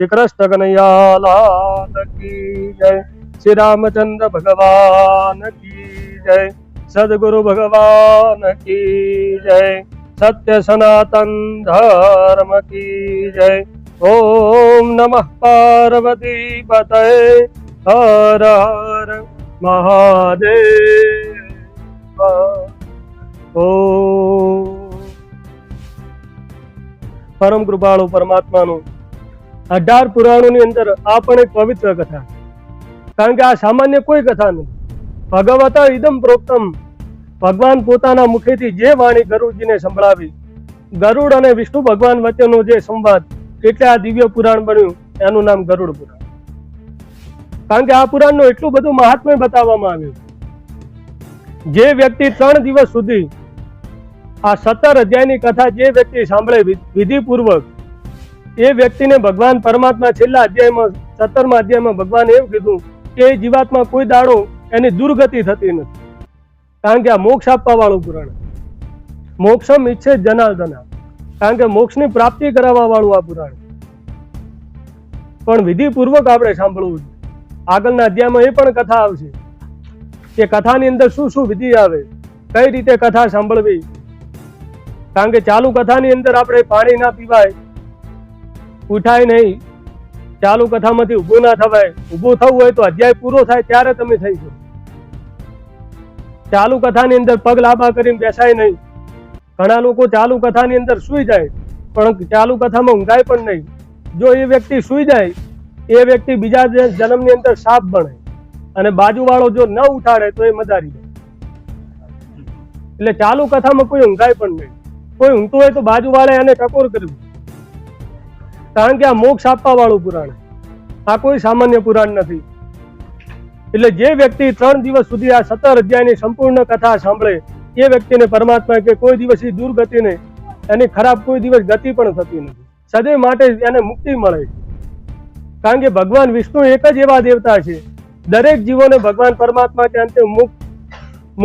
श्री कृष्ण कन्हैया लाल की जय। श्री रामचंद्र भगवान की जय। सदगुरु भगवान की जय। सत्य सनातन धर्म की जय। ओम नमः पार्वती पतये हर हर महादेव। ओम परम कृपाळु परमात्मानु 18 પુરાણોની અંદર આ પણ એક પવિત્ર કથા, કારણ કે આ સામાન્ય કોઈ કથા નથી. ભગવતા ઇદમ પ્રોક્તમ, ભગવાન પોતાના મુખેથી જે વાણી ગરુડજીને સંભળાવી, ગરુડ અને વિષ્ણુ ભગવાન વચ્ચેનો જે સંવાદ, એટલે આ દિવ્ય પુરાણ બન્યું. એનું નામ ગરુડ પુરાણ. કારણ કે આ પુરાણનું એટલું બધું મહાત્મ્ય બતાવવામાં આવ્યું. જે વ્યક્તિ 3 દિવસ સુધી આ 17 અધ્યાયની કથા જે વ્યક્તિ સાંભળે વિધિપૂર્વક, એ વ્યક્તિને ભગવાન પરમાત્મા છેલ્લા અધ્યાયમાં 17મા અધ્યાયમાં ભગવાન એવું કીધું કે જીવાત્મા કોઈ દાડો એની દુર્ગતિ થતી નથી. કારણ કે આ મોક્ષ આપવા વાળું પુરાણ, મોક્ષમ ઈચ્છે જનાર્દના, કારણ કે મોક્ષની પ્રાપ્તિ કરાવવા વાળું આ પુરાણ. પણ વિધિપૂર્વક આપણે સાંભળવું. આગળના અધ્યાયમાં એ પણ કથા આવશે કે કથાની અંદર શું શું વિધિ આવે, કઈ રીતે કથા સાંભળવી. કારણ કે ચાલુ કથાની અંદર આપણે પાણી ના પીવાય, ઉઠાય નહીં, ચાલુ કથામાંથી ઊભું ના થવાય. ઊભું થવું હોય તો અધ્યાય પૂરો થાય ત્યારે તમે થઈ જાઓ. ચાલુ કથાની અંદર પગ લાંબા કરીને બેસાય નહીં. ઘણા લોકો ચાલુ કથાની અંદર સૂઈ જાય, પણ ચાલુ કથામાં ઊંઘાય પણ નહીં. જો એ વ્યક્તિ સૂઈ જાય, એ વ્યક્તિ બીજા જન્મની અંદર સાપ બને, અને બાજુવાળો જો ન ઉઠાડે તો એ મદારી જાય. એટલે ચાલુ કથામાં કોઈ ઊંઘાય પણ નહીં. કોઈ ઊંઘતું હોય તો બાજુવાળે એને ટકોર કરવી. કારણ કે આ મોક્ષ આપવા વાળું પુરાણ, આ કોઈ સામાન્ય પુરાણ નથી. એટલે જે વ્યક્તિ 3 દિવસ સુધી આ 17 અધ્યાયની સંપૂર્ણ કથા સાંભળે, એ વ્યક્તિને પરમાત્મા કે કોઈ દિવસ દુર્ગતિ ને એની ખરાબ કોઈ દિવસ ગતિ પણ થતી નથી. સદૈવ માટે એને મુક્તિ મળે. કારણ કે ભગવાન વિષ્ણુ એક જ એવા દેવતા છે, દરેક જીવોને ભગવાન પરમાત્મા કે અંતે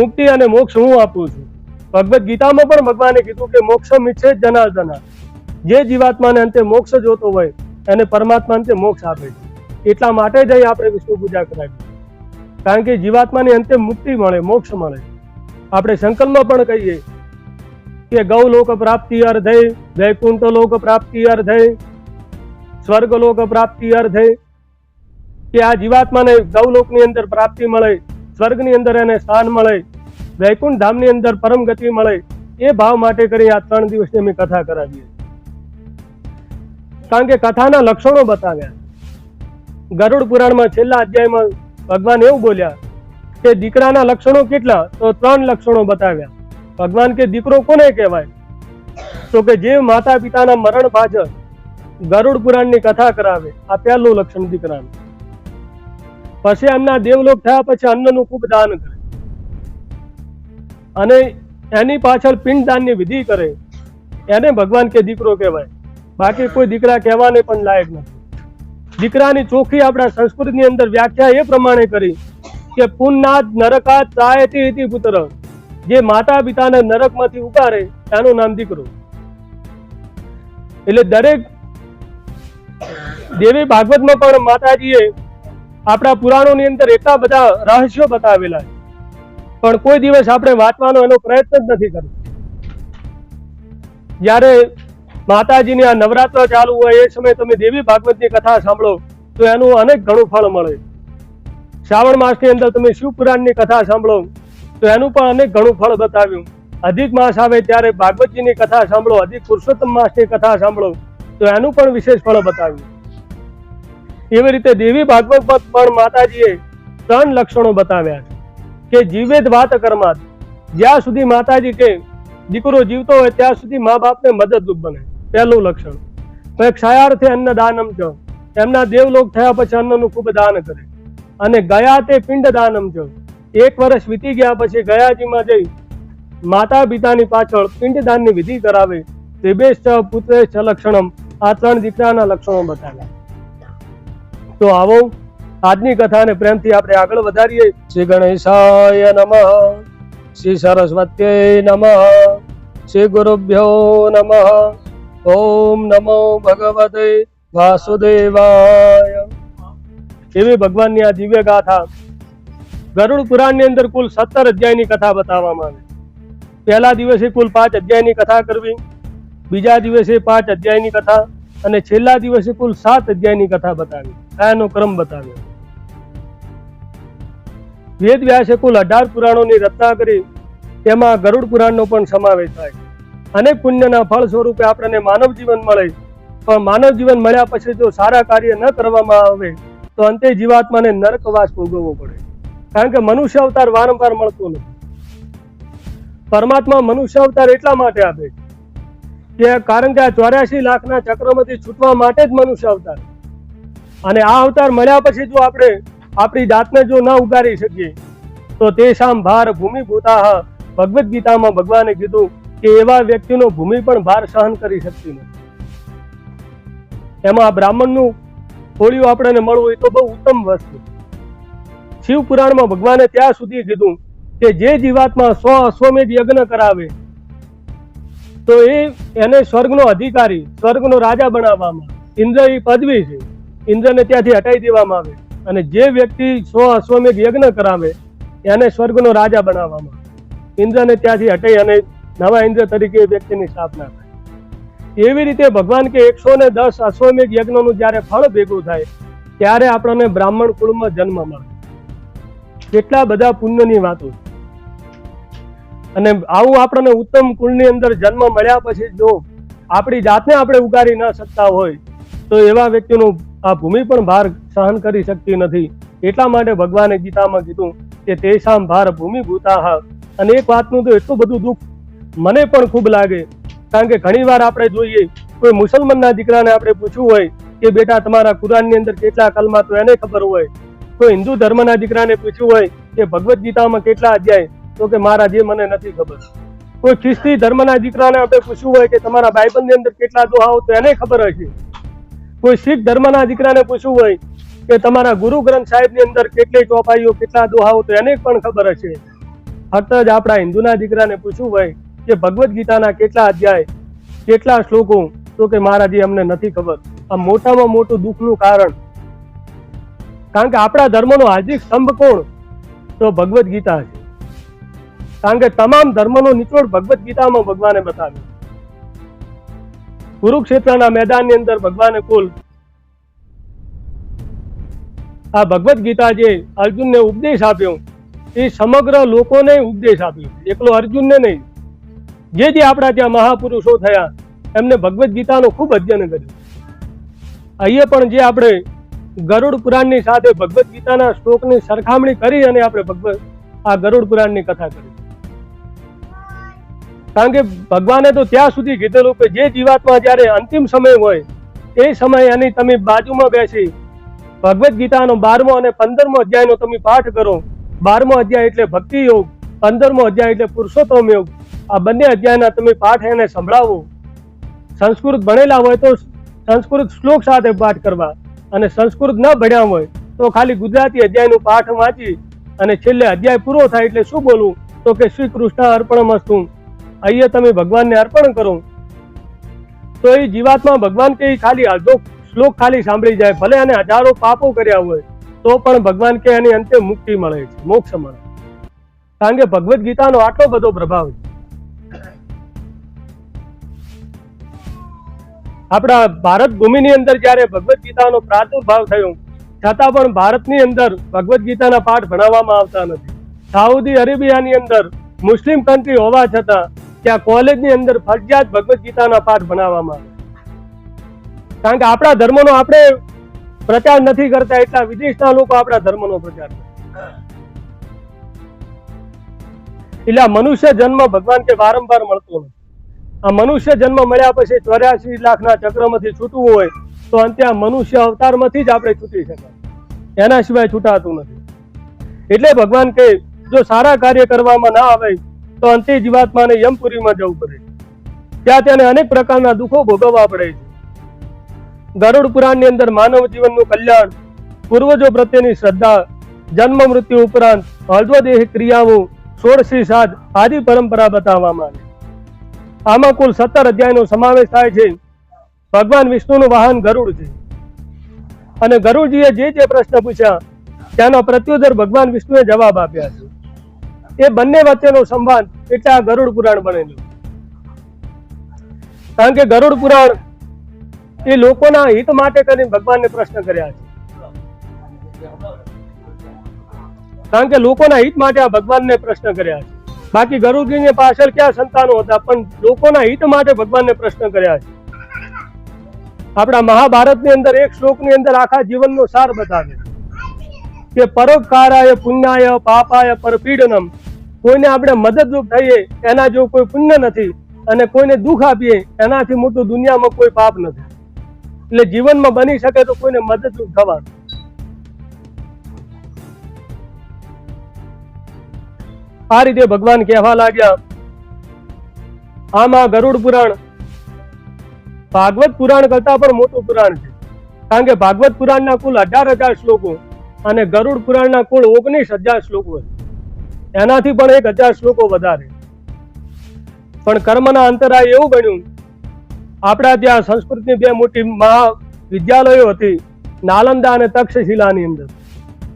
મુક્તિ અને મોક્ષ હું આપું છું. ભગવદ્ ગીતામાં પણ ભગવાને કીધું કે મોક્ષમ ઈચ્છે જનાર્દના, જે જીવાત્માને અંતે મોક્ષ જોતો હોય એને પરમાત્મા અંતે મોક્ષ આપે છે. એટલા માટે જ આપણે વિષ્ણુ પૂજા કરાવી. કારણ કે જીવાત્માની અંતે મુક્તિ મળે, મોક્ષ મળે. આપણે સંકલ્પમાં પણ કહીએ કે ગૌલોક પ્રાપ્તિ અર્ધે, વૈકુંઠ લોક પ્રાપ્તિ અર્ધે, સ્વર્ગલોક પ્રાપ્તિ અર્ધે. કે આ જીવાત્માને ગૌલોકની અંદર પ્રાપ્તિ મળે, સ્વર્ગની અંદર એને સ્થાન મળે, વૈકુંઠ ધામની અંદર પરમ ગતિ મળે. એ ભાવ માટે કરી આ 3 દિવસની અમે કથા કરાવીએ. કારણ કે કથાના લક્ષણો બતાવ્યા. ગરુડ પુરાણમાં છેલ્લા અધ્યાયમાં ભગવાન એવું બોલ્યા કે દીકરાના લક્ષણો કેટલા, તો 3 લક્ષણો બતાવ્યા. ભગવાન કે દીકરો કોને કહેવાય, તો કે જે માતા પિતાના મરણ પાછળ ગરુડ પુરાણની કથા કરાવે. આ પહેલું લક્ષણ દીકરાનું. પછી એમના દેવલોક થયા પછી અન્નનું ખૂબ દાન કરે, અને એની પાછળ પિંડદાનની વિધિ કરે, એને ભગવાન કે દીકરો કહેવાય. બાકી કોઈ દીકરા કહેવાને પણ લાયક નથી. દીકરાની ચોખ્ખી આપણા સંસ્કૃતિની અંદર વ્યાખ્યા એ પ્રમાણે કરી કે પુન્નાદ નરકાત ત્રાયતિ ઇતિ પુત્ર. જે માતા પિતાને નરકમાંથી ઉતારે એનું નામ દીકરો. એટલે દરેક દેવી ભાગવતમાં પણ માતાજીએ આપણા પુરાણોની અંદર એટલા બધા રહસ્યો બતાવેલા છે, પણ કોઈ દિવસ આપણે વાંચવાનો એનો પ્રયત્ન જ નથી કરતો. જ્યારે માતાજીની આ નવરાત્ર ચાલુ હોય એ સમયે તમે દેવી ભાગવતની કથા સાંભળો તો એનું અનેક ઘણું ફળ મળે. શ્રાવણ માસની અંદર તમે શિવપુરાણની કથા સાંભળો તો એનું પણ અનેક ઘણું ફળ બતાવ્યું. અધિક માસ આવે ત્યારે ભાગવતજીની કથા સાંભળો, અધિક પુરુષોત્તમ માસની કથા સાંભળો તો એનું પણ વિશેષ ફળ બતાવ્યું. એવી રીતે દેવી ભાગવતમાં પણ માતાજીએ 3 લક્ષણો બતાવ્યા છે કે જીવેદ વાત કર્માત. જ્યાં સુધી માતાજી કે દીકરો જીવતો હોય ત્યાં સુધી મા બાપને મદદરૂપ બને, પહેલું લક્ષણ. તો ક્ષયાર્થે અન્ન દાનમ છે, એમના દેવલોક થયા પછી અન્નનું ખૂબ દાન કરે. અને ગયા તે પિંડ દાનમ છે, 1 વર્ષ વીતી ગયા પછી ગયાજીમાં જઈ માતા પિતાની પાછળ પિંડદાનની વિધિ કરાવે. દેવેશ પુત્રેશ લક્ષણમ. આ 3 દીકરાના લક્ષણો બતાવ્યા. તો આવો આજની કથાને પ્રેમથી આપણે આગળ વધારીએ. શ્રી ગણેશાય નમઃ, શ્રી સરસ્વત્યે નમઃ, શ્રી ગુરુભ્યો નમઃ. ઓમ નમો ભગવતે વાસુદેવાય. એવી ભગવાનની આ દિવ્ય ગાથા ગરુડ પુરાણની અંદર કુલ 17 અધ્યાયની કથા બતાવવામાં આવે. પહેલા દિવસે કુલ 5 અધ્યાયની કથા કરવી, બીજા દિવસે 5 અધ્યાયની કથા અને છેલ્લા દિવસે કુલ 7 અધ્યાયની કથા બતાવી. આનો ક્રમ બતાવ્યો. વેદ વ્યાસે કુલ 18 પુરાણોની રચના કરી, તેમાં ગરુડ પુરાણનો પણ સમાવેશ થાય. અનેક પુણ્યના ફળ સ્વરૂપે આપણને માનવ જીવન મળે, પણ માનવ જીવન મળ્યા પછી જો સારા કાર્ય ન કરવામાં આવે તો અંતે જીવાત્માને નરકવાસ ભોગવવો પડે. કારણ કે મનુષ્ય અવતાર વારંવાર મળતો નથી. પરમાત્મા મનુષ્ય અવતાર એટલા માટે આપે કે કારણ કે આ 84 લાખના ચક્રમાંથી છૂટવા માટે જ મનુષ્ય અવતાર. અને આ અવતાર મળ્યા પછી જો આપણે આપણી જાતને જો ન ઉગારી શકીએ તો તેષામ ભાર ભૂમિભૂતાઃ. ભગવદ્ ગીતામાં ભગવાને કીધું કે એવા વ્યક્તિનો ભૂમિ પણ ભાર સહન કરી શકતી નથી. એમાં બ્રાહ્મણનું ફોળિયું આપણને મળવું એ તો બહુ ઉત્તમ વસ્તુ. શિવ પુરાણમાં ભગવાને ત્યાં સુધી કીધું કે જે જીવાત્મા 100 અશ્વમેધ યજ્ઞ કરાવે તો એને સ્વર્ગનો અધિકારી, સ્વર્ગનો રાજા બનાવવામાં. ઇન્દ્ર એ પદવી છે, ઇન્દ્રને ત્યાંથી હટાવી દેવામાં આવે. અને જે વ્યક્તિ 100 અશ્વમેધ યજ્ઞ કરાવે એને સ્વર્ગનો રાજા બનાવવામાં. ઇન્દ્રને ત્યાંથી હટાઈ અને નવા ઇન્દ્ર તરીકે વ્યક્તિની સ્થાપના થાય. એવી રીતે ભગવાન કે 110 અશ્વમેધ યજ્ઞનું જ્યારે ફળ ભેગું થાય ત્યારે આપણને બ્રાહ્મણ કુળમાં જન્મ મળે. કેટલા બધા પુણ્યની વાતો. અને આવું આપણને ઉત્તમ કુળની અંદર જન્મ મળ્યા પછી જો આપણી જાતને આપણે ઉગારી ન શકતા હોય તો એવા વ્યક્તિનું આ ભૂમિ પણ ભાર સહન કરી શકતી નથી. એટલા માટે ભગવાને ગીતામાં કીધું કે તેષામ ભાર ભૂમિભૂતાઃ. અને એક વાતનું તો એટલું બધું દુઃખ મને પણ ખૂબ લાગે, કારણ કે ઘણી વાર આપણે જોઈએ કોઈ મુસલમાનના દીકરાને આપણે પૂછવું હોય કે બેટા તમારા કુરાનની અંદર કેટલા કલમા, તો એને ખબર હોય. કોઈ હિન્દુ ધર્મના દીકરાને પૂછવું હોય કે ભગવદ્ ગીતામાં કેટલા અધ્યાય, તો કે મારા જે મને નથી ખબર. કોઈ ખ્રિસ્તી ધર્મના દીકરાને આપણે પૂછવું હોય કે તમારા બાઇબલની અંદર કેટલા દુહાઓ, તો એને ખબર હશે. કોઈ શીખ ધર્મના દીકરાને પૂછવું હોય કે તમારા ગુરુ ગ્રંથ સાહેબની અંદર કેટલી ચોપાઈઓ, કેટલા દુહાઓ, તો એને પણ ખબર હશે. ફક્ત જ આપણા હિન્દુના દીકરાને પૂછવું હોય કે ભગવદ્ ગીતાના કેટલા અધ્યાય, કેટલા શ્લોકો, તો કે મારા જે અમને નથી ખબર. આ મોટામાં મોટું દુઃખનું કારણ. કારણ કે આપણા ધર્મનો હાર્દિક સ્તંભ કોણ? તો ભગવદ્ ગીતા છે. કારણ કે તમામ ધર્મનો નિચોડ ભગવદ્ ગીતામાં ભગવાને બતાવ્યો. કુરુક્ષેત્રના મેદાનની અંદર ભગવાને કુલ આ ભગવદ્ ગીતા જે અર્જુનને ઉપદેશ આપ્યો એ સમગ્ર લોકોને ઉપદેશ આપ્યો, એકલો અર્જુનને નહીં. જે આપણા ત્યાં મહાપુરુષો થયા એમને ભગવદ્ ગીતાનો ખૂબ અધ્યયન કર્યું. અહીંયા પણ જે આપણે ગરુડ પુરાણની સાથે ભગવદ્ ગીતાના શ્લોકની સરખામણી કરી અને આપણે આ ગરુડ પુરાણની કથા કરી. કારણ કે ભગવાને તો ત્યાં સુધી કીધેલું કે જે જીવાત્મા જ્યારે અંતિમ સમય હોય એ સમયે એની તમે બાજુમાં બેસી ભગવદ્ ગીતાનો 12મો અને 15મો અધ્યાયનો તમે પાઠ કરો. 12મો અધ્યાય એટલે ભક્તિ યોગ, 15મો અધ્યાય એટલે પુરુષોત્તમ યોગ. આ બંને અધ્યાયના તમે પાઠ એને સંભળાવો. સંસ્કૃત ભણેલા હોય તો સંસ્કૃત શ્લોક સાથે પાઠ કરવા, અને સંસ્કૃત ન ભણ્યા હોય તો ખાલી ગુજરાતી અધ્યાયનું પાઠ વાંચી અને છેલ્લે અધ્યાય પૂરો થાય એટલે શું બોલવું? તો કે શ્રી કૃષ્ણ અર્પણમસ્તુ. અહીંયા તમે ભગવાનને અર્પણ કરો. તો એ જીવાત્મા ભગવાન કે ખાલી અડધો શ્લોક ખાલી સાંભળી જાય, ભલે એને હજારો પાપો કર્યા હોય તો પણ ભગવાન કે એની અંતે મુક્તિ મળે છે, મોક્ષ મળે. કારણ કે ભગવદ્ ગીતાનો આટલો બધો પ્રભાવ છે. આપણા ભારત ભૂમિની અંદર જ્યારે ભગવદ્ ગીતાનો પ્રાદુર્ભાવ થયો છતાં પણ ભારતની અંદર ભગવદ્ ગીતાના પાઠ ભણાવવામાં આવતા નથી. સાઉદી અરેબિયાની અંદર મુસ્લિમ કન્ટ્રી હોવા છતાં ત્યાં કોલેજની અંદર ફરજિયાત ભગવદ્ ગીતાના પાઠ ભણાવવામાં આવે. કારણ કે આપણા ધર્મનો આપણે પ્રચાર નથી કરતા એટલા વિદેશના લોકો આપણા ધર્મનો પ્રચાર કરે. એટલે મનુષ્ય જન્મ ભગવાન કે વારંવાર મળતો નથી. આ મનુષ્ય જન્મ મળ્યા પછી 84 લાખના ચક્રમાંથી છૂટવું હોય તો અંતે આ મનુષ્ય અવતારમાંથી જ આપણે છૂટી શકાય, એના સિવાય છૂટાતું નથી. એટલે ભગવાન કે જો સારા કાર્ય કરવામાં ના આવે તો અંતે જીવાત્માને યમપુરીમાં જવું પડે. ત્યાં તેને અનેક પ્રકારના દુઃખો ભોગવવા પડે છે. ગરુડ પુરાણની અંદર માનવ જીવનનું કલ્યાણ, પૂર્વજો પ્રત્યેની શ્રદ્ધા, જન્મ મૃત્યુ ઉપરાંત અલ્પદેહ ક્રિયાઓ, 16 શ્રાદ્ધ આદિ પરંપરા બતાવવામાં આવી. આમાં કુલ 17 અધ્યાયનો સમાવેશ થાય છે. ભગવાન વિષ્ણુનું વાહન ગરુડ છે. અને ગરુડજીએ જે પ્રશ્ન પૂછ્યા તેનો પ્રત્યુત્તર ભગવાન વિષ્ણુએ જવાબ આપ્યા છે. એ બંને વચ્ચેનો સંવાદ એટલે આ ગરુડ પુરાણ બનેલું. કારણ કે ગરુડ પુરાણ એ લોકોના હિત માટે કરીને ભગવાનને પ્રશ્ન કર્યા છે. કારણ કે લોકોના હિત માટે આ ભગવાનને પ્રશ્ન કર્યા છે. બાકી ગરુડજીની પાછળ ક્યાં સંતાનો હતા, પણ લોકોના હિત માટે ભગવાનને પ્રશ્ન કર્યા છે. આપણા મહાભારતની અંદર એક શ્લોકની અંદર આખા જીવનનો સાર બતાવે કે પરોપકારાય પુણ્યાય પાપાય પરપીડનમ. કોઈને આપણે મદદરૂપ થઈએ એના જો કોઈ પુણ્ય નથી, અને કોઈને દુઃખ આપીએ એનાથી મોટું દુનિયામાં કોઈ પાપ નથી. એટલે જીવનમાં બની શકે તો કોઈને મદદરૂપ થવાનું. આ રીતે ભગવાન કહેવા લાગ્યા. આમાં ગરુડ પુરાણ ભાગવત પુરાણ કરતા પણ મોટું પુરાણ છે. કારણ કે ભાગવત પુરાણના કુલ 18,000 શ્લોકો અને ગરુડ પુરાણના કુલ 19,000 શ્લોકો છે. એનાથી પણ 1,000 શ્લોકો વધારે. પણ કર્મના અંતરાય એવું બન્યું, આપણા ત્યાં સંસ્કૃતની બે મોટી મહાવિદ્યાલયો હતી, નાલંદા અને તક્ષશિલાની અંદર.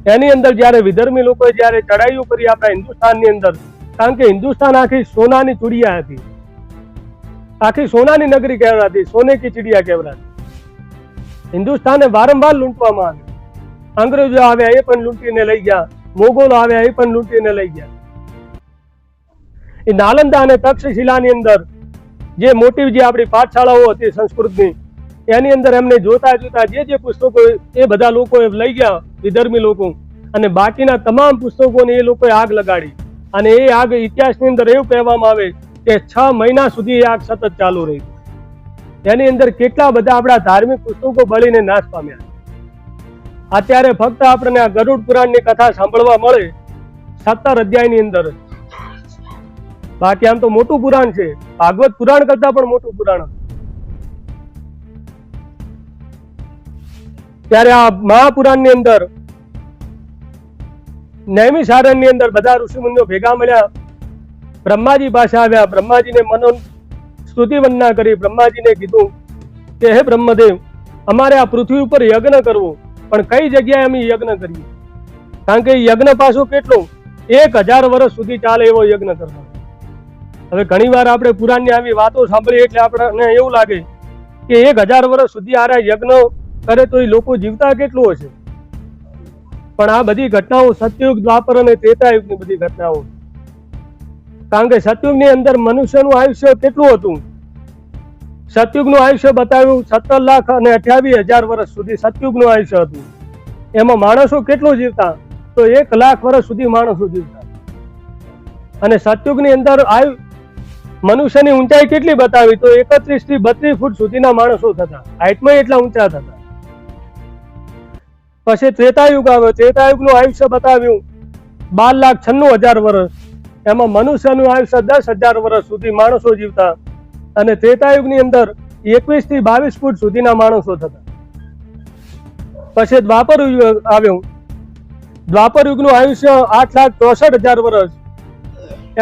એની અંદર જયારે વિધર્મી લોકોએ જયારે ચડાઈઓ કરી આપણા હિન્દુસ્તાનની અંદર, કારણ કે હિન્દુસ્તાન આખી સોનાની ચૂડિયા હતી, આખી સોનાની નગરી કહેવાતી, સોને કી ચીડિયા કહેવાતી. હિન્દુસ્તાને વારંવાર લૂંટવામાં આવ્યું. અંગ્રેજો આવ્યા એ પણ લૂંટીને લઈ ગયા, મોગોલો આવ્યા એ પણ લૂંટીને લઈ ગયા. એ નાલંદા અને તક્ષશિલાની અંદર જે મોટી જે આપણી પાઠશાળાઓ હતી સંસ્કૃતની, એની અંદર એમને જોતા જોતા જે પુસ્તકો એ બધા લોકો લઈ ગયા, વિધર્મી લોકો, અને બાકીના તમામ પુસ્તકોને એ લોકોએ આગ લગાડી. અને એ આગ ઇતિહાસની અંદર એવું કહેવામાં આવે કે 6 મહિના સુધી એ આગ સતત ચાલુ રહી. એની અંદર કેટલા બધા આપણા ધાર્મિક પુસ્તકો બળીને નાશ પામ્યા. અત્યારે ફક્ત આપણને આ ગરુડ પુરાણની કથા સાંભળવા મળે 17 અધ્યાયની અંદર. બાકી આમ તો મોટું પુરાણ છે, ભાગવત પુરાણ કરતા પણ મોટું પુરાણ. ત્યારે આ મહાપુરાણની અંદર નૈમિષારણ્યની અંદર બધા ઋષિમુનિઓ ભેગા મળ્યા, બ્રહ્માજી પાસે આવ્યા. બ્રહ્માજીને મનો સ્તુતિ વંદના કરી. બ્રહ્માજીને કીધું કે હે બ્રહ્મદેવ, અમારે આ પૃથ્વી ઉપર યજ્ઞ કરવો, પણ કઈ જગ્યાએ અમે યજ્ઞ કરીએ? કારણ કે યજ્ઞ પાછો કેટલો 1000 વર્ષ સુધી ચાલે એવો યજ્ઞ કરવો. હવે ઘણી વાર આપણે પુરાણની આવી વાતો સાંભળીએ એટલે આપણને એવું લાગે કે 1000 વર્ષ સુધી આ યજ્ઞ કરે તો એ લોકો જીવતા કેટલું હશે. પણ આ બધી ઘટનાઓ સતયુગ, દ્વાપર અને ત્રેતાયુગની બધી ઘટનાઓ. કારણ કે સતયુગની અંદર મનુષ્યનું આયુષ્ય કેટલું હતું? સતયુગનું આયુષ્ય બતાવ્યું 17,28,000 વર્ષ સુધી સતયુગનું આયુષ્ય હતું. એમાં માણસો કેટલું જીવતા? તો 1,00,000 વર્ષ સુધી માણસો જીવતા. અને સતયુગની અંદર મનુષ્યની ઊંચાઈ કેટલી બતાવી? તો 31 થી 32 ફૂટ સુધીના માણસો થતા, હાઈટમાં એટલા ઊંચા થતા. પછી ત્રેતાયુગ આવ્યો. ત્રેતાયુગનું આયુષ્ય બતાવ્યું 12,96,000 વર્ષ. એમાં મનુષ્યનું આયુષ્ય 10,000 વર્ષ સુધી માણસો જીવતા. અને ત્રેતાયુગની અંદર 21 થી 22 ફૂટ સુધીના માણસો થતા. પછી દ્વાપર યુગ આવ્યો. દ્વાપર યુગનું આયુષ્ય 8,64,000 વર્ષ.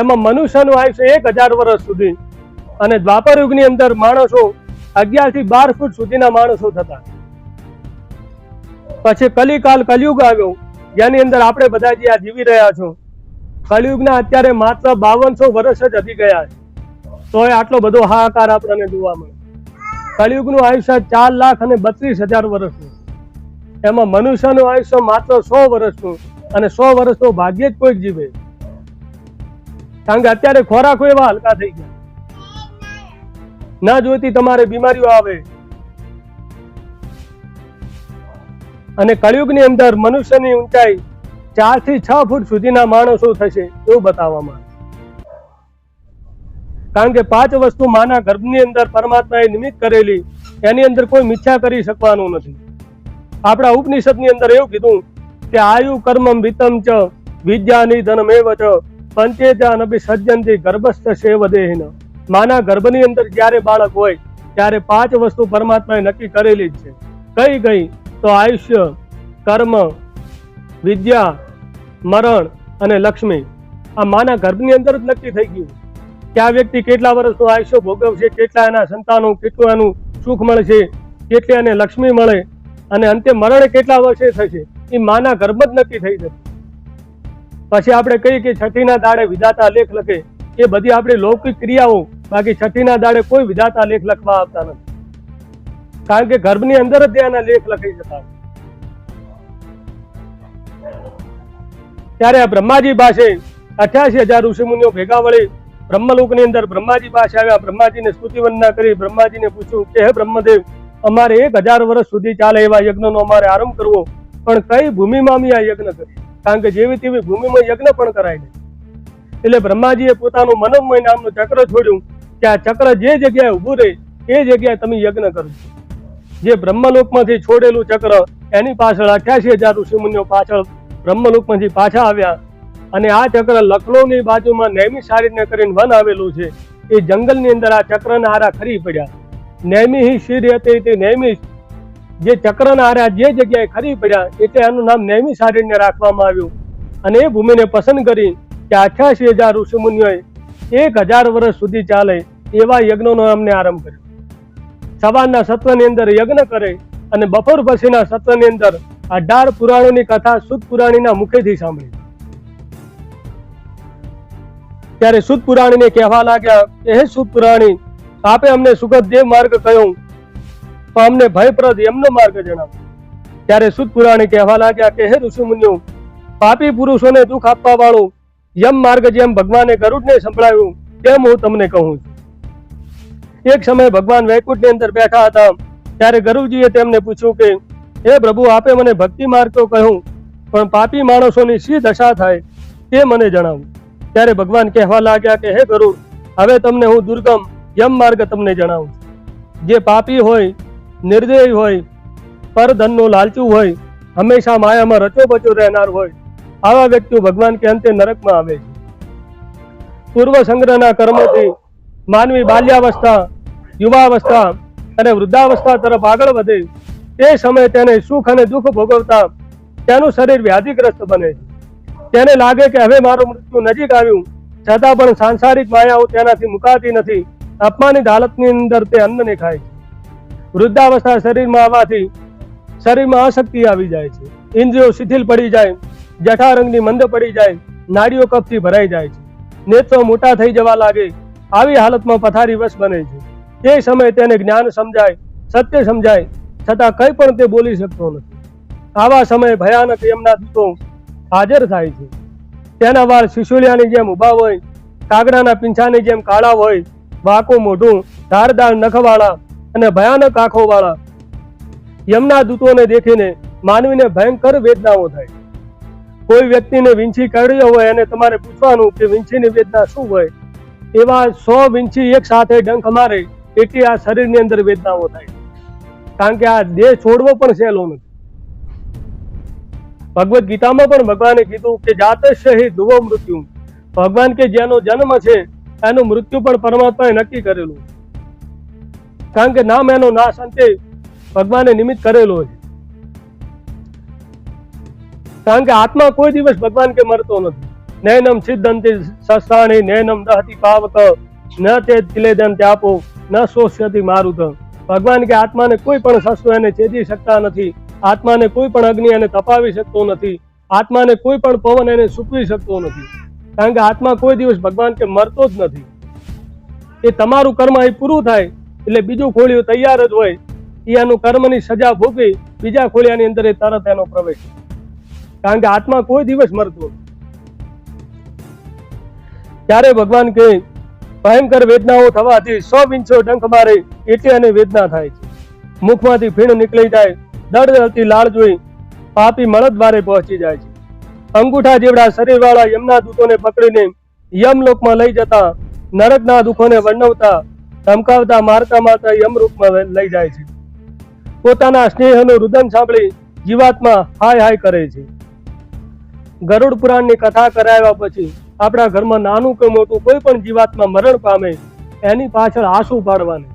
એમાં મનુષ્યનું આયુષ્ય 1,000 વર્ષ સુધી. અને દ્વાપર યુગની અંદર માણસો 11 થી 12 ફૂટ સુધીના માણસો થતા. પછી કલિકાલ, કલયુગ આવ્યો, જેની અંદર આપણે બધા જે આ જીવી રહ્યા છો. કલયુગના અત્યારે માત્ર 5200 વર્ષ જ હતી ગયા છે, તોય આટલો બધો હાહાકાર આપણને જોવા મળે. કલયુગનું આયુષ્ય 4,32,000 વર્ષનું. એમાં મનુષ્યનું આયુષ્ય માત્ર 100 વર્ષનું, અને 100 વર્ષ તો ભાગ્યે જ કોઈક જીવે. કારણ કે અત્યારે ખોરાકો એવા હલકા થઈ ગયા, ના જોઈતી તમારે બીમારીઓ આવે. અને કળિયુગની અંદર મનુષ્યની ઊંચાઈ 4 થી 6 ફૂટ સુધીના માણસો થશે એવું બતાવવામાં આવે. કારણ કે 5 વસ્તુ માના ગર્ભની અંદર પરમાત્માએ નિમિત્ત કરેલી, એની અંદર કોઈ મિથ્યા કરી શકવાનું નથી. આપણા ઉપનિષદની અંદર એવું કીધું કે આયુ કર્મમ વિતમ ચ વિદ્યાની ધનમેવ ચ પંચેજાન અભિસજ્જંતિ ગર્ભસ્થ સેવદેહિન. માના ગર્ભની અંદર જ્યારે બાળક હોય ત્યારે 5 વસ્તુ પરમાત્માએ નક્કી કરેલી જ છે. કઈ તો આયુષ્ય, કર્મ, વિદ્યા, મરણ અને લક્ષ્મી. આ માના ગર્ભની અંદર જ નક્કી થઈ ગયું કે આ વ્યક્તિ કેટલા વર્ષનું આયુષ્ય ભોગવશે, કેટલા એના સંતાનો, કેટલું એનું સુખ મળશે, કેટલી એને લક્ષ્મી મળે. અને અંતે મરણ કેટલા વર્ષે થશે એ માના ગર્ભ જ નક્કી થઈ જશે. પછી આપણે કહીએ કે છઠ્ઠીના દાડે વિધાતા લેખ લખે, એ બધી આપણી લૌકિક ક્રિયાઓ, બાકી છઠ્ઠીના દાડે કોઈ વિધાતા લેખ લખવા આવતા નથી, કારણ કે ગર્ભની અંદર જ તેના લેખ લખાઈ જતા. ત્યારે આ બ્રહ્માજી પાસે 88,000 ઋષિમુનિઓ ભેગા વળી બ્રહ્મલોકની અંદર બ્રહ્માજી પાસે આવ્યા. બ્રહ્માજીને સ્તુતિ વંદના કરી બ્રહ્માજીને પૂછ્યું કે હે બ્રહ્મદેવ, અમારે 1000 વર્ષ સુધી ચાલે એવા યજ્ઞનો અમારે આરંભ કરવો, પણ કઈ ભૂમિમાં અમે આ યજ્ઞ કરીએ? કારણ કે જેવી તેવી ભૂમિમાં યજ્ઞ પણ કરાય નહીં. એટલે બ્રહ્માજીએ પોતાનું મનોમય નામનું ચક્ર છોડ્યું કે આ ચક્ર જે જગ્યાએ ઊભું રહે એ જગ્યાએ તમે યજ્ઞ કરજો. જે બ્રહ્મલોકમાંથી છોડેલું ચક્ર, એની પાછળ 88,000 ઋષિમુનિઓ પાછળ બ્રહ્મલોકમાંથી પાછા આવ્યા. અને આ ચક્ર લખનૌની બાજુમાં નૈમિષ શારીરને કરીને વન આવેલું છે, એ જંગલની અંદર આ ચક્રના આરા ખરી પડ્યા. નૈમિષ શિર હતી તે નૈમિષ, જે ચક્રના આરા જે જગ્યાએ ખરી પડ્યા એટલે આનું નામ નૈમિષ શારીરને રાખવામાં આવ્યું. અને એ ભૂમિને પસંદ કરી કે 88,000 ઋષિમુનિઓએ 1000 વર્ષ સુધી ચાલે એવા યજ્ઞોનો અમને આરંભ કર્યો. સવારના સત્રની અંદર યજ્ઞ કરે અને બપોર પછીના સત્રની અંદર 18 પુરાણોની કથા સુત પુરાણીના મુખેથી સાંભળી. ત્યારે સુત પુરાણીને કહેવા લાગ્યા કે હે સુત પુરાણી, આપે અમને સુગતદેવ માર્ગ કહ્યો, તો અમને ભયપ્રદ યમનો માર્ગ જણાવો. ત્યારે સુત પુરાણી કહેવા લાગ્યા કે હે ઋષિમુનિઓ, પાપી પુરુષોને દુઃખ આપવા વાળું યમ માર્ગ જેમ ભગવાને ગરુડને સંભળાવ્યું તેમ હું તમને કહું છું. એક સમયે ભગવાન વૈકુંઠની અંદર બેઠા હતા. ત્યારે ગરુડજીએ તેમને પૂછ્યું કે હે પ્રભુ, આપે મને ભક્તિ માર્ગ તો કહ્યું, પણ પાપી માણસોની શી દશા થાય તે મને જણાવું. ત્યારે ભગવાન કહેવા લાગ્યા કે હે ગરુડ, હવે તમને હું દુર્ગમ યમ માર્ગ તમને જણાવું. જે પાપી હોય, નિર્દય હોય, પરધનનો લાલચુ હોય, હંમેશા માયામાં રચોબચો રહેનાર હોય, આવા વ્યક્તિઓ ભગવાન કે અંતે નરકમાં આવે છે. પૂર્વ સંગ્રહના કર્મોથી માનવી બાલ્યાવસ્થા, યુવાવસ્થા અને વૃદ્ધાવસ્થા તરફ આગળ વધે તે સમયે તેને સુખ અને દુઃખ ભોગવતા તેનું શરીર વ્યાધિગ્રસ્ત બને છે. તેને લાગે કે હવે મારું મૃત્યુ નજીક આવ્યું, છતાં પણ સાંસારિક માયાઓ તેનાથી મુકાતી નથી. અપમાનિત હાલતની અંદર તે અન્નને ખાય છે. વૃદ્ધાવસ્થા શરીરમાં આવવાથી શરીરમાં અશક્તિ આવી જાય છે, ઇન્દ્રિયો શિથિલ પડી જાય, જઠારંગની મંદ પડી જાય, નાડીઓ કફથી ભરાઈ જાય છે, નેત્રો મોટા થઈ જવા લાગે. આવી હાલતમાં પથારી વશ બને છે. તે સમયે તેને જ્ઞાન સમજાય, સત્ય સમજાય, છતાં કંઈ પણ તે બોલી શકતો નથી. આવા સમયે ભયાનક યમના દૂતો હાજર થાય છે. તેના વાળ શિશુલિયાની જેમ ઉભા હોય, કાગડાના પીંછાની જેમ કાળા હોય, વાંકું મોઢું, ધારદાર નખવાળા અને ભયાનક આંખો વાળા. યમના દૂતોને દેખીને માનવીને ભયંકર વેદનાઓ થાય. કોઈ વ્યક્તિને વીંછી કરડ્યો હોય અને તમારે પૂછવાનું કે વીંછીની વેદના શું હોય, એવા 100 વીંછી એક સાથે ડંખ મારે એટલી આ શરીરની અંદર વેદનાઓ થાય. કારણ કે આ દેહ છોડવો પણ સહેલો નથી. ભગવદ્ ગીતામાં પણ ભગવાને કીધું કે જાતસ્ય હિ ધ્રુવો મૃત્યુ. ભગવાન કે જેનો જન્મ છે એનું મૃત્યુ પણ પરમાત્માએ નક્કી કરેલું, કારણ કે નામ એનો નાશ અંતે ભગવાને નિમિત્ત કરેલો છે. કારણ કે આત્મા કોઈ દિવસ ભગવાન કે મરતો નથી. નૈનમ સિદ્ધંતિ શસ્ત્રાણી નૈનમ દહતિ પાવક ન તે તિલેદન ત્યાપો ન શોષ્યતિ મારુત. ભગવાન કે આત્માને કોઈ પણ શસ્ત્રો એને છેદી શકતા નથી, આત્માને કોઈ પણ અગ્નિ એને તપાવી શકતો નથી, આત્માને કોઈ પણ પવન એને સૂકવી શકતો નથી. કારણ કે આત્મા કોઈ દિવસ ભગવાન કે મરતો જ નથી. એ તમારું કર્મ અહીં પૂરું થાય એટલે બીજું ખોળિયું તૈયાર જ હોય, એનું કર્મની સજા ભોગવી બીજા ખોળિયાની અંદર એ તરત એનો પ્રવેશ. કારણ કે આત્મા કોઈ દિવસ મરતો નથી. ત્યારે ભગવાન કે ભયંકર વેદનાઓ થવાથી 100 વીંછો ડંખ મારે એટલે એને વેદના થાય છે. મુખમાંથી ફીણ નીકળી જાય, દળદળતી લાળ જોઈ પાપી મળદ્વારે પહોંચી જાય છે. અંગૂઠા જેવડા શરીરવાળા યમના દૂતોને પકડીને યમલોકમાં લઈ જતા નરકના દુઃખોને વર્ણવતા ધમકાવતા મારતા મારતા યમરૂપમાં લઈ જાય છે. પોતાના સ્નેહનું રુદન સાંભળી જીવાત્મા હાય હાય કરે છે. ગરુડ પુરાણની કથા કરાવ્યા પછી આપણા ઘરમાં નાનું કે મોટું કોઈ પણ જીવાત્મા મરણ પામે એની પાછળ આંસુ પાડવાની.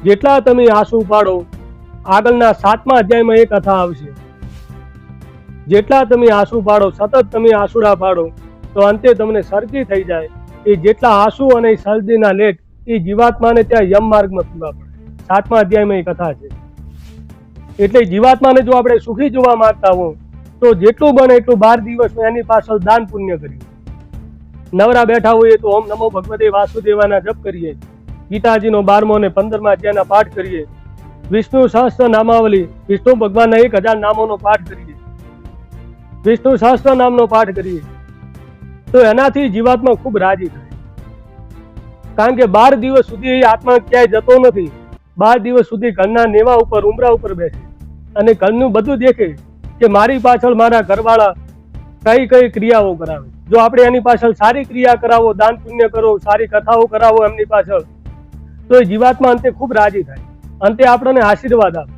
જેટલા તમે આંસુ પાડો, આગળના 7મા અધ્યાયમાં એ કથા આવશે. જેટલા તમે આંસુ પાડો, સતત તમે આંસુડા પાડો, તો અંતે તમને શરદી થઈ જાય. એ જેટલા આંસુ અને શરદીના લેખ એ જીવાત્માને ત્યાં યમ માર્ગમાં પીવા પડે. 7મા અધ્યાયમાં એ કથા છે. એટલે જીવાત્માને જો આપણે સુખી જોવા માંગતા હો તો જેટલું બને એટલું 12 દિવસ એની પાછળ દાન પુણ્ય કરીએ. નવરા બેઠા હોઈએ તો ઓમ નમો ભગવતે વાસુદેવાના જપ કરીએ, ગીતાજીનો 12મો અને 15મા અધ્યાયના પાઠ કરીએ, વિષ્ણુ સહસ્ત્ર નામાવલી વિષ્ણુ ભગવાનના 1000 નામોનો પાઠ કરીએ, વિષ્ણુ સહસ્ત્ર નામનો પાઠ કરીએ તો એનાથી જીવાત્મા ખૂબ રાજી થાય. કારણ કે 12 દિવસ સુધી આત્મા ક્યાંય જતો નથી. 12 દિવસ સુધી ઘરના નેવા ઉપર ઉમરા ઉપર બેસે અને ઘરનું બધું દેખે કે મારી પાછળ મારા ઘરવાળા કઈ કઈ ક્રિયાઓ કરાવે. જો આપણે એની પાછળ સારી ક્રિયા કરાવો, દાન પુણ્ય કરો, સારી કથાઓ કરાવો એમની પાછળ, તો એ જીવાત્મા અંતે ખૂબ રાજી થાય, અંતે આપણને આશીર્વાદ આપે.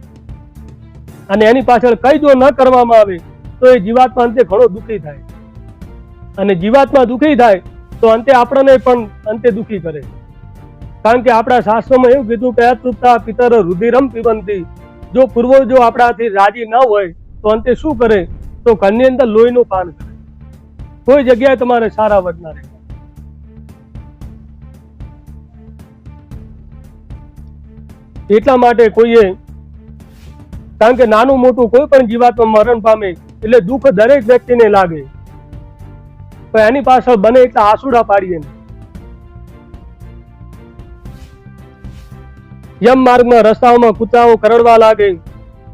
અને એની પાછળ કઈ જો ન કરવામાં આવે તો એ જીવાત્મા અંતે ઘણો દુઃખી થાય, અને જીવાત્મા દુઃખી થાય તો અંતે આપણને પણ અંતે દુઃખી કરે. કારણ કે આપણા શાસ્ત્રોમાં એવું કીધું કે અતૃપ્તા પિતર રુધિરમ પીબંતી. જો પૂર્વજો આપણાથી રાજી ન હોય તો અંતે શું કરે? તો ઘરની અંદર લોહીનું પાન કરે. કોઈ જગ્યાએ તમારે સારા વડ ના રહે. એટલા માટે કોઈએ, કારણ કે નાનું મોટું કોઈ પણ જીવાત્મા મરણ પામે એટલે દુઃખ દરેક વ્યક્તિને લાગે, પણ એની પાછળ બને એટલા આસુડા પાડીએ. યમ માર્ગમાં રસ્તાઓમાં કૂતરાઓ કરડવા લાગે,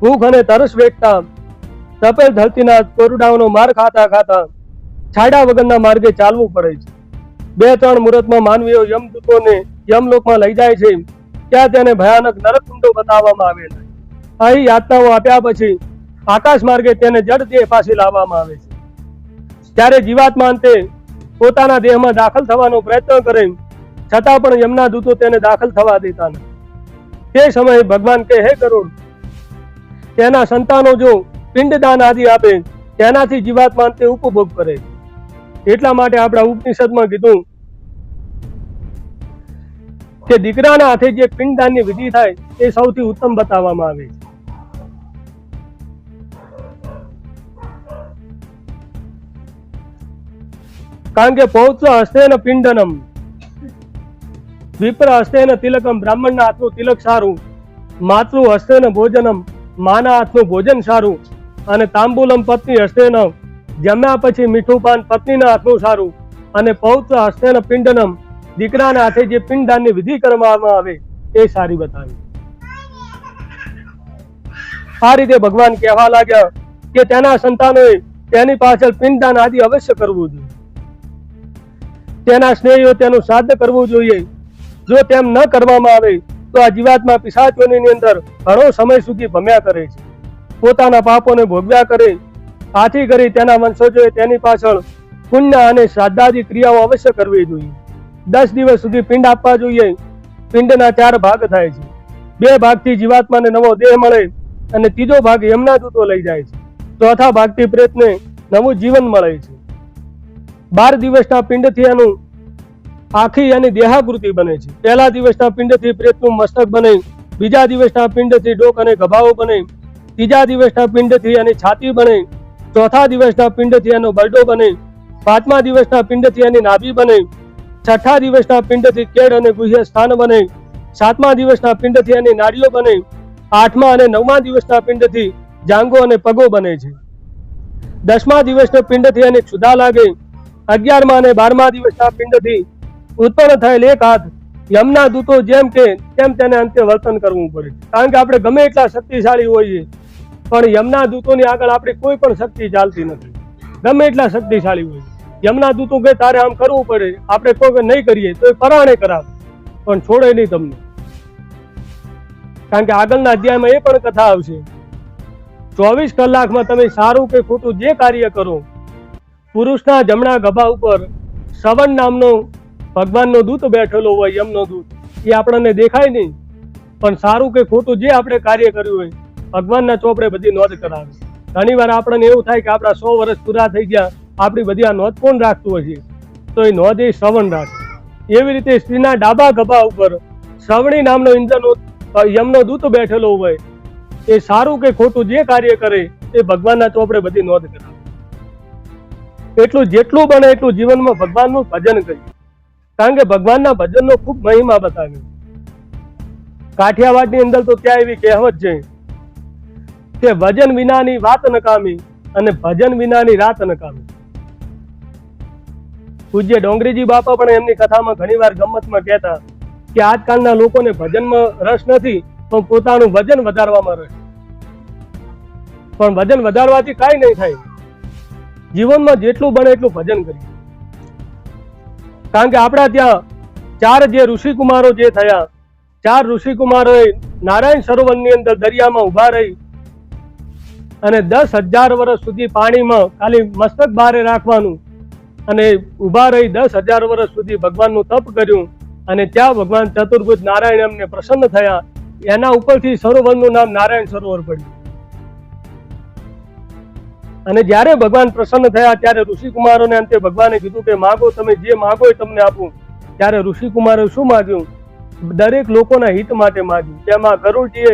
ભૂખ અને તરસ વેઠતા, તપેલ ધરતીના કોરડાઓનો માર ખાતા ખાતા છાડા વગરના માર્ગે ચાલવું પડે છે. 2-3 મુહૂર્તમાં માનવીઓ યમદૂતોને યમલોકમાં લઈ જાય છે. ત્યાં તેને ભયાનક નરકકુંડો બતાવવામાં આવેલા. અહીં યાતનાઓ આપ્યા પછી આકાશ માર્ગે તેને જડ દેહ પાસે લાવવામાં આવે છે. ત્યારે જીવાત્મા અંતે પોતાના દેહમાં દાખલ થવાનો પ્રયત્ન કરે, છતાં પણ યમના દૂતો તેને દાખલ થવા દેતા નથી. તે સમયે ભગવાન કહે, હે કરોડ, તેના સંતાનો જો પિંડદાન આદિ આપે તેનાથી જીવાત્મા અંતે ઉપભોગ કરે. એટલા માટે આપણા ઉપનિષદમાં કીધું કે દીકરાના હાથે જે પિંડદાનની વિધિ થાય એ સૌથી ઉત્તમ બતાવવામાં આવે છે. કારણ કે પૌત્ર હસ્તેન પિંડનમ, વિપ્ર હસ્તેન તિલકમ. બ્રાહ્મણના હાથનું તિલક સારું, માતૃ હસ્તેન ભોજનમ, માના હાથનું ભોજન સારું, અને તાંબુલમ પત્ની હસ્તેન, જમ્યા પછી મીઠું પાન પત્નીના હાથનું સારું, અને પૌત્ર હસ્તેન પિંડનમ, દીકરાના હાથે જે પિંડદાનની વિધિ કરવામાં આવે એ સારી બતાવી. આ રીતે ભગવાન કહેવા લાગ્યા કે તેના સંતાનોએ તેની પાછળ પિંડદાન આદિ અવશ્ય કરવું જોઈએ. તેના સ્નેહીઓ તેનું શ્રાદ્ધ કરવું જોઈએ. જો તેમ ન કરવામાં આવે તો આ જીવાત્મા પિશાચોની અંદર ઘણો સમય સુધી ભમ્યા કરે છે, પોતાના પાપોને ભોગવ્યા કરે. આથી કરી તેના વંશજોએ તેની પાછળ પુણ્ય અને શ્રાદ્ધાદી ક્રિયાઓ અવશ્ય કરવી જોઈએ. 10 દિવસ સુધી પિંડ આપવા જોઈએ. પિંડના 4 ભાગ થાય છે. 2 ભાગથી જીવાત્માને નવો દેહ મળે અને ત્રીજો ભાગ યમના દૂતો લઈ જાય છે. ચોથા ભાગથી પ્રેતને નવું જીવન મળે છે. 12 દિવસના પિંડથી એનું આખી એની દેહાકૃતિ બને છે. પહેલા દિવસના પિંડથી પ્રેતનું મસ્તક બને, બીજા દિવસના પિંડથી ડોક અને ગભાઓ બને, ત્રીજા દિવસના પિંડથી એની છાતી બને, ચોથા દિવસના પિંડથી એનો બરડો બને, 5મા દિવસના પિંડથી એની નાભી બને, 6ઠા દિવસના પિંડથી કેડ અને ગુહ્ય સ્થાન બને, 7મા દિવસના પિંડથી એની નાડીઓ બને, 8મા અને 9મા દિવસના પિંડથી જાંગો અને પગો બને છે, 10મા દિવસના પિંડથી એની ક્ષુધા લાગે, 11મા અને 12મા દિવસના પિંડથી ઉત્પન્ન થયેલ એક હાથ યમના દૂતો જેમ કે તેમ તેને અંતે વર્તન કરવું પડે. કારણ કે આપણે ગમે એટલા શક્તિશાળી હોઈએ પણ યમના દૂતોની આગળ આપણી કોઈ પણ શક્તિ ચાલતી નથી. ગમે એટલા શક્તિશાળી હોય, યમના દૂતો કે તારે આમ કરવું પડે, આપણે કોઈ નહીં કરીએ તો એ પરાણે કરાવે પણ છોડે નહીં તમને. કારણ કે આગળના અધ્યાયમાં એ પણ કથા આવશે. 24 કલાકમાં તમે સારું કે ખોટું જે કાર્ય કરો, પુરુષના જમણા ગભા ઉપર શ્રવણ નામનો ભગવાનનો દૂત બેઠેલો હોય, યમનો દૂત. એ આપણને દેખાય નહીં પણ સારું કે ખોટું જે આપણે કાર્ય કર્યું હોય ભગવાનના ચોપડે બધી નોંધ કરાવે. ઘણી વાર આપણને એવું થાય કે આપણા 100 વર્ષ પૂરા થઈ ગયા, આપણી બધી આ નોંધ કોણ રાખતું હશે? તો એ નોંધ એ શ્રવણ રાખે. એવી રીતે સ્ત્રીના ડાબા ગભા ઉપર શ્રવણી નામનો ઇન્દ્રનો યમનો દૂત બેઠેલો હોય. એ સારું કે ખોટું જે કાર્ય કરે એ ભગવાનના ચોપડે બધી નોંધ કરાવે. એટલું જેટલું બને એટલું જીવનમાં ભગવાનનું ભજન કરીએ. કારણ કે ભગવાનના ભજનનો ખૂબ મહિમા બતાવ્યો. કાઠિયાવાડની અંદર તો ત્યાં એવી કહેવત છે કે વજન વિનાની વાત નકામી અને ભજન વિનાની રાત નકામી. પૂજ્ય ડોંગરીજી બાપા પણ એમની કથામાં ઘણીવાર ગમ્મતમાં કહેતા કે આજકાલના લોકોને ભજનમાં રસ નથી, પણ પોતાનું વજન વધારવામાં રસ. પણ વજન વધારવાથી કાંઈ નહીં થાય. જીવનમાં જેટલું બને એટલું ભજન કરીએ. કારણ કે આપણા ત્યાં 4 જે ઋષિકુમારો જે થયા, 4 ઋષિકુમારોએ નારાયણ સરોવરની અંદર દરિયામાં ઉભા રહી અને 10,000 વર્ષ સુધી પાણીમાં ખાલી મસ્તક બહારે રાખવાનું અને ઉભા રહી 10,000 વર્ષ સુધી ભગવાનનું તપ કર્યું અને ત્યાં ભગવાન ચતુર્ભુજ નારાયણ એમને પ્રસન્ન થયા. એના ઉપરથી સરોવરનું નામ નારાયણ સરોવર પડ્યું. અને જ્યારે ભગવાન પ્રસન્ન થયા ત્યારે ઋષિકુમારોને અંતે ભગવાને કીધું કે માગો, તમે જે માગો એ તમને આપું. ત્યારે ઋષિકુમારોએ શું માગ્યું? દરેક લોકોના હિત માટે માગ્યું. તેમાં ગરુડજીએ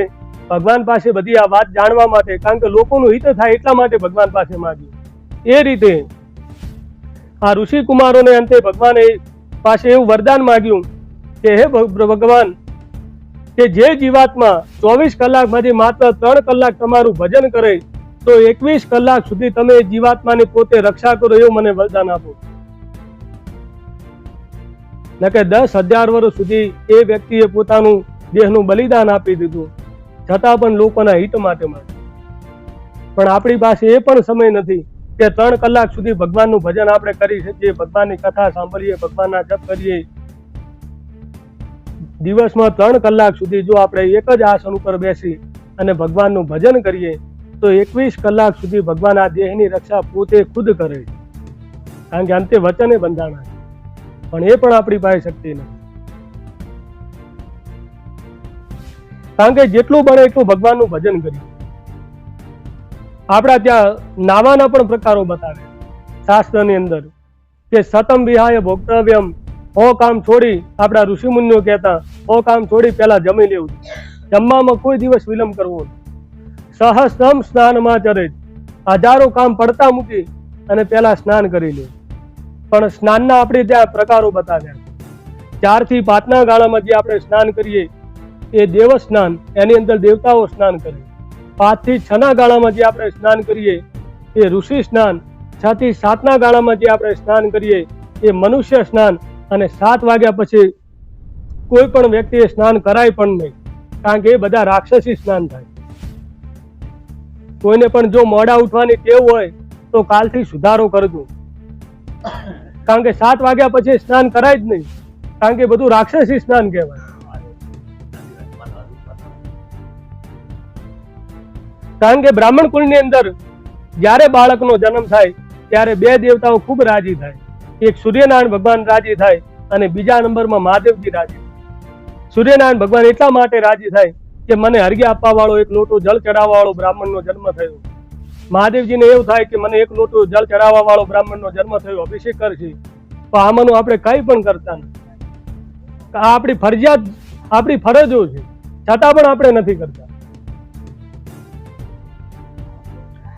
ભગવાન પાસે બધી આ વાત જાણવા માટે, કારણ કે લોકોનું હિત થાય એટલા માટે ભગવાન પાસે માગ્યું. એ રીતે આ ઋષિકુમારોને અંતે ભગવાને પાસે એવું વરદાન માગ્યું કે હે ભગવાન, કે જે જીવાત્મા 24 કલાકમાંથી માત્ર 3 કલાક તમારું ભજન કરે તો 21 કલાક સુધી તમે જીવાત્માની પોતે રક્ષા કરો, એવું મને વરદાન આપો. નકે 10,000 વર્ષ સુધી એ વ્યક્તિએ પોતાનું દેહનું બલિદાન આપી દીધું, છતાં પણ લોકોના હિત માટે. પણ આપણી પાસે એ પણ સમય નથી કે 3 કલાક સુધી ભગવાનનું ભજન આપણે કરી શકીએ, ભગવાનની કથા સાંભળીએ, ભગવાનના જપ કરીએ. દિવસમાં 3 કલાક સુધી જો આપણે એક જ આસન ઉપર બેસી અને ભગવાનનું ભજન કરીએ તો 21 કલાક સુધી ભગવાન આ દેહની રક્ષા પોતે ખુદ કરે. કારણ કે અંતે વચને બંધાણા છે, પણ એ પણ આપણી પાસે શક્તિ નથી. કારણ કે જેટલું બને એટલું ભગવાનનું ભજન કરીએ. આપણા ત્યાં નાવાના પણ પ્રકારો બતાવે શાસ્ત્રની અંદર કે સતમ વિહાય ભોક્તવ્યમ. કામ છોડી, આપણા ઋષિમુનિઓ કહેતા કામ છોડી પહેલા જમી લેવું, જમવામાં કોઈ દિવસ વિલંબ કરવો. સહસ્ત્રમ સ્નાનમાં ચરે, 1000 કામ પડતા મૂકી અને પહેલા સ્નાન કરી લે. પણ સ્નાનના આપણે ત્યાં પ્રકારો બતાવ્યા. 4 થી 5ના ગાળામાં જે આપણે સ્નાન કરીએ એ દેવ સ્નાન, એની અંદર દેવતાઓ સ્નાન કરે. 5 થી 6ના ગાળામાં જે આપણે સ્નાન કરીએ એ ઋષિ સ્નાન. 6 થી 7ના ગાળામાં જે આપણે સ્નાન કરીએ એ મનુષ્ય સ્નાન. અને 7 વાગ્યા પછી કોઈ પણ વ્યક્તિએ સ્નાન કરાય પણ નહીં, કારણ કે એ બધા રાક્ષસી સ્નાન થાય. કોઈને પણ જો મોડા ઉઠવાની ટેવ હોય તો કાલથી સુધારો કરજો, કારણ કે 7 વાગ્યા પછી સ્નાન કરાય જ નહીં, કારણ કે બધું રાક્ષસી સ્નાન કહેવાય. કારણ કે બ્રાહ્મણ કુળની અંદર જ્યારે બાળકનો જન્મ થાય ત્યારે 2 દેવતાઓ ખૂબ રાજી થાય. એક સૂર્યનારાયણ ભગવાન રાજી થાય અને બીજા નંબરમાં મહાદેવજી રાજી. સૂર્યનારાયણ ભગવાન એટલા માટે રાજી થાય કે મને અર્ઘ્ય આપવા વાળો, 1 લોટો જળ ચડાવવા વાળો બ્રાહ્મણનો જન્મ થયો. મહાદેવજીને એવું થાય કે મને 1 લોટો જળ ચડાવવા વાળો બ્રાહ્મણનો જન્મ થયો, અભિષેક કરશે. પણ આમાંનું આપણે કંઈ પણ કરતા નથી. આ આપણી ફરજિયાત, આપણી ફરજો છે, છતાં પણ આપણે નથી કરતા.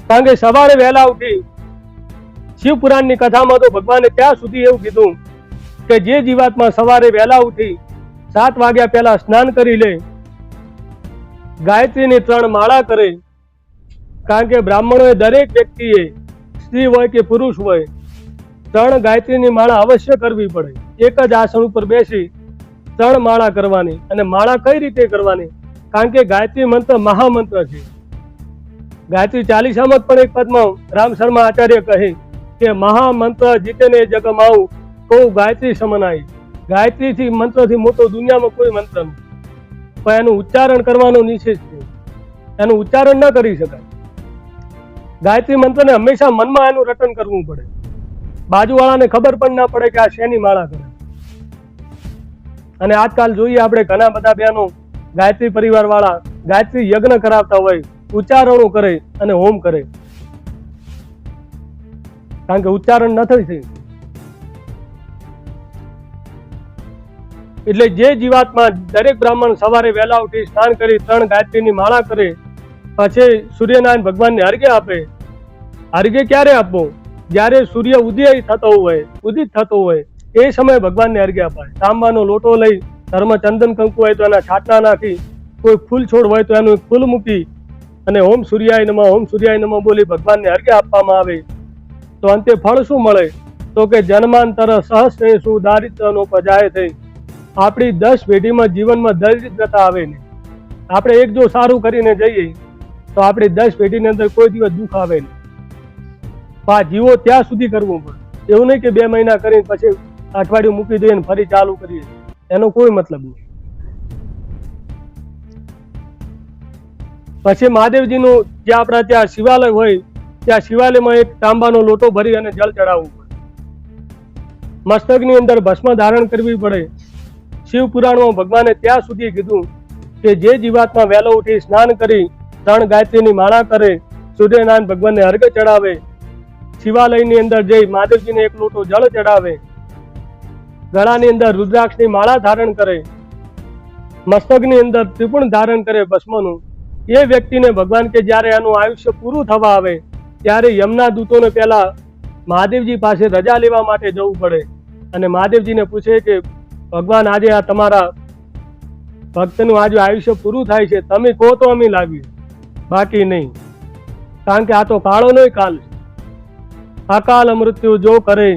કારણ કે સવારે વહેલા ઉઠી શિવપુરાણની કથામાં તો ભગવાને ત્યાં સુધી એવું કીધું કે જે જીવાત્મા સવારે વહેલા ઉઠી 7 વાગ્યા પહેલા સ્નાન કરી લે, ગાયત્રીની 3 માળા કરે. કારણ કે બ્રાહ્મણોએ દરેક વ્યક્તિએ, સ્ત્રી હોય કે પુરુષ હોય, 3 ગાયત્રીની માળા અવશ્ય કરવી પડે. એક જ આસન ઉપર બેસી 3 માળા કરવાની. અને માળા કઈ રીતે કરવાની? કારણ કે ગાયત્રી મંત્ર મહામંત્ર છે. ગાયત્રી ચાલીસામાં પણ એક પદમાં રામ શર્મા આચાર્ય કહે કે મહામંત્ર જીતેને જગમાવું કહું ગાયત્રી સમનાઈ. ગાયત્રીથી મંત્રથી મોટો દુનિયામાં કોઈ મંત્ર નથી, પણ એનું ઉચ્ચારણ કરવાનું નિષેધ છે. એનું ઉચ્ચારણ ન કરી શકાય. ગાયત્રી મંત્રને હંમેશા મનમાં એનું રટન કરવું પડે. બાજુવાળાને ખબર પણ ના પડે કે આ શેની માળા કરે. અને આજકાલ જોઈએ આપણે ઘણા બધા બહેનો ગાયત્રી પરિવાર વાળા ગાયત્રી યજ્ઞ કરાવતા હોય, ઉચ્ચારણો કરે અને હોમ કરે. કારણ કે ઉચ્ચારણ નથી થયું. એટલે જે જીવાત્મા, દરેક બ્રાહ્મણ સવારે વહેલા ઉઠી સ્નાન કરી 3 ગાયત્રીની માળા કરે, પછી સૂર્યનારાયણ ભગવાનને અર્ઘ્ય આપે. અર્ઘ્ય ક્યારે આપવો? જ્યારે સૂર્ય ઉદય થતો હોય, ઉદિત થતો હોય એ સમયે ભગવાનને અર્ઘ્ય અપાય. તાંબાનો લોટો લઈ, ધર્મ ચંદન કંકુ હોય તો એના છાંટણા નાખી, કોઈ ફૂલ છોડ હોય તો એનું ફૂલ મૂકી અને ઓમ સૂર્યાય નમઃ બોલી ભગવાનને અર્ઘ્ય આપવામાં આવે તો અંતે ફળ શું મળે? તો કે જન્માંતર સહસ્રેષુ દારિદ્ર્યનો પજાય થઈ. આપણી 10 પેઢીમાં જીવનમાં દરિદ્રતા આવે નહીં. આપણે એક જો સારું કરીને જઈએ તો આપણી 10 પેઢીની અંદર કોઈ દિવસ દુઃખ આવે નહીં. જીવો ત્યાં સુધી કરવું પડે. એવું નહીં કે 2 મહિના કરીને પછી અઠવાડિયું મૂકી દઈએ ને ફરી ચાલુ કરીએ, એનો કોઈ મતલબ નહીં. પછી મહાદેવજીનું જે આપણા ત્યાં શિવાલય હોય ત્યાં શિવાલયમાં એક તાંબાનો લોટો ભરી અને જળ ચડાવવું પડે. મસ્તકની અંદર ભસ્મ ધારણ કરવી પડે. શિવ પુરાણમાં ભગવાને ત્યાં સુધી કીધું કે જે જીવાત્મા વહેલો ઉઠી સ્નાન કરી 3 ગાયત્રીની માળા કરે, સૂર્યનારાયણ ભગવાનને અર્ઘ્ય ચડાવે, શિવાલયની અંદર જઈ મહાદેવજીને એક લોટો જળ ચડાવે, ગળાની અંદર રુદ્રાક્ષની માળા ધારણ કરે, મસ્તકની અંદર ત્રિપુણ ધારણ કરે ભસ્મનું, એ વ્યક્તિને ભગવાન કે જ્યારે એનું આયુષ્ય પૂરું થવા આવે ત્યારે યમના દૂતોને પહેલા મહાદેવજી પાસે રજા લેવા માટે જવું પડે અને મહાદેવજીને પૂછે કે ભગવાન આજે આ તમારા ભક્તનું આજે આયુષ્ય પૂરું થાય છે, તમે કહો તો અમે લાવીએ, બાકી નહીં. કારણ કે આ તો કાળોનો કાલ છે. અકાલ મૃત્યુ જો કરે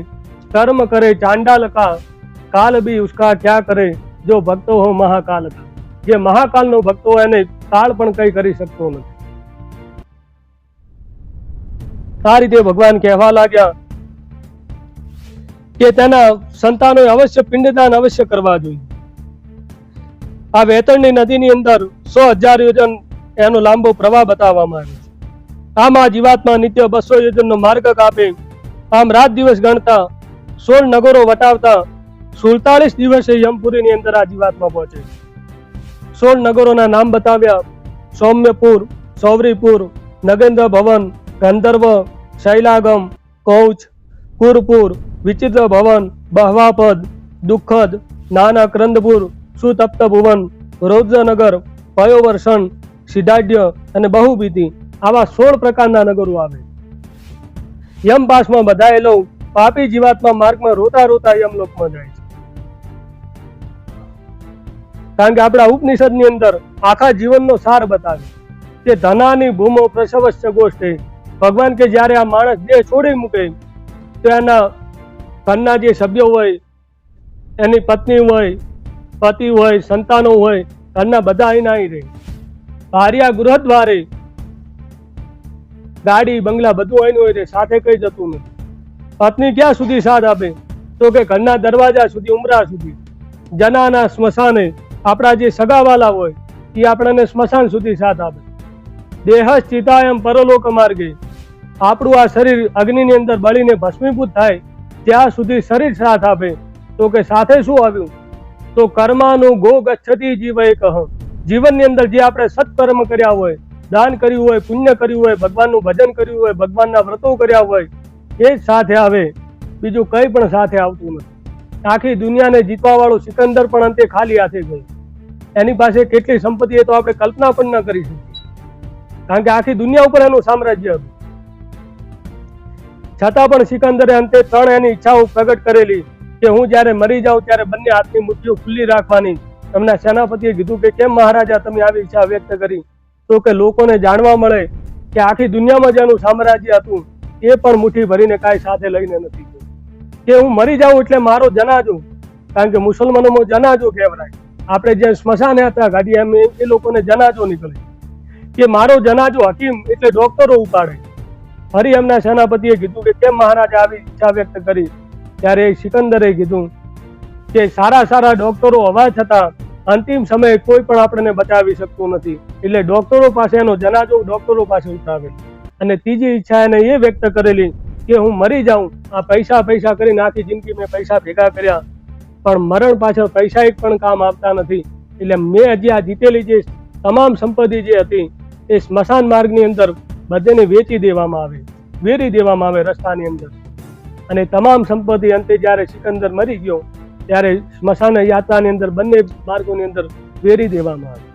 કર્મ કરે ચાંડાલ કા, કાલ ભી ઉસકા ક્યા કરે જો ભક્તો હો મહાકાલ કા. જે મહાકાલનો ભક્તો હોય એને કાળ પણ કઈ કરી શકતો નથી. આ રીતે ભગવાન કહેવા લાગ્યા કે તેના સંતાનોએ અવશ્ય પિંડદાન અવશ્ય કરવા જોઈએ. આ વેતણની નદીની અંદર 100,000 યોજન એનો લાંબો પ્રવાહ બતાવવામાં આવે છે. આમાં જીવાત્મા નિત્ય 200 યોજનનો માર્ગ કાપે. આમ રાત દિવસ ગણતા 16 નગરો વટાવતા 47 દિવસે યમપુરીની અંદર આ જીવાત્મા પહોંચે. 16 નગરોના નામ બતાવ્યા: સૌમ્યપુર, સૌરીપુર, નગેન્દ્ર ભવન, ગંધર્વ, શૈલાગમ, કૌચ, કુરપુર, વિચિત્ર ભવન, બહવાપદ, દુઃખદ, નાના ક્રંદપુર, સુતપ્ત ભુવન, રૌદ્રનગર, પયોવર્ષણ, સિદ્ધાઢ્ય અને બહુભીતિ. આવા 16 પ્રકારના નગરો આવે. યમપાસમાં બધાયેલો પાપી જીવાત્મા માર્ગમાં રોતા રોતા યમલોકમાં જાય છે. કારણ કે આપણા ઉપનિષદની અંદર આખા જીવનનો સાર બતાવે કે ધનાની ભૂમો પ્રસવસ્ય ગોષ્ઠે. ભગવાન કે જ્યારે આ માણસ દેહ છોડી મૂકે તો એના ઘરના જે સભ્યો હોય, એની પત્ની હોય, પતિ હોય, સંતાનો હોય, ઘરના બધા અહીં આવી રહે. ભાર્યા ગૃહદ્વારે, ગાડી બંગલા બધું અહીં હોય રહે, સાથે કઈ જતું નથી. પત્ની ક્યાં સુધી સાથ આપે? તો કે ઘરના દરવાજા સુધી, ઉમરા સુધી. જનાના સ્મશાને, આપણા જે સગાવાલા હોય એ આપણને સ્મશાન સુધી સાથ આપે. દેહ ચિતાયમ પરલોક માર્ગે, આપણું આ શરીર અગ્નિની અંદર બળીને ભસ્મીભૂત થાય ત્યાં સુધી શરીર સાથ આપે. તો કે સાથે શું આવ્યું? તો કર્માનું ગો ગચ્છતિ જીવ એક. જીવનની અંદર જે આપણે સત્કર્મ કર્યા હોય, દાન કર્યું હોય, પુણ્ય કર્યું હોય, ભગવાનનું ભજન કર્યું હોય, ભગવાનના વ્રતો કર્યા હોય, એ જ સાથે આવે. બીજું કંઈ પણ સાથે આવતું નથી. આખી દુનિયાને જીતવા વાળો સિકંદર પણ અંતે ખાલી હાથે ગયો. એની પાસે કેટલી સંપત્તિ એ તો આપણે કલ્પના પણ ન કરી શકીએ. કારણ કે આખી દુનિયા ઉપર એનું સામ્રાજ્ય હતું. છતાં પણ સિકંદરે અંતે 3 એની ઈચ્છાઓ પ્રગટ કરેલી કે હું જ્યારે મરી જાઉં ત્યારે બંને હાથની મુઠ્ઠીઓ ખુલ્લી રાખવાની. એમના સેનાપતિએ કીધું કે કેમ મહારાજા તમે આવી ઈચ્છા વ્યક્ત કરી? તો કે લોકોને જાણવા મળે કે આખી દુનિયામાં જેનું સામ્રાજ્ય હતું એ પણ મુઠ્ઠી ભરીને કાંઈ સાથે લઈને નથી ગયું. કે હું મરી જાઉં એટલે મારો જનાજો, કારણ કે મુસલમાનોમાં જનાજો કહેવાય, આપણે જે સ્મશાન યાત્રા કાઢીએ એમ એ લોકોને જનાજો નીકળે કે મારો જનાજો હકીમ એટલે ડોક્ટરો ઉપાડે. ફરી એમના સેનાપતિએ કીધું કે કેમ મહારાજા આવી ઈચ્છા વ્યક્ત કરી? ત્યારે સિકંદરે કીધું કે સારા સારા ડોક્ટરો હોવા છતાં અંતિમ સમયે કોઈ પણ આપણને બચાવી શકતું નથી, એટલે ડોક્ટરો પાસે એનો જનાજો ડોક્ટરો પાસે ઉતારે. અને ત્રીજી ઈચ્છા એને એ વ્યક્ત કરેલી કે હું મરી જાઉં, આ પૈસા કરીને આખી જિંદગી મેં પૈસા ભેગા કર્યા પણ મરણ પાછળ પૈસા એક પણ કામ આવતા નથી, એટલે મેં હજી આ જીતેલી જે તમામ સંપત્તિ જે હતી એ સ્મશાન માર્ગની અંદર બધેને વેચી દેવામાં આવે, વેરી દેવામાં આવે રસ્તાની અંદર. અને તમામ સંપત્તિ અંતે જ્યારે સિકંદર મરી ગયો ત્યારે સ્મશાન યાત્રાની અંદર બંને માર્ગોની અંદર વેરી દેવામાં આવે.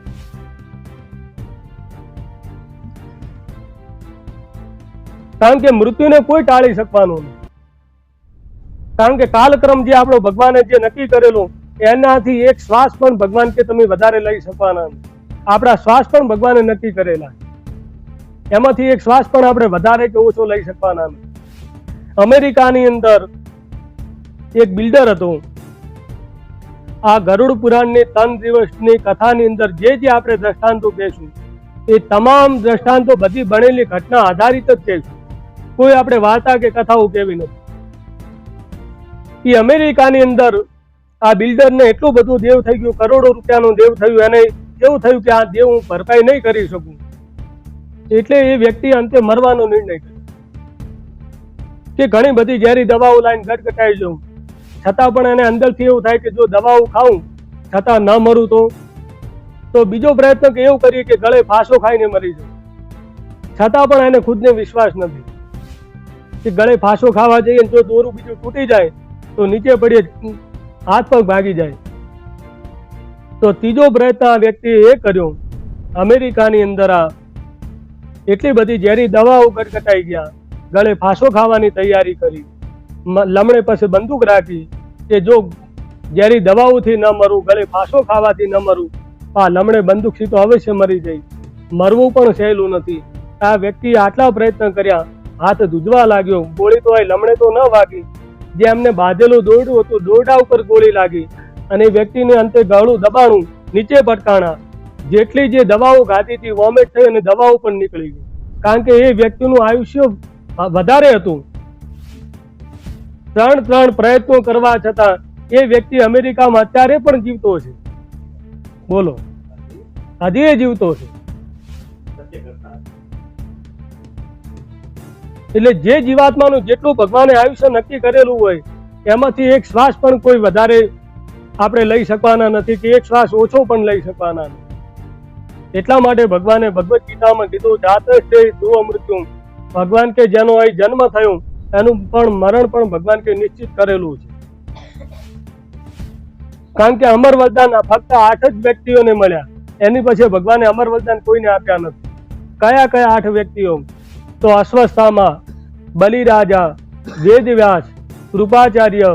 કારણ કે મૃત્યુને કોઈ ટાળી શકવાનું નથી. કારણ કે કાલક્રમ જે આપણો ભગવાને જે નક્કી કરેલો એનાથી એક શ્વાસ પણ ભગવાન કે તમે વધારે લઈ શકવાના નથી. આપણા શ્વાસ પણ ભગવાને નક્કી કરેલા. એમાંથી એક શ્વાસ પણ આપણે વધારે કે ઓછો લઈ શકવાના નથી. અમેરિકાની અંદર એક બિલ્ડર હતો. આ ગરુડ પુરાણની 3 દિવસની કથાની અંદર જે આપણે દ્રષ્ટાંતો કહેશું એ તમામ દ્રષ્ટાંતો બધી બનેલી ઘટના આધારિત જ કહેશું. કોઈ આપણે વાર્તા કે કથાઓ કેવી નથી. એ અમેરિકાની અંદર આ બિલ્ડરને એટલું બધું દેવ થઈ ગયું, કરોડો રૂપિયાનું દેવ થયું, એને એવું થયું કે આ દેવ હું ભરપાઈ નહીં કરી શકું. એટલે એ વ્યક્તિ અંતે મરવાનો નિર્ણય કર્યો કે ઘણી બધી ઝેરી દવાઓ લાઈને ગટગટાઈ જાઉં, છતાં પણ એને અંદરથી એવું થાય કે જો દવાઓ ખાઉં છતાં ન મરું તો બીજો પ્રયત્ન કે એવું કરીએ કે ગળે ફાંસો ખાઈને મરી જાઉં. છતાં પણ એને ખુદને વિશ્વાસ નથી કે ગળે ફાંસો ખાવા જઈએ જો દોરું બીજું તૂટી જાય તો નીચે પડીએ હાથ પગ ભાગી જાય. તો ત્રીજો પ્રયત્ન આ વ્યક્તિએ એ કર્યો. અમેરિકાની અંદર આ એટલી બધી ઝેરી દવાઓ ગટગટાઈ ગયા, ગળે ફાંસો ખાવાની તૈયારી કરી, લમણે પાસે બંદૂક રાખી કે જો ઝેરી દવાઓથી ન મરું, ગળે ફાંસો ખાવાથી ન મરું, આ લમણે બંદૂકથી તો અવશ્ય મરી જાય. મરવું પણ સહેલું નથી. આ વ્યક્તિએ આટલા પ્રયત્ન કર્યા, હાથ ધ્રુજવા લાગ્યો, ગોળી તો લમણે તો ન વાગી, જે એમને બાંધેલું દોરડું હતું દોરડા ઉપર ગોળી લાગી અને એ વ્યક્તિને અંતે ગળું દબાણું, નીચે પટકાણા. જેટલી જે દવાઓ ખાધી હતી વોમિટ થઈ અને દવાઓ પણ નીકળી ગઈ, કારણ કે એ વ્યક્તિનું આયુષ્ય વધારે હતું. 3 પ્રયત્નો કરવા છતાં એ વ્યક્તિ અમેરિકામાં અત્યારે પણ જીવતો છે. બોલો, હજી એ જીવતો છે. એટલે જે જીવાત્માનું જેટલું ભગવાને આયુષ્ય નક્કી કરેલું હોય એમાંથી એક શ્વાસ પણ કોઈ વધારે આપણે લઈ શકવાના નથી કે એક શ્વાસ ઓછો પણ લઈ શકવાના નથી. એટલા માટે ભગવાને ભગવદ ગીતામાં કીધું જાતસ્તે ધ્રુવ મૃત્યુ. ભગવાન કે જેનો અહીં જન્મ થયો એનું પણ મરણ પણ ભગવાન કે નિશ્ચિત કરેલું છે. કારણ કે અમર વરદાન ફક્ત 8 જ વ્યક્તિઓને મળ્યા, એની પછી ભગવાને અમર વરદાન કોઈને આપ્યા નથી. કયા 8 વ્યક્તિઓ? તો અશ્વસ્થામા, બલિરાજા, વેદવ્યાસ, કૃપાચાર્ય,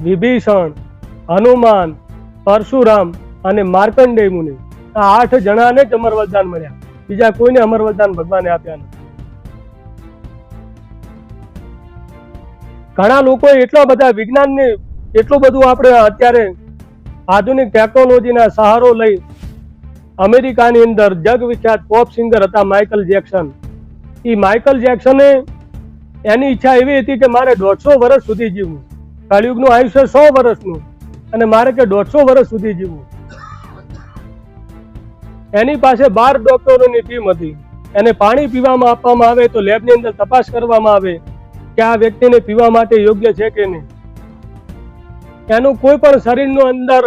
વિભીષણ, હનુમાન, પરશુરામ અને માર્કંડેય મુનિ. આ 8 જણાને જ અમર વરદાન મળ્યા, બીજા કોઈને અમર વરદાન ભગવાને આપ્યા નથી. ઘણા લોકો એટલા બધા વિજ્ઞાનને એટલું બધું આપણે અત્યારે આધુનિક ટેકનોલોજીના સહારો લઈ અમેરિકાની અંદર જગ વિખ્યાત પોપ સિંગર હતા માઇકલ જેક્સન. એ માઇકલ જેક્સને એની ઈચ્છા એવી હતી કે મારે 150 વર્ષ સુધી જીવવું. કળિયુગનું આયુષ્ય 100 વર્ષનું અને મારે કે 150 વર્ષ સુધી જીવવું. એની પાસે 12 ડોક્ટરોની ટીમ હતી. એને પાણી પીવામાં આપવામાં આવે તો લેબની અંદર તપાસ કરવામાં આવે કે આ વ્યક્તિને પીવા માટે યોગ્ય છે કે નહીં. એનું કોઈ પણ શરીરનો અંદર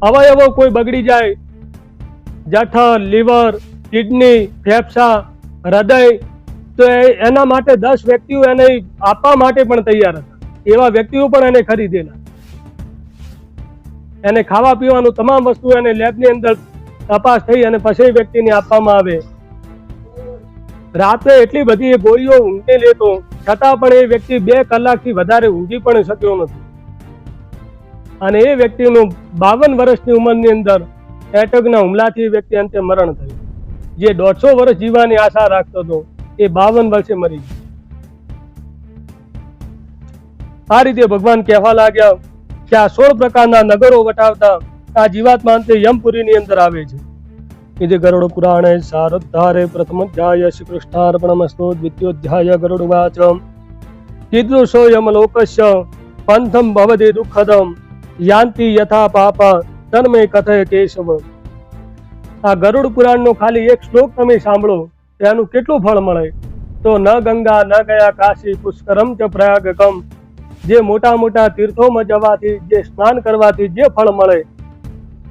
અવયવો કોઈ બગડી જાય, જઠર, લીવર, કિડની, ફેફસા, હૃદય, તો એના માટે 10 વ્યક્તિઓ એને આપવા માટે પણ તૈયાર હતા. એવા વ્યક્તિઓ પણ એને ખરીદેલા. એને ખાવા પીવાનું તમામ વસ્તુ એને લેબની અંદર તપાસ થઈ અને પછી વ્યક્તિને આપવામાં આવે. રાત્રે એટલી બધી એ ગોળીઓ ઊંઘી લેતો છતાં પણ એ વ્યક્તિ 2 કલાકથી વધારે ઊંઘી પણ શક્યો નથી. અને એ વ્યક્તિનું 52 વર્ષની ઉંમરની અંદર એટેકના હુમલાથી એ વ્યક્તિ અંતે મરણ થયું. જે 150 વર્ષ જીવવાની આશા રાખતો હતો એ 52 વર્ષે મરી ગયો. આ રીતે ભગવાન કહેવા લાગ્યા કે આ 16 પ્રકારના નગરો વટાવતા આ જીવાત્મા અંતે યમપુરીની અંદર આવે છે. इति गरुड़ पुराणे सारोद्धारे प्रथमोऽध्याय श्री कृष्णार्पणमस्तु द्वितीयोऽध्याय गरुड़वाच कीदृशो यमलोकस्य पंथम भवति दुःखदम यान्ति यथा पाप तन्मे कथय केशव. આ ગરુડ પુરાણનો ખાલી એક શ્લોક તમે સાંભળો એનું કેટલું ફળ મળે. તો ન ગંગા ન ગયા કાશી પુષ્કરમ ચ પ્રયાગકમ. જે મોટા મોટા તીર્થોમાં જવાથી જે સ્નાન કરવાથી જે ફળ મળે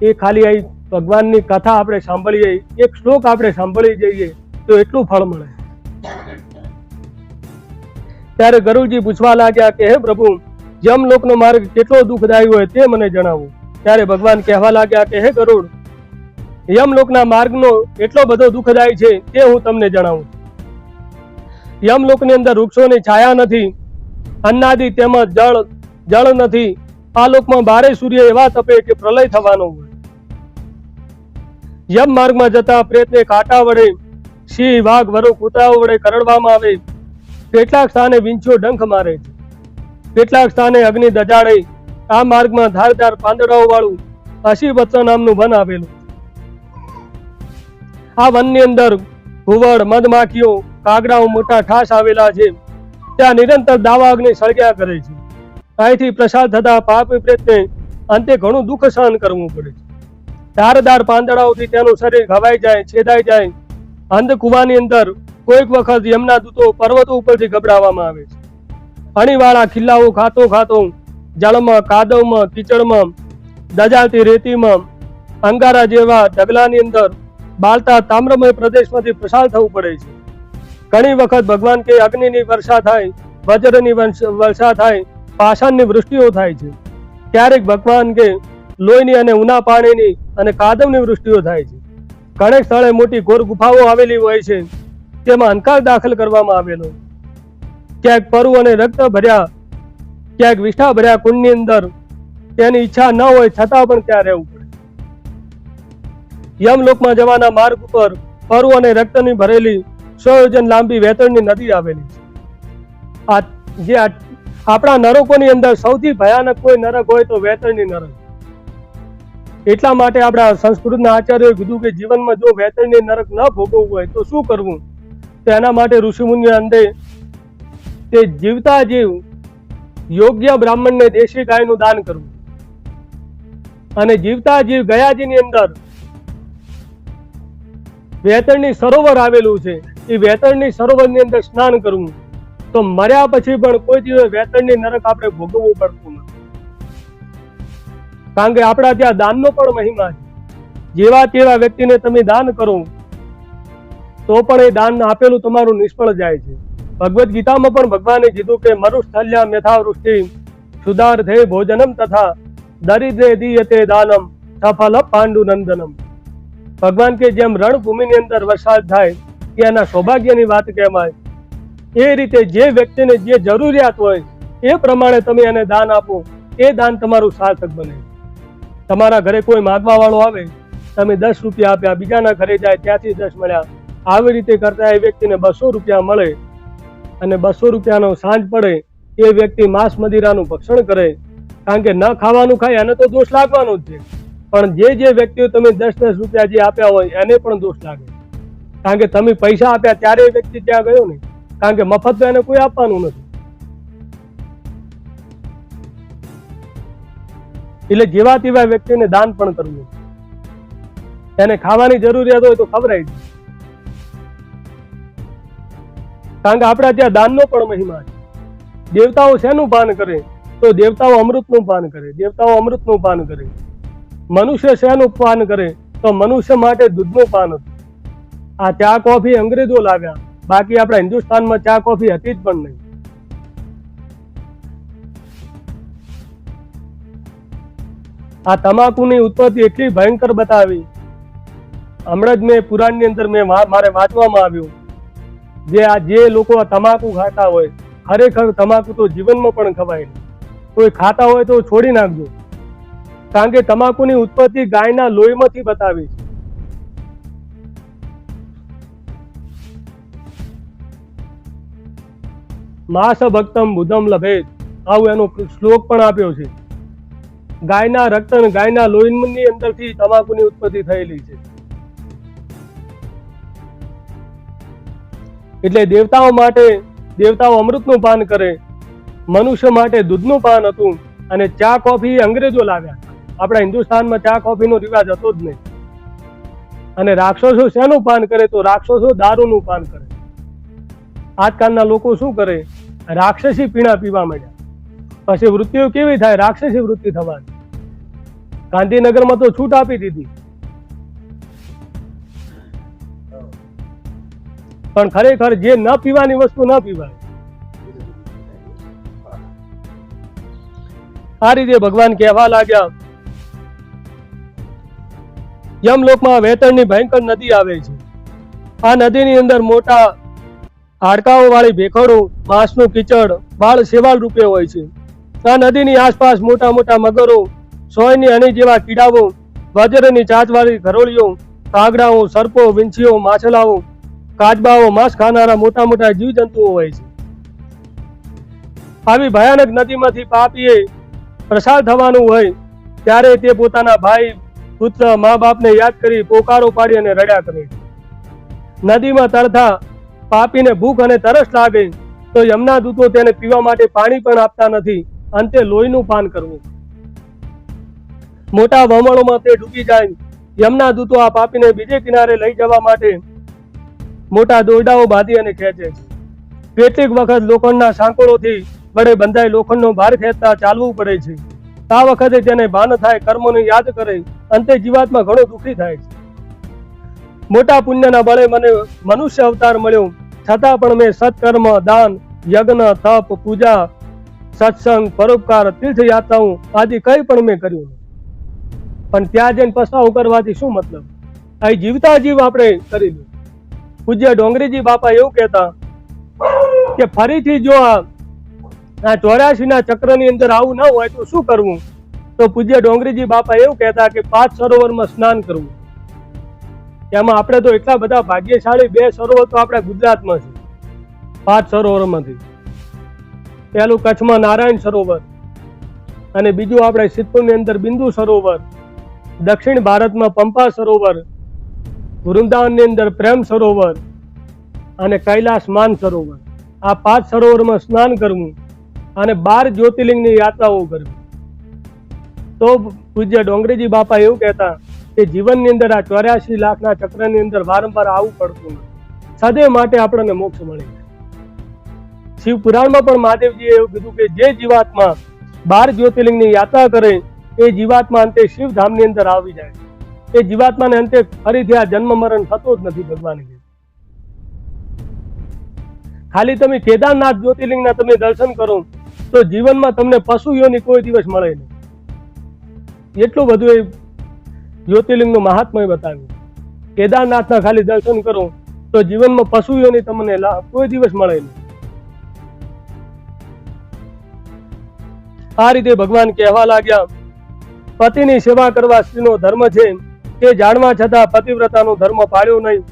એ ખાલી અહીં ભગવાનની કથા આપણે સાંભળીએ, એક શ્લોક આપણે સાંભળી જઈએ તો એટલું ફળ મળે. ત્યારે ગરુડજી પૂછવા લાગ્યા કે હે પ્રભુ, યમલોકનો માર્ગ કેટલો દુઃખદાયી હોય તે મને જણાવો. ત્યારે ભગવાન કહેવા લાગ્યા કે હે ગરુડ, યમલોકના માર્ગનો એટલો બધો દુઃખદાયી છે તે હું તમને જણાવું. યમલોકની અંદર વૃક્ષોની છાયા નથી, અન્નાદિ તેમજ જળ નથી. આ લોકમાં 12 સૂર્ય એવા તપે કે પ્રલય થવાનો હોય. યમ માર્ગમાં જતા પ્રેતને કાંટા વડે સિંહ વાઘ વરુ કૂતરાઓ વડે કરડવામાં આવે, કેટલાક સ્થાને વીંછીઓ ડંખ મારે છે, કેટલાક સ્થાને અગ્નિ દજાડે. આ માર્ગમાં ધારદાર પાંદડાઓ વાળું અસીવત્સ નામનું વન આવેલું. આ વનની અંદર ઘુવડ, મધમાખીઓ, કાગડાઓ મોટા ઠાસ આવેલા છે. ત્યાં નિરંતર દાવા અગ્નિ સળગ્યા કરે છે. અહીંથી પ્રસાર થતા પાપ વિપરીતને અંતે ઘણું દુઃખ સહન કરવું પડે છે. ધારદાર પાંદડાઓથી તેનું શરીર ઘવાઈ જાય, છેદાઈ જાય. અંધકુવાની અંદર કોઈક વખત યમના દૂતો પર્વતો ઉપરથી ગબડાવવામાં આવે છે. અણીવાળા ખિલ્લાઓ ખાતો ખાતો જળમાં, કાદવમાં, કીચડમાં, દજાતી રેતીમાં, અંગારા જેવા ઢગલાની અંદર બાળતા તામ્રમય પ્રદેશમાંથી પસાર થવું પડે છે. ઘણી વખત ભગવાન કે અગ્નિની વર્ષા થાય, વજ્રની વર્ષા થાય, પાષાણની વૃષ્ટિઓ થાય છે. ક્યારેક ભગવાન કે લોહીની અને ઉના પાણીની અને કાદવની વૃષ્ટિઓ થાય છે. ઘણા સ્થળે મોટી ઘોર ગુફાઓ આવેલી હોય છે, તેમાં અંધકાર દાખલ કરવામાં આવેલો. ક્યાંક પરુ અને રક્ત ભર્યા, ક્યાંક વિષ્ઠા ભર્યા કુંડની અંદર તેની ઈચ્છા ન હોય છતાં પણ ત્યાં રહેવું પડે. યમલોકમાં જવાના માર્ગ ઉપર પરુ અને રક્તની ભરેલી 100 યોજન લાંબી વેતરણની નદી આવેલી છે. આ જે આપણા નરકોની અંદર સૌથી ભયાનક કોઈ નરક હોય તો વેતરણી નરક. એટલા માટે આપણા સંસ્કૃતના આચાર્યોએ કીધું કે જીવનમાં જો વેતરણી નરક ન ભોગવવું હોય તો શું કરવું? તો એના માટે ઋષિમુનિ અંતે તે જીવતા જીવ યોગ્ય બ્રાહ્મણને દેશી ગાયનું દાન કરવું, અને જીવતા જીવ ગયાજીની અંદર વેતરણી સરોવર આવેલું છે, એ વેતરણી સરોવરની અંદર સ્નાન કરવું. તો મર્યા પછી પણ કોઈ દિવસ વેતરણી નરક આપણે ભોગવવું પડતું નથી. કારણ કે આપણા ત્યાં દાનનો પણ મહિમા છે. જેવા તેવા વ્યક્તિને તમે દાન કરો તો પણ એ દાન આપેલું તમારું નિષ્ફળ જાય છે. ભગવદ્ ગીતામાં પણ ભગવાને કીધું કે મરુસ્થલ્યામ યથા વૃષ્ટિ સુધાર્થે ભોજનમ તથા દરિદ્રે દીયતે દાનમ સફલ પાંડુનંદનમ. ભગવાન કે જેમ રણભૂમિની અંદર વરસાદ થાય કે એના સૌભાગ્યની વાત કહેવાય, એ રીતે જે વ્યક્તિને જે જરૂરિયાત હોય એ પ્રમાણે તમે એને દાન આપો, એ દાન તમારું સાર્થક બને. તમારા ઘરે કોઈ માંગવા વાળો આવે, તમે 10 રૂપિયા આપ્યા, બીજાના ઘરે જાય ત્યાંથી 10 મળ્યા, આવી રીતે કરતા એ વ્યક્તિને 200 રૂપિયા મળે, અને 200 રૂપિયાનો સાંજ પડે એ વ્યક્તિ માંસ મદિરાનું ભક્ષણ કરે. કારણ કે ન ખાવાનું ખાય એને તો દોષ લાગવાનો જ છે, પણ જે વ્યક્તિઓ તમે 10 રૂપિયા જે આપ્યા હોય એને પણ દોષ લાગે. કારણ કે તમે પૈસા આપ્યા ત્યારે એ વ્યક્તિ ત્યાં ગયો ને, કારણ કે મફત તો એને કોઈ આપવાનું નથી. એટલે જેવા તેવા વ્યક્તિને દાન પણ કરવું. એને ખાવાની જરૂરિયાત હોય તો ખવડાવી દે. કારણ કે આપણા ત્યાં દાનનો પણ મહિમા છે. દેવતાઓ શેનું પાન કરે? તો દેવતાઓ અમૃતનું પાન કરે. દેવતાઓ અમૃતનું પાન કરે. મનુષ્ય શેનું પાન કરે? તો મનુષ્ય માટે દૂધનું પાન હતું. આ ચા કોફી અંગ્રેજો લાવ્યા, બાકી આપણા હિન્દુસ્તાનમાં ચા કોફી હતી જ પણ નહીં. આ તમાકુની ઉત્પત્તિ એટલી ભયંકર બતાવી. હમણાં જ મેં પુરાણની અંદર મારે વાંચવામાં આવ્યું, જે લોકો આ તમાકુ ખાતા હોય, ખરેખર તમાકુ તો જીવનમાં પણ ખવાય નહીં. કોઈ ખાતા હોય તો છોડી નાખજો. કારણ કે તમાકુની ઉત્પત્તિ ગાયના લોહીમાંથી બતાવી છે. માસ ભક્તમ બુધમ લભેત, આવું એનો શ્લોક પણ આપ્યો છે. ગાયના રક્ત અને ગાયના લોહીની અંદરથી તમાકુની ઉત્પત્તિ થયેલી છે. એટલે દેવતાઓ માટે દેવતાઓ અમૃતનું પાન કરે, મનુષ્ય માટે દૂધનું પાન હતું. અને ચા કોફી અંગ્રેજો લાવ્યા. આપણા હિન્દુસ્તાનમાં ચા કોફીનો રિવાજ હતો જ નહીં. અને રાક્ષસો શેનું પાન કરે? તો રાક્ષસો દારૂનું પાન કરે. આજકાલના લોકો શું કરે? રાક્ષસી પીણા પીવા માંડ્યા. પછી વૃત્તિઓ કેવી થાય? રાક્ષસી વૃત્તિ થવાની. ગાંધીનગરમાં તો છૂટ આપી દીધી, પણ ખરેખર જે ન પીવાની વસ્તુ ન પીવાય. આ રીતે ભગવાન કહેવા લાગ્યા. યમલોકમાં વેતરણની ભયંકર નદી આવે છે. આ નદીની અંદર મોટા હાડકાઓ વાળી ભેખડો, માંસનું કીચડ, વાળ શેવાળ રૂપે હોય છે. આ નદીની આસપાસ મોટા મોટા મગરો, સોયની અણી જેવા કીડાઓ, વજ્રની ચાંચવાળી ઘરોળીઓ, કાગડાઓ, સર્પો, વીંછીઓ, માછલાઓ, કાચબાઓ, માંસ ખાનારા મોટા મોટા જીવજંતુઓ હોય છે. આવી ભયાનક નદીમાંથી પાપીએ પ્રસાર થવાનું હોય ત્યારે તે પોતાના ભાઈ, પુત્ર, મા બાપને યાદ કરી પોકારો પાડી અને રડ્યા કરે. નદીમાં તરતા પાપીને ભૂખ અને તરસ લાગે તો યમના દૂતો તેને પીવા માટે પાણી પણ આપતા નથી. અંતે લોહીનું પાન કરવું. મોટા વમળોમાં તે ડૂબી જાય. યમના દૂતો આ પાપીને બીજે કિનારે લઈ જવા માટે મોટા દોરડાઓ બાંધી અને ખેંચે છે. કેટલીક વખત લોખંડના સાંકળોથી વડે બંધાઈ લોખંડનો ભાર ખેંચતા ચાલવું પડે છે. આ વખતે તેને ભાન થાય, કર્મોને યાદ કરે. અંતે જીવાત્મા ઘણો દુઃખી થાય છે. મોટા પુણ્યના બળે મને મનુષ્ય અવતાર મળ્યો, છતાં પણ મેં સત્કર્મ, દાન, યજ્ઞ, તપ, પૂજા, સત્સંગ, પરોપકાર, તીર્થયાત્રાઓ આદિ કંઈ પણ મેં કર્યું નહીં. પણ ત્યાં જઈને પસ્તાવો કરવાથી શું મતલબ? અહીં જીવતા જીવ આપણે કરી લો. પૂજ્ય ડોંગરીજી બાપા એવું કહેતા કે ફરીથી જો આ 84ના ચક્રની અંદર આવું ન હોય તો શું કરવું? તો પૂજ્ય ડોંગરીજી બાપા એવું કહેતા કે 5 સરોવરમાં સ્નાન કરવું. એમાં આપણે તો એટલા બધા ભાગ્યશાળી, 2 સરોવર તો આપણા ગુજરાતમાં છે 5 સરોવરમાંથી. પહેલું કચ્છમાં નારાયણ સરોવર અને બીજું આપણે સિદ્ધપુરની અંદર બિંદુ સરોવર, દક્ષિણ ભારતમાં પંપા સરોવર, વૃંદાવનની અંદર પ્રેમ સરોવર અને કૈલાસ માન સરોવર. આ 5 સરોવરમાં સ્નાન કરવું અને 12 જ્યોતિર્લિંગની યાત્રાઓ કરવી. તો પૂજ્ય ડોંગરીજી બાપા એવું કહેતા કે જીવનની અંદર આ 84 લાખના ચક્રની અંદર વારંવાર આવવું પડતું નથી. સદૈવ માટે આપણને મોક્ષ મળે. શિવ પુરાણમાં પણ મહાદેવજીએ એવું કીધું કે જે જીવાત્મા 12 જ્યોતિર્લિંગની યાત્રા કરે એ જીવાત્મા અંતે શિવધામની અંદર આવી જાય. એ જીવાત્માને અંતે ફરીથી આ જન્મ મરણ થતો જ નથી. ભગવાન કે ખાલી તમે કેદારનાથ જ્યોતિર્લિંગના તમે દર્શન કરો તો જીવનમાં તમને પશુ યોની કોઈ દિવસ મળે નહીં. એટલું બધું એ જ્યોતિર્લિંગનું મહાત્મય બતાવ્યું. કેદારનાથના ખાલી દર્શન કરો તો જીવનમાં પશુ યોની તમને કોઈ દિવસ મળે નહીં. આ રીતે ભગવાન કહેવા લાગ્યા, પતિની સેવા કરવા સ્ત્રીનો ધર્મ છે. તે જાણવા છતાં પતિવ્રતાનો ધર્મ પાળ્યો નહીં.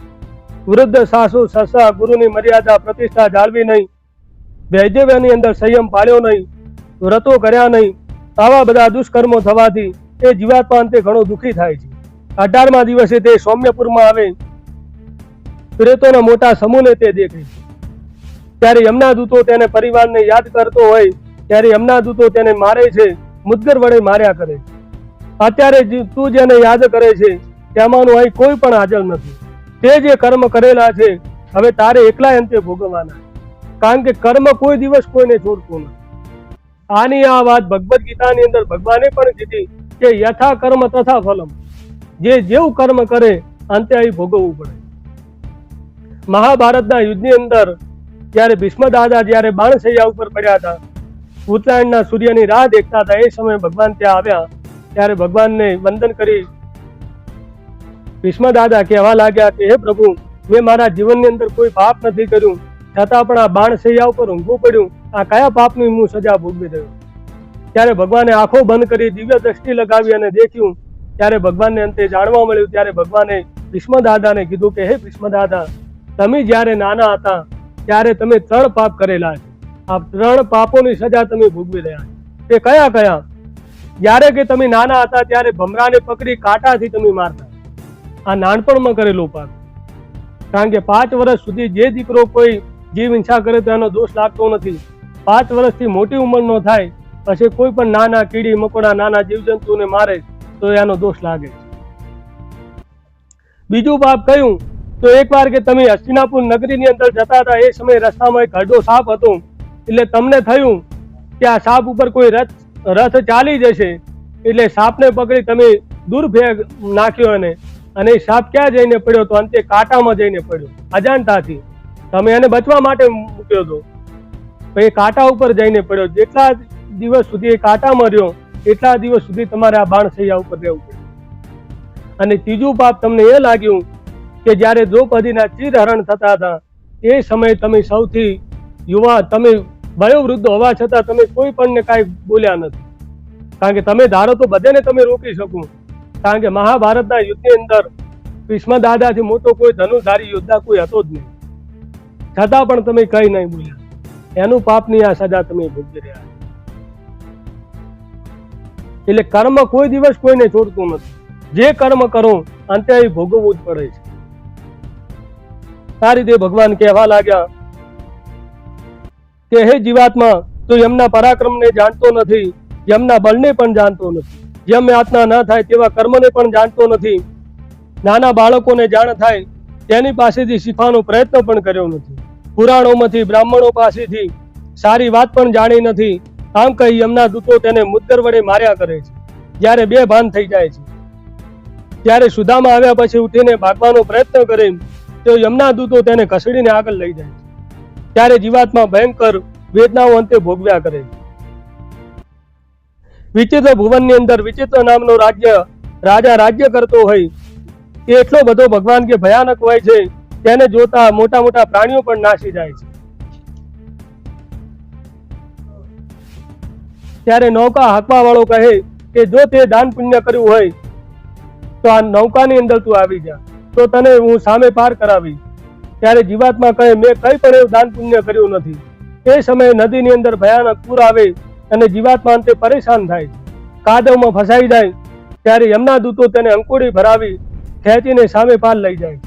વૃદ્ધ સાસુ સસા ગુરુની મર્યાદા પ્રતિષ્ઠા જાળવી નહીં. વૈધવ્યની અંદર સંયમ પાળ્યો નહીં. વ્રતો કર્યા નહીં. આવા બધા દુષ્કર્મો થવાથી એ જીવાત્મા અંતે ઘણો દુઃખી થાય છે. 18મા દિવસે તે સૌમ્યપુરમાં આવે. પ્રેતોના મોટા સમૂહને તે દેખે છે. ત્યારે યમના દૂતો તેને પરિવારને યાદ કરતો હોય ત્યારે યમના દૂતો તેને મારે છે, મુદ્ગર વડે માર્યા કરે છે. અત્યારે તું જેને યાદ કરે છે તેમાંનું અહીં કોઈ પણ હાજર નથી. તે જે કર્મ કરેલા છે હવે તારે એકલા અંતે ભોગવવાના, કારણ કે કર્મ કોઈ દિવસ કોઈને છોડતું નથી. આની આ વાત ભગવદ્ ગીતાની અંદર ભગવાને પણ કીધી કે યથા કર્મ તથા ફલમ. જે જેવું કર્મ કરે અંતે અહીં ભોગવવું પડે. મહાભારતના યુદ્ધની અંદર જ્યારે ભીષ્મ દાદા જ્યારે બાણશૈયા ઉપર પડ્યા હતા, ઉત્તરાયણના સૂર્યની રાહ દેખતા હતા, એ સમયે ભગવાન ત્યાં આવ્યા. ત્યારે ભગવાનને વંદન કરી ભીષ્મ દાદા કહેવા લાગ્યા કે હે પ્રભુ, મેં મારા જીવનની અંદર કોઈ પાપ નથી કર્યું, છતાં પણ આ બાણશૈયા ઉપર ઊંઘવું પડ્યું. આ કયા પાપની હું સજા ભોગવી રહ્યો? ત્યારે ભગવાને આંખો બંધ કરી દિવ્ય દ્રષ્ટિ લગાવી અને દેખ્યું. ત્યારે ભગવાનને અંતે જાણવા મળ્યું. ત્યારે ભગવાને ભીષ્મ દાદાને કીધું કે હે ભીષ્મ દાદા, તમે જ્યારે નાના હતા ત્યારે તમે 3 પાપ કરેલા છે. આ 3 પાપોની સજા તમે ભોગવી રહ્યા છો. તે કયા કયા? જ્યારે કે તમે નાના હતા ત્યારે ભમરાને પકડી કાંટાથી તમે મારતા. આ નાનપણમાં કરેલો પાપ. કારણ કે 5 વર્ષ સુધી જે દીકરો કોઈ જીવ હિંસા કરે તો એનો દોષ લાગતો નથી. 5 વર્ષથી મોટી ઉંમરનો થાય પછી કોઈ પણ નાના કીડી મકોડા નાના જીવજંતુને મારે તો એનો દોષ લાગે. બીજું પાપ કયું? તો એકવાર કે તમે હસ્તિનાપુર નગરીની અંદર જતા હતા, એ સમયે રસ્તામાં એક હરડો સાપ હતો. એટલે તમને થયું કે આ સાપ ઉપર કોઈ રથ ચાલી જશે, એટલે સાપને પકડી તમે દૂર ફેંક નાખ્યો અને એ સાપ ક્યાં જઈને પડ્યો? તો અંતે કાંટામાં જઈને પડ્યો. અજાણતાથી તમે એને બચવા માટે મૂક્યો હતો, એ કાંટા ઉપર જઈને પડ્યો. જેટલા દિવસ સુધી એ કાંટામાં રહ્યો એટલા દિવસ સુધી તમારે આ બાણશૈયા ઉપર રહેવું પડે. અને ત્રીજું પાપ તમને એ લાગ્યું કે જ્યારે દ્રૌપદીના ચીરહરણ થતા હતા એ સમયે તમે સૌથી યુવા, તમે વયોવૃદ્ધ હોવા છતાં તમે કોઈ પણને કાંઈ બોલ્યા નથી. કારણ કે તમે ધારો તો બધાને તમે રોકી શકો. કારણ કે મહાભારતના યુદ્ધની અંદર ભીષ્મ દાદાથી મોટો કોઈ ધનુર્ધારી યોદ્ધા કોઈ હતો જ નહીં. છતાં પણ તમે કઈ નહીં બોલ્યા, એનું પાપની આ સજા તમે ભોગવી રહ્યા. એટલે કર્મ કોઈ દિવસ કોઈને છોડતું નથી. જે કર્મ કરો અંતે ભોગવવું જ પડે છે. આ રીતે ભગવાન કહેવા લાગ્યા કે હે જીવાત્મા, તું એમના પરાક્રમને જાણતો નથી, એમના બળને પણ જાણતો નથી, જેમ યાતના ન થાય તેવા કર્મને પણ જાણતો નથી, નાના બાળકોને જાણ થાય તેની પાસેથી શીખવાનો પ્રયત્ન પણ કર્યો નથી, પુરાણોમાંથી બ્રાહ્મણો પાસેથી સારી વાત પણ જાણી નથી. આમ કહી એમના દૂતો તેને મુદ્દર વડે માર્યા કરે છે. જ્યારે બે ભાન થઈ જાય છે ત્યારે સુદામા આવ્યા પછી ઉઠીને ભાગવાનો પ્રયત્ન કરે તો યમના દૂતો તેને ખસેડીને આગળ લઈ જાય છે. ત્યારે જીવાત્મા ભયંકર વેદનાઓ અંતે ભોગવ્યા કરે છે. વિચિત્ર ભુવનની અંદર વિચિત્ર નામનો રાજા રાજ્ય કરતો હોય, એ એટલો બધો ભગવાન કે ભયાનક હોય છે, તેને જોતા મોટા મોટા પ્રાણીઓ પણ નાસી જાય છે. ત્યારે નૌકા હાંકવા વાળો કહે કે જો તે દાન પુણ્ય કર્યું હોય તો આ નૌકાની અંદર તું આવી જા, તો તને હું સામે પાર કરાવી. ત્યારે જીવાત્મા કહે મેં કઈ પણ એવું દાન પુણ્ય કર્યું નથી. એ સમયે નદીની અંદર ભયાનક પૂર આવે અને જીવાત્મા અંતે પરેશાન થાય છે, કાદવમાં ફસાઈ જાય. ત્યારે યમના દૂતો તેને અંકુડી ભરાવી ખેંચીને સામે પાર લઈ જાય.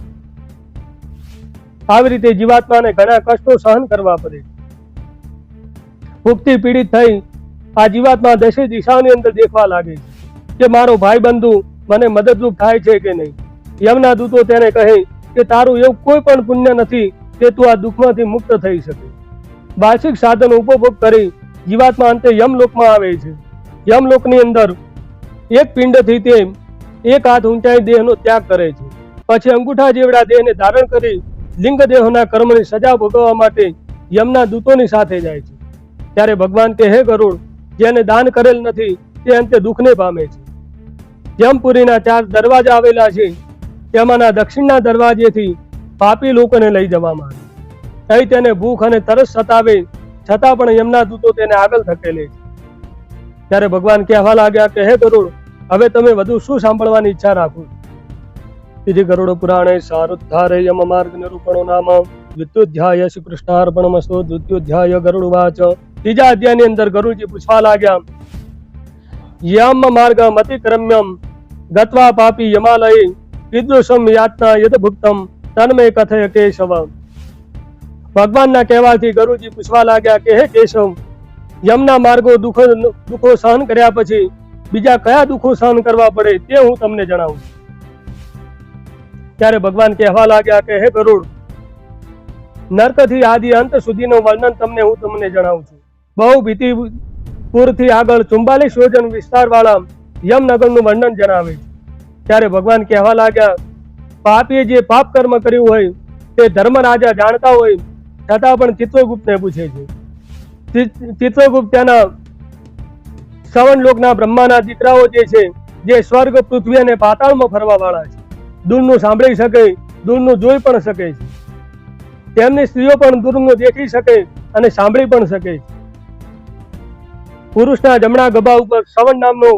આવી રીતે જીવાત્માને ઘણા કષ્ટો સહન કરવા પડે. ભૂખથી પીડિત થઈ આ જીવાત્મા દશે દિશાઓની અંદર દેખવા લાગે છે કે મારો ભાઈ બંધુ મને મદદરૂપ થાય છે કે નહીં. યમના દૂતો તેને કહે કે તારું એવું કોઈ પણ પુણ્ય નથી કે તું આ દુઃખમાંથી મુક્ત થઈ શકે. વાર્ષિક સાધન ઉપભોગ કરી જીવાત્મા અંતે યમલોકમાં આવે છે. યમલોકની અંદર એક પિંડથી તે એક હાથ ઊંચાઈ દેહનો ત્યાગ કરે છે. પછી અંગૂઠા જેવડા દેહને ધારણ કરી લિંગ દેહોના કર્મની સજા ભોગવવા માટે યમના દૂતોની સાથે જાય છે. ત્યારે ભગવાન કે હે ગરુડ, જેને દાન કરેલ નથી તે અંતે દુઃખને પામે છે. યમપુરીના 4 દરવાજા આવેલા છે, તેમાંના દક્ષિણના દરવાજેથી પાપી લોકોને લઈ જવામાં આવે. અહીં તેને ભૂખ અને તરસ સતાવે છતાં પણ યમના દૂતો તેને આગળ ધકેલે છે. ત્યારે ભગવાન કહેવા લાગ્યા કે હે ગરુડ, હવે તમે વધુ શું સાંભળવાની ઈચ્છા રાખો? શ્રી ગરુડ પુરાણે સારુદ્ધારે યમ માર્ગ નિરૂપણો નામ દ્વિતીયોધ્યાય શ્રી કૃષ્ણાર્પણમસ્તુ. દ્વિતીયોધ્યાય ગરુડ વાચ. ત્રીજા અધ્યાયની અંદર ગરુડજી પૂછવા લાગ્યા યમ માર્ગ મતિક્રમ્યમ ગત્વા પાપી યમાલય વિદ્રુષમ યાતના યદ ભુક્તમ તન્મે કથય કેશવ. ભગવાનના કહેવાથી ગરુડજી પૂછવા લાગ્યા કે હે કેશવ, યમના માર્ગો દુઃખો સહન કર્યા પછી બીજા કયા દુઃખો સહન કરવા પડે તે હું તમને જણાવું. ત્યારે ભગવાન કહેવા લાગ્યા કે હે ગરુડ, નર્કથી આદિ અંત સુધીનું વર્ણન હું તમને જણાવું છું. બહુ ભીતિપુરથી આગળ 44 યોજન વિસ્તારવાળા યમનગરનું વર્ણન જણાવે છે. ત્યારે ભગવાન કહેવા લાગ્યા પાપીએ જે પાપ કર્મ કર્યું હોય તે ધર્મરાજા જાણતા હોય છતાં પણ ચિત્રગુપ્તને પૂછે છે. ચિત્રગુપ્ત તેના શ્રવણ લોકના બ્રહ્માના દીકરાઓ જે છે, જે સ્વર્ગ પૃથ્વી અને પાતાળમાં ફરવા વાળા છે, દૂરનું સાંભળી શકે, દૂરનું જોઈ પણ શકે છે. તેમની સ્ત્રીઓ પણ દૂરનું દેખી શકે અને સાંભળી પણ શકે છે. પુરુષના જમણા ગભા ઉપર શ્રવણ નામનો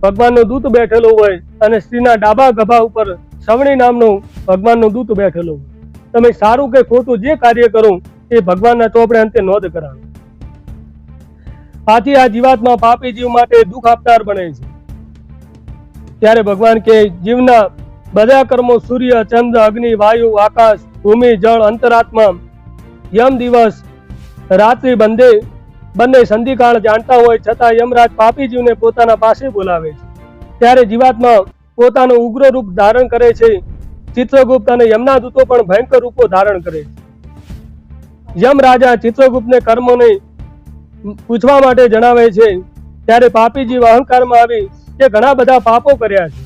ભગવાનનો દૂત બેઠેલો હોય અને સ્ત્રીના ડાબા ગભા ઉપર શ્રવણી નામનો ભગવાનનો દૂત બેઠેલો હોય. તમે સારું કે ખોટું જે કાર્ય કરો એ ભગવાનના ચોપડે અંતે નોંધ કરાવો. આથી આ જીવાત્મા પાપી જીવ માટે દુઃખ આપનાર બને છે. ત્યારે ભગવાન કે જીવના બધા કર્મો સૂર્ય, ચંદ્ર, અગ્નિ, વાયુ, આકાશ, ભૂમિ, જળ, અંતરાત્મા, યમ દિવસ રાત્રિ બંને સંધિકાળ જાણતા હોય છતાં યમરાજ પાપી જીવને પોતાના પાસે બોલાવે છે. ત્યારે જીવાત્મા પોતાનું ઉગ્ર રૂપ ધારણ કરે છે. ચિત્રગુપ્ત અને યમના દૂતો પણ ભયંકર રૂપો ધારણ કરે છે. યમ રાજા ચિત્રગુપ્તને કર્મોને પૂછવા માટે જણાવે છે. ત્યારે પાપી જીવ અહંકારમાં આવી તે ઘણા બધા પાપો કર્યા છે,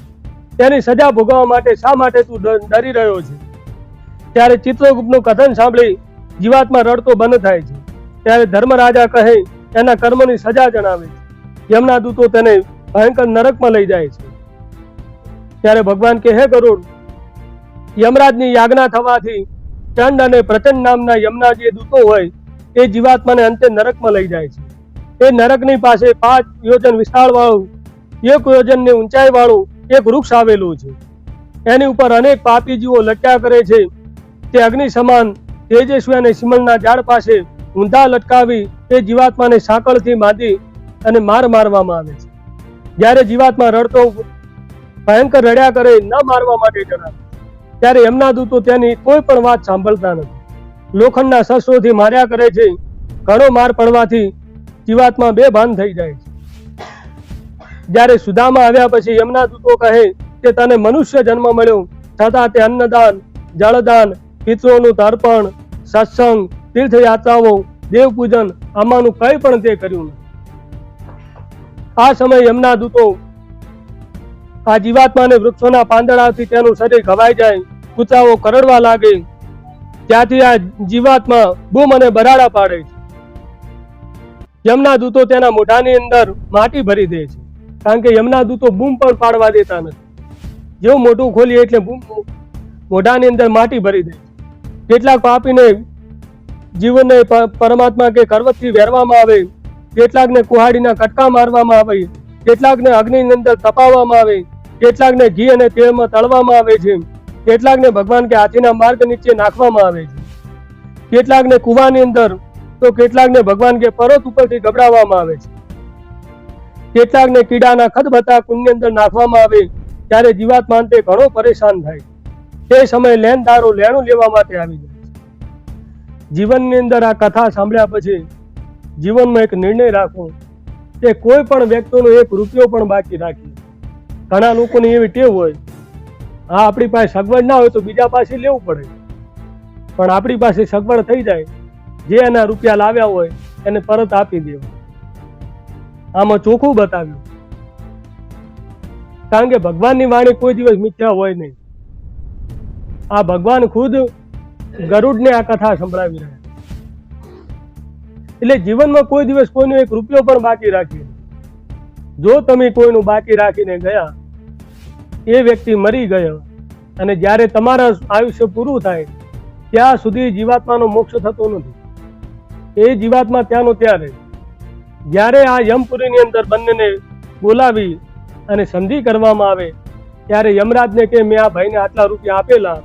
તેની સજા ભોગવવા માટે શા માટે તું ડરી રહ્યો છે? ત્યારે ચિત્રગુપ્તનું કથન સાંભળી જીવાત્મા રડતો બંધ થાય છે. ત્યારે ધર્મરાજા કહે એના કર્મની સજા જણાવે છે. યમના દૂતો તેને ભયંકર નરકમાં લઈ જાય છે. ત્યારે ભગવાન કે હે ગરુડ, યમરાજની યાજ્ઞા થવાથી ચંડ અને પ્રચંડ નામના યમના જે દૂતો હોય એ જીવાત્માને અંતે નરકમાં લઈ જાય છે. એ નરકની પાસે 5 યોજન વિસ્તાર વાળું, 1 યોજનની ઊંચાઈ વાળું એક વૃક્ષ આવેલું છે. એની ઉપર અનેક પાપી જીવો લટ્યા કરે છે. તે અગ્નિ સમાન તેજસ્વી અને સિમલના ઝાડ પાસે ઊંધા લટકાવી તે જીવાત્માને સાંકળથી બાંધી અને માર મારવામાં આવે છે. જ્યારે જીવાત્મા રડતો ભયંકર રડ્યા કરે ન મારવા માટે જણાવે ત્યારે એમના દૂતો તેની કોઈ પણ વાત સાંભળતા નથી. લોખંડના શસ્ત્રોથી માર્યા કરે છે. ઘણો માર પડવાથી જીવાત્મા બેભાન થઈ જાય છે. જ્યારે સુદામા આવ્યા પછી એમના દૂતો કહે કે તને મનુષ્ય જન્મ મળ્યો છતાં તે અન્નદાન, જળદાન, પિતૃઓનું તર્પણ, સત્સંગ, તીર્થયાત્રાઓ, દેવ પૂજન આમાંનું કંઈ પણ તે કર્યું નથી. આ સમયે એમના દૂતો આ જીવાત્માને વૃક્ષોના પાંદડાથી તેનું શરીર ઘવાઈ જાય, કૂતરાઓ કરડવા લાગે. ત્યાંથી આ જીવાત્મા બૂમ અને બરાડા પાડે છે. યમના દૂતો તેના મોઢાની અંદર માટી ભરી દે છે, કારણ કે યમના દૂતો બૂમ પણ પાડવા દેતા નથી. જેવું મોઢું ખોલીએ એટલે મોઢાની અંદર માટી ભરી દે. કેટલાક પાપીને જીવનને પરમાત્મા કે કરવતથી વેરવામાં આવે, કેટલાકને કુહાડીના કટકા મારવામાં આવે, કેટલાકને અગ્નિની અંદર તપાવવામાં આવે, કેટલાકને ઘી અને તેલમાં તળવામાં આવે છે, કેટલાકને ભગવાન કે હાથીના માર્ગ નીચે નાખવામાં આવે છે, કેટલાકને કુવાની અંદર તો કેટલાકને ભગવાન કે પર્વત ઉપરથી ગબડાવવામાં આવે છે, કેટલાકને કીડાના ખદબતા કુંડની અંદર નાખવામાં આવે. ત્યારે જીવાત્મા અંતે ઘણો પરેશાન થાય. તે સમયે લેણદારો લેણું લેવા માટે આવી જાય છે. જીવનની અંદર આ કથા સાંભળ્યા પછી જીવનમાં એક નિર્ણય રાખવો કે કોઈ પણ વ્યક્તિનો 1 રૂપિયો પણ બાકી રાખીએ. ઘણા લોકોની એવી ટેવ હોય, હા આપણી પાસે સગવડ ના હોય તો બીજા પાસે લેવું પડે, પણ આપણી પાસે સગવડ થઈ જાય, જે એના રૂપિયા લાવ્યા હોય એને પરત આપી દેવા. આમાં ચોખ્ખું બતાવ્યું, કારણ કે ભગવાનની વાણી કોઈ દિવસ મિથ્યા હોય નહીં. આ ભગવાન ખુદ ગરુડને આ કથા સંભળાવી રહ્યા. એટલે જીવનમાં કોઈ દિવસ કોઈનો 1 રૂપિયો પણ બાકી રાખીએ. જો તમે કોઈનું બાકી રાખીને ગયા, એ વ્યક્તિ મરી ગયો અને જ્યારે તમારા આયુષ્ય પૂરું થાય ત્યાં સુધી જીવાત્માનો મોક્ષ થતો નથી. એ જીવાત્મા ત્યાંનો ત્યાં રહે. જ્યારે આ યમપુરીની અંદર બંનેને બોલાવી અને સંધિ કરવામાં આવે ત્યારે યમરાજને કે મેં આ ભાઈને આટલા રૂપિયા આપેલા,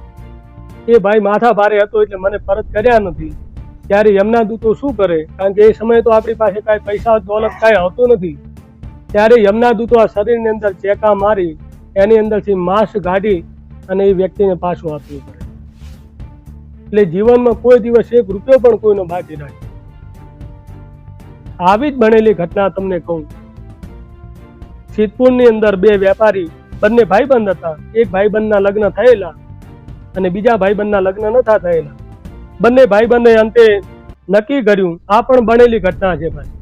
એ ભાઈ માથા ભારે હતો એટલે મને પરત કર્યા નથી. ત્યારે યમના દૂતો શું કરે, કારણ કે એ સમયે તો આપણી પાસે કાંઈ પૈસા દોલત કાંઈ આવતો નથી. ત્યારે યમના દૂતો આ શરીરની અંદર ચેકા મારી એની અંદરથી માંસ કાઢી અને એ વ્યક્તિને પાછું આપવું પડે. એટલે જીવનમાં કોઈ દિવસ 1 રૂપિયો પણ કોઈનો બાકી રાખે. આવી જ બનેલી ઘટના તમને કહું. સિદ્ધપુરની અંદર 2 વેપારી, બંને ભાઈબંધ હતા. એક ભાઈબંધના લગ્ન થયેલા અને બીજા ભાઈબંધના લગ્ન નતા થયેલા. બંને ભાઈબંધે અંતે નક્કી કર્યું, આ પણ બનેલી ઘટના છે ભાઈ.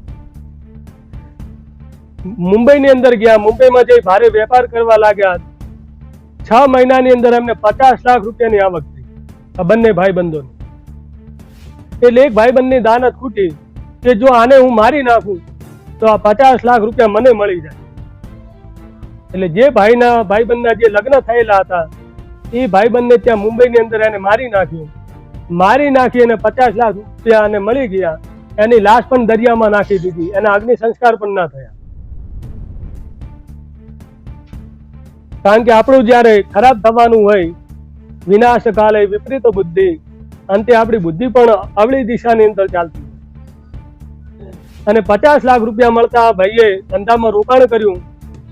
મુંબઈની અંદર ગયા, મુંબઈમાં જઈ ભારે વેપાર કરવા લાગ્યા. 6 મહિનાની અંદર એમને 50 લાખ રૂપિયાની આવક થઈ આ બંને ભાઈબંધોની. એટલે એક ભાઈબંધની દાનત ખૂટી કે જો આને હું મારી નાખું તો આ 50 લાખ રૂપિયા મને મળી જાય. એટલે જે ભાઈબંધના જે લગ્ન થયેલા હતા એ ભાઈબંધને ત્યાં મુંબઈની અંદર એને મારી નાખ્યું. મારી નાખી અને 50 લાખ રૂપિયા એને મળી ગયા. એની લાશ પણ દરિયામાં નાખી દીધી, એના અગ્નિ સંસ્કાર પણ ના થયા. કારણ કે આપણું જ્યારે ખરાબ થવાનું હોય, વિનાશ કાલે વિપરીત બુદ્ધિ, અંતે આપણી બુદ્ધિ પણ અવળી દિશાની અંદર ચાલતી. અને 50 લાખ રૂપિયા મળતા ભાઈએ ધંધામાં રોકાણ કર્યું,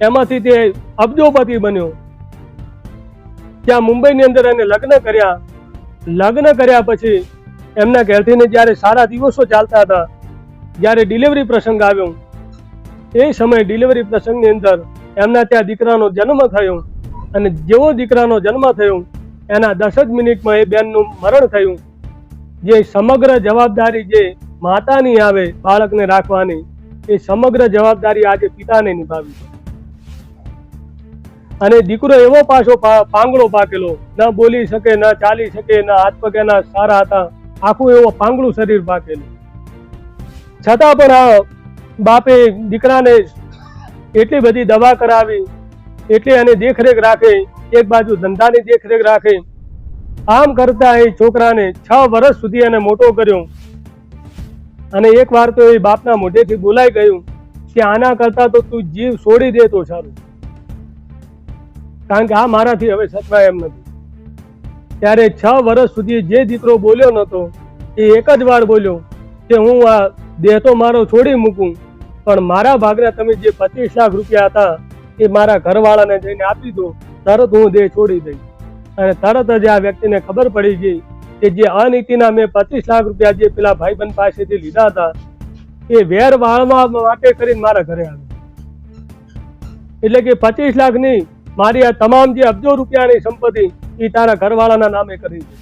એમાંથી તે અબજોપતિ બન્યો. ત્યાં મુંબઈની અંદર એને લગ્ન કર્યા. લગ્ન કર્યા પછી એમના ઘેરથી જ્યારે સારા દિવસો ચાલતા હતા, જ્યારે ડિલિવરી પ્રસંગ આવ્યો, એ સમયે ડિલિવરી પ્રસંગની અંદર એમના ત્યાં દીકરાનો જન્મ થયો અને જેવો દીકરાનો જન્મ થયો એના 10 જ મિનિટમાં એ બેનનું મરણ થયું. જે સમગ્ર જવાબદારી જે માતાની આવે બાળકને રાખવાની, એ સમગ્ર જવાબદારી આજે પિતાને નિભાવી. અને દીકરો એવો પાછો પાંગળો પાકેલો, ન બોલી શકે, ન ચાલી શકે, ન હાથ પગ એના સારા હતા, આખું એવો પાંગળું શરીર પાકેલું. છતાં પણ આ બાપે દીકરાને એટલી બધી દવા કરાવી, એટલી એને દેખરેખ રાખે, એક બાજુ ધંધાની દેખરેખ રાખે. આમ કરતા એ છોકરાને 6 વર્ષ સુધી એને મોટો કર્યો. અને એક વાર તો એ બાપના મોઢેથી બોલાઈ ગયું કે આના કરતા તો તું જીવ છોડી દે તો સારું, કારણ કે આ મારાથી હવે સચવાય એમ નથી. ત્યારે 6 વર્ષ સુધી જે દીકરો બોલ્યો નતો એ એક જ વાર બોલ્યો કે હું આ દેહ તો મારો છોડી મૂકું, પણ મારા ભાગના તમે જે 25 લાખ રૂપિયા હતા એ મારા ઘરવાળાને જઈને આપી દો, તરત હું દેહ છોડી દઈશ. અને તરત જ આ વ્યક્તિને ખબર પડી ગઈ કે જે અનીતિના મેં 25 લાખ રૂપિયા જે પેલા ભાઈબંધ પાસેથી લીધા હતા એ વેર વાળવા માટે કરીને મારા ઘરે આવ્યો. એટલે કે 25 લાખ નહીં, મારી આ તમામ જે અબજો રૂપિયાની સંપત્તિ એ તારા ઘરવાળાના નામે કરી છે.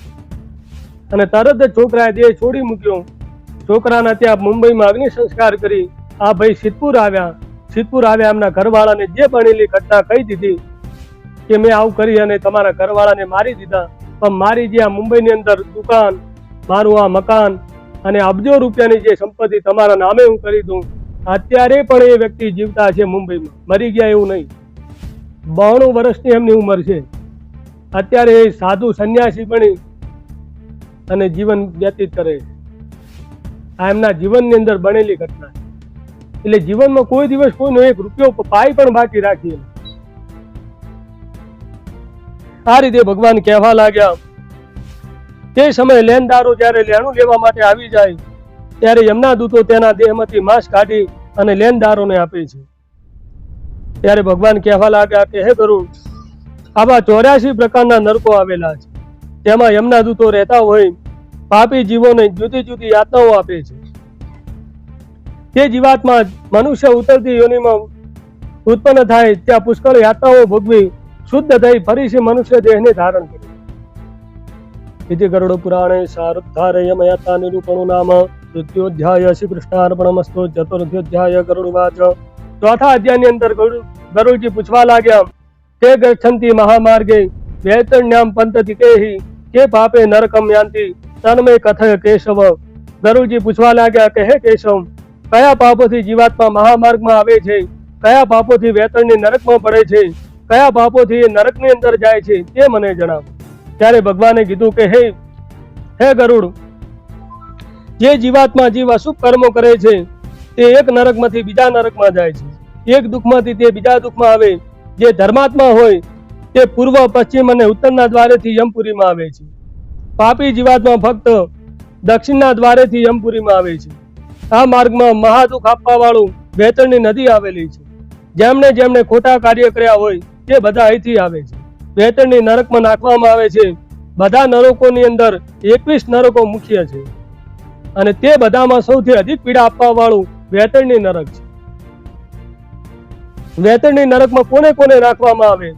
અને તરત જ છોકરાએ દેહ છોડી મૂક્યો. છોકરાના ત્યાં મુંબઈમાં અગ્નિ સંસ્કાર કરી આ ભાઈ સિદ્ધપુર આવ્યા એમના ઘરવાળાને જે બનેલી ઘટના કહી દીધી કે મેં આવું કરી અને તમારા ઘરવાળાને મારી દીધા, પણ મારી જે આ મુંબઈની અંદર દુકાન, મારું આ મકાન અને અબજો રૂપિયાની જે સંપત્તિ તમારા નામે હું કરી દઉં. અત્યારે પણ એ વ્યક્તિ જીવતા છે મુંબઈમાં, મરી ગયા એવું નહીં. 92 વર્ષની એમની ઉંમર છે. અત્યારે એ સાધુ સંન્યાસી બની અને જીવન વ્યતીત કરે છે. આ એમના જીવનની અંદર બનેલી ઘટના. એટલે જીવનમાં કોઈ દિવસ કોઈનો 1 રૂપિયો પાઈ પણ બાકી રાખીએ. આ રીતે ભગવાન કહેવા લાગ્યા. તે સમયે લેણદારો જ્યારે લેણું લેવા માટે આવી જાય ત્યારે યમના દૂતો તેના દેહમાંથી માંસ કાઢી અને લેણદારોને આપે છે. ત્યારે ભગવાન કહેવા લાગ્યા કે હે ગરુડ, આવા 84 પ્રકારના નરકો આવેલા છે. તેમાં યમના દૂતો રહેતા હોય પાપી જીવોને જુદી જુદી યાતનાઓ આપે છે. તે જીવાતમાં મનુષ્ય ઉતરતી યોનિમાં ઉત્પન્ન થાય ત્યાં પુષ્કળ યાતનાઓ ભોગવી શુદ્ધ થઈ ફરીથી મનુષ્ય દેહને ધારણ કરે. इति गरुड़ पुराणे सारुद्धारयमयता निरूपणो नाम तृतीयोध्याय श्री कृष्णार्पणमस्तु चतुर्थोध्याय गरुड़वाच. चौथा अध्यायની અંદર ગરુડજી પૂછવા લાગ્યા કે ગચ્છન્તિ મહામાર્ગે વૈતરણ્યામ પંતતિકેહિ કે પાપે નરકમ યાન્તિ તન્મે કથય કેશવ. ગરુડજી પૂછવા લાગ્યા કે હે કેશવ, કયા પાપોથી જીવાત્મા મહામાર્ગમાં આવે છે, કયા પાપોથી વૈતરણી નરકમાં પડે છે, કયા પાપોથી એ નરકની અંદર જાય છે તે મને જણાવો. ત્યારે ભગવાને કીધું કે હે ગરુડ, જે જીવાત્મા જીવ અશુભ કર્મો કરે છે તે એક નરકમાંથી બીજા નરકમાં જાય છે, એક દુઃખમાંથી તે બીજા દુઃખમાં આવે. જે ધર્માત્મા હોય તે પૂર્વ, પશ્ચિમ અને ઉત્તરના દ્વારેથી યમપુરીમાં આવે છે. પાપી જીવાત્મા ફક્ત દક્ષિણના દ્વારેથી યમપુરીમાં આવે છે. આ માર્ગમાં મહાદુઃખ આપવા વાળું વૈતરણી નદી આવેલી છે. જેમણે જેમણે ખોટા કાર્ય કર્યા હોય તે બધા અહીંથી આવે છે. વૈતરણી નરકમાં નાખવામાં આવે છે. બધા નરકોની અંદર 21 નરકો મુખ્ય છે અને તે બધામાં સૌથી અધિક પીડા આપવા વાળું વૈતરણી નરક છે. વૈતરણી નરકમાં કોને કોને નાખવામાં આવે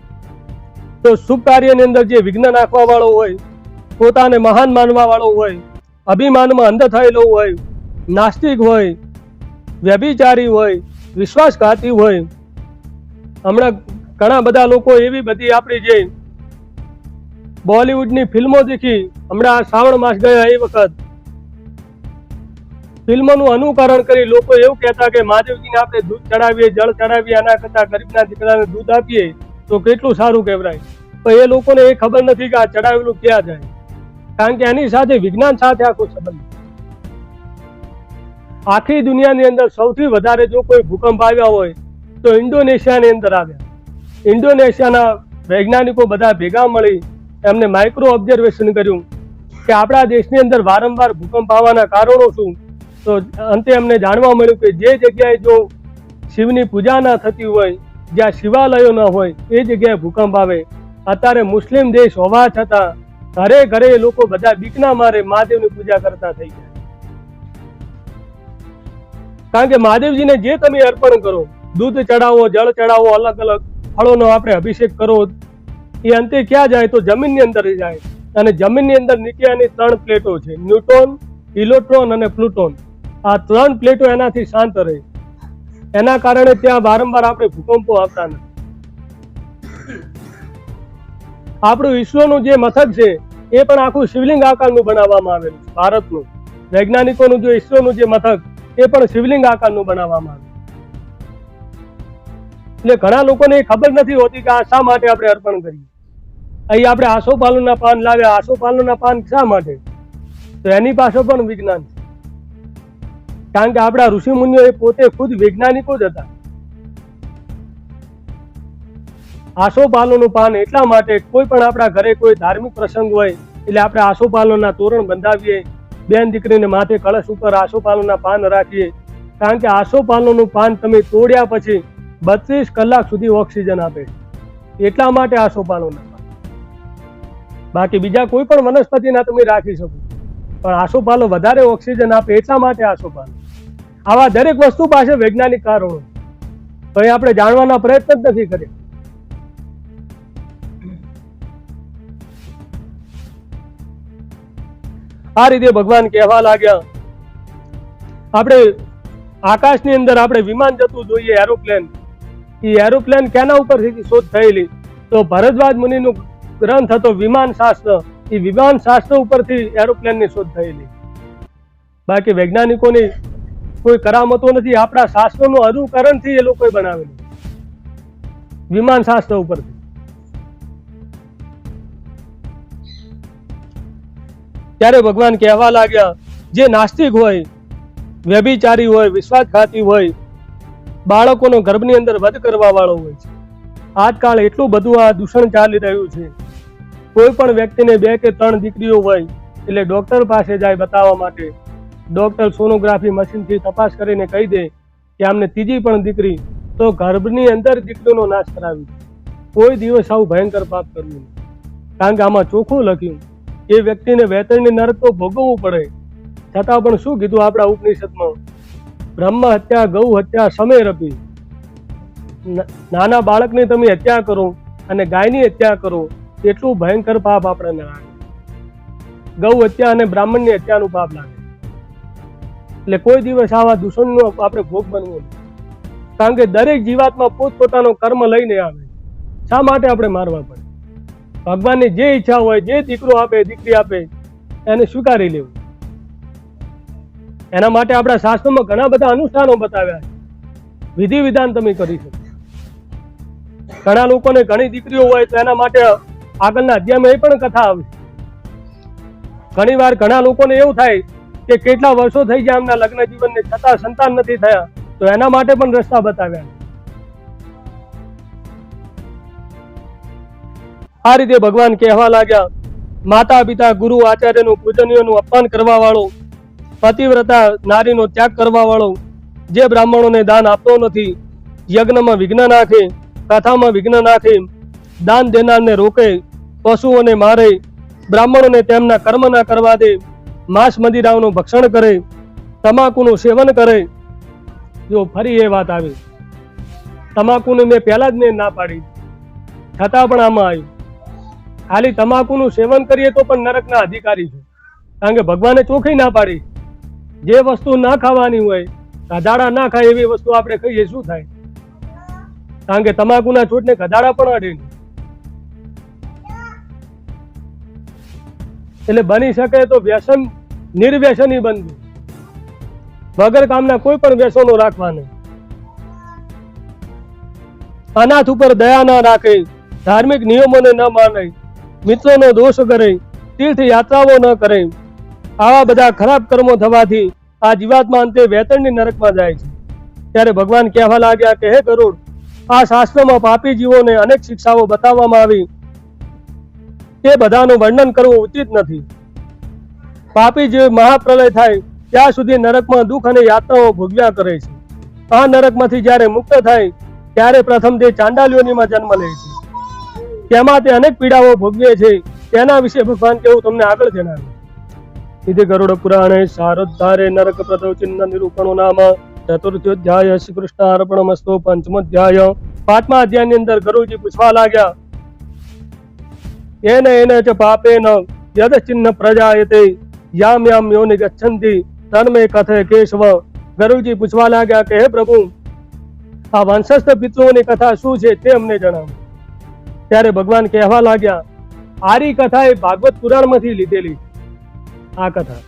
તો શુભ કાર્યની અંદર જે વિઘ્ન નાખવા વાળો હોય, પોતાને મહાન માનવા વાળો હોય, અભિમાનમાં અંધ થયેલો હોય, નાસ્તિક હોય, વ્યભિચારી હોય, વિશ્વાસઘાતી હોય. હમણાં ઘણા બધા લોકો એવી બધી આપણી જે બોલિવૂડની ફિલ્મો દેખી, હમણાં શ્રાવણ માસ ગયા એ વખત ફિલ્મોનું અનુકરણ કરી લોકો એવું કહેતા કે મહાદેવજીને આપણે દૂધ ચડાવીએ, જળ ચડાવીએ, આના કરતા ગરીબના દીકરાને દૂધ આપીએ તો કેટલું સારું કહેવાય. પણ એ લોકોને એ ખબર નથી કે આ ચડાવેલું ક્યાં જાય, કારણ કે એની સાથે વિજ્ઞાન સાથે આખો સંબંધ. આખી દુનિયાની અંદર સૌથી વધારે જો કોઈ ભૂકંપ આવ્યા હોય તો ઇન્ડોનેશિયાની અંદર આવ્યા. ઇન્ડોનેશિયાના વૈજ્ઞાનિકો બધા ભેગા મળી એમને માઇક્રો ઓબ્ઝર્વેશન કર્યું કે આપણા દેશની અંદર વારંવાર ભૂકંપ આવવાના કારણો શું. તો અંતે એમને જાણવા મળ્યું કે જે જગ્યાએ જો શિવની પૂજા ના થતી હોય, જ્યાં શિવાલયો ન હોય એ જગ્યાએ ભૂકંપ આવે. અત્યારે મુસ્લિમ દેશ હોવા છતાં ઘરે ઘરે લોકો બધા બીકના મારે મહાદેવની પૂજા કરતા થઈ ગયા. કારણ કે મહાદેવજીને જે તમે અર્પણ કરો, દૂધ ચડાવો, જળ ચડાવો, અલગ અલગ ફળોનો આપણે અભિષેક કરો, એ અંતે ક્યાં જાય તો જમીનની અંદર જાય. અને જમીનની અંદર નીચેની 3 પ્લેટો છે, ન્યુટ્રોન, ઇલેક્ટ્રોન અને પ્લુટોન. આ 3 પ્લેટો એનાથી શાંત રહે. એના કારણે ત્યાં વારંવાર આપણે ભૂકંપો આવતા નથી. આપણું ઈસરોનું જે મથક છે એ પણ આખું શિવલિંગ આકારનું બનાવવામાં આવેલું છે. ભારતનું વૈજ્ઞાનિકોનું જે ઈસરોનું જે મથક એ પણ શિવલિંગ આકારનું બનાવવામાં આવેલું. એટલે ઘણા લોકોને ખબર નથી હોતી કે આ શા માટે આપણે અર્પણ કરીએ. અહીં આપણે આસોપાલવના પાન લાવ્યા, આસોપાલવના પાન શા માટે? તો એની પાસે પણ વિજ્ઞાન છે. કારણ કે આપણા ઋષિ મુનિઓ એ પોતે ખુદ વૈજ્ઞાનિકો જ હતા. આસોપાલવનું પાન એટલા માટે, કોઈ પણ આપણા ઘરે કોઈ ધાર્મિક પ્રસંગ હોય એટલે આપણે આસોપાલવના તોરણ બંધાવીએ, બેન દીકરીને માથે કળશ ઉપર આસોપાલવના પાન રાખીએ, કારણ કે આસોપાલવનું પાન તમે તોડ્યા પછી 32 કલાક સુધી ઓક્સિજન આપે, એટલા માટે આસોપાલવના પાન. બાકી બીજા કોઈ પણ વનસ્પતિના તમે રાખી શકો, પણ આસોપાલવ વધારે ઓક્સિજન આપે એટલા માટે આસોપાલવ. આવા દરેક વસ્તુ પાસે વૈજ્ઞાનિક કારણો, તો એ આપણે જાણવાના પ્રયત્ન જ નથી કર્યા. આ રીતે ભગવાન કહેવા લાગ્યા, આપણે આકાશની અંદર આપણે વિમાન જતું જોઈએ, એરોપ્લેન. એ એરોપ્લેન કેના ઉપરથી શોધ થયેલી? તો ભરદ્વાજ મુનિનું ગ્રંથ હતો વિમાન શાસ્ત્ર, એ વિમાન શાસ્ત્ર ઉપરથી એરોપ્લેનની શોધ થયેલી. બાકી વૈજ્ઞાનિકોની કોઈ કરામતો નથી, આપણા શાસ્ત્રોનું અનુકરણથી એ લોકોએ બનાવેલું વિમાન શાસ્ત્ર ઉપરથી. ત્યારે ભગવાન કહેવા લાગ્યા, જે નાસ્તિક હોય, વ્યભિચારી હોય, વિશ્વાસઘાતી હોય, બાળકોનો ગર્ભની અંદર વધ કરવા વાળો હોય છે. આજકાલ એટલું બધું આ દૂષણ ચાલી રહ્યું છે. કોઈ પણ વ્યક્તિને 2 કે 3 દીકરીઓ હોય એટલે ડોક્ટર પાસે જાય બતાવવા માટે. ડોક્ટર સોનોગ્રાફી મશીનથી તપાસ કરીને કહી દે કે આમને ત્રીજી પણ દીકરી, તો ગર્ભની અંદર દીકરીનો નાશ કરાવી. કોઈ દિવસ આવું ભયંકર પાપ કરવું નહીં, કારણ કે આમાં ચોખ્ખું લખ્યું એ વ્યક્તિને વેતનની નરક તો ભોગવવું પડે. છતાં પણ શું કીધું આપણા ઉપનિષદમાં? બ્રહ્મ હત્યા, ગૌ હત્યા, સમેરપી. નાના બાળકની તમે હત્યા કરો અને ગાયની હત્યા કરો, એટલું ભયંકર પાપ આપણને લાગે. ગૌ હત્યા અને બ્રાહ્મણની હત્યાનું પાપ લાગે. એટલે કોઈ દિવસ આવા દૂષણનો આપણે ભોગ બનવું નહીં, કારણ કે દરેક જીવાતમાં પોતપોતાનો કર્મ લઈને આવે. શા માટે આપણે મારવા પડે? ભગવાનની જે ઈચ્છા હોય, જે દીકરો આપે, દીકરી આપે, એને સ્વીકારી લેવું. એના માટે આપણા શાસ્ત્રોમાં ઘણા બધા અનુષ્ઠાનો બતાવ્યા છે. વિધિ વિધાન તમે કરી શકો. ઘણા લોકોને ઘણી દીકરીઓ હોય તો એના માટે આગળના અધ્યાયમાં એ પણ કથા આવે. ઘણી વાર ઘણા લોકોને એવું થાય કે કેટલા વર્ષો થઈ ગયા એમના લગ્ન જીવનને, છતાં સંતાન નથી થયા, તો એના માટે પણ રસ્તા બતાવ્યા. આ રીતે ભગવાન કહેવા લાગ્યા, માતા પિતા, ગુરુ, આચાર્યનું, પૂજનીયોનું અપમાન કરવા વાળો, પતિવ્રતા નારીનો ત્યાગ કરવા વાળો, જે બ્રાહ્મણોને દાન આપતો નથી, યજ્ઞમાં વિઘ્ન નાખે, કથામાં વિઘ્ન નાખે, દાન દેનારને રોકે, પશુઓને મારે, બ્રાહ્મણોને તેમના કર્મ ના કરવા દે, માંસ મદિરાઓનું ભક્ષણ કરે, તમાકુનું સેવન કરે. જો ફરી એ વાત આવી, તમાકુને મેં પહેલા જ ના પાડી, છતાં પણ આમાં આવ્યું. ખાલી તમાકુનું સેવન કરીએ તો પણ નરકના અધિકારી છે, કારણ કે ભગવાને ચોખ્ખી ના પાડી. જે વસ્તુ ના ખાવાની હોય, ગધાડા ના ખાય એવી વસ્તુ આપણે ખાઈએ, શું થાય? કારણ કે તમાકુના છોડને ગધાડા પણ અડે નહીં. એટલે બની શકે તો વ્યસન નિર્વ્યસની બનવું, વગર કામના કોઈ પણ વ્યસનો રાખવા નહીં. અનાથ ઉપર દયા ના રાખે, ધાર્મિક નિયમોને ન માને, મિત્રોનો દોષ કરે, તીર્થ યાત્રાઓ ન કરે. આવા બધા ખરાબ કર્મો થવાથી આ જીવાત્મા અંતે વેતનની નરકમાં જાય છે. ત્યારે ભગવાન કહેવા લાગ્યા કે હે ગરુડ, આ શાસ્ત્રમાં પાપી જીવોને અનેક શિક્ષાઓ બતાવવામાં આવી, તે બધાનું વર્ણન કરવું ઉચિત નથી. પાપી જીવ મહાપ્રલય થાય ત્યાં સુધી નરકમાં દુઃખ અને યાતનાઓ ભોગવ્યા કરે છે. આ નરકમાંથી જ્યારે મુક્ત થાય ત્યારે પ્રથમ તે ચાંડાલ્યોનીમાં જન્મ લે છે. તેમાં તે અનેક પીડાઓ ભોગવે છે. તેના વિશે ભગવાન કેવું તમને આગળ જણાવ્યું. इति गरुड़ पुराणे सारोद्धारे नरक प्रदोचिन्न निरूपणो नाम चतुर्थोध्याय श्री कृष्णार्पणमस्तु। पंचमोध्याय પાંચમા અધ્યાયની અંદર ગરુડજી પૂછવા લાગ્યા, એન એન ચ પાપેન યદ ચિહ્ન પ્રજાયતે યામ યામ યોનિ ગચ્છન્તિ તન્મે કથે કેશવ. ગરુડજી પૂછવા લાગ્યા કે હે પ્રભુ, આ વંશસ્થ પિતૃઓની કથા શું છે તે અમને જણાવો. ત્યારે ભગવાન કહેવા લાગ્યા, આરી કથા એ ભાગવત પુરાણમાંથી લીધેલી આ કથા.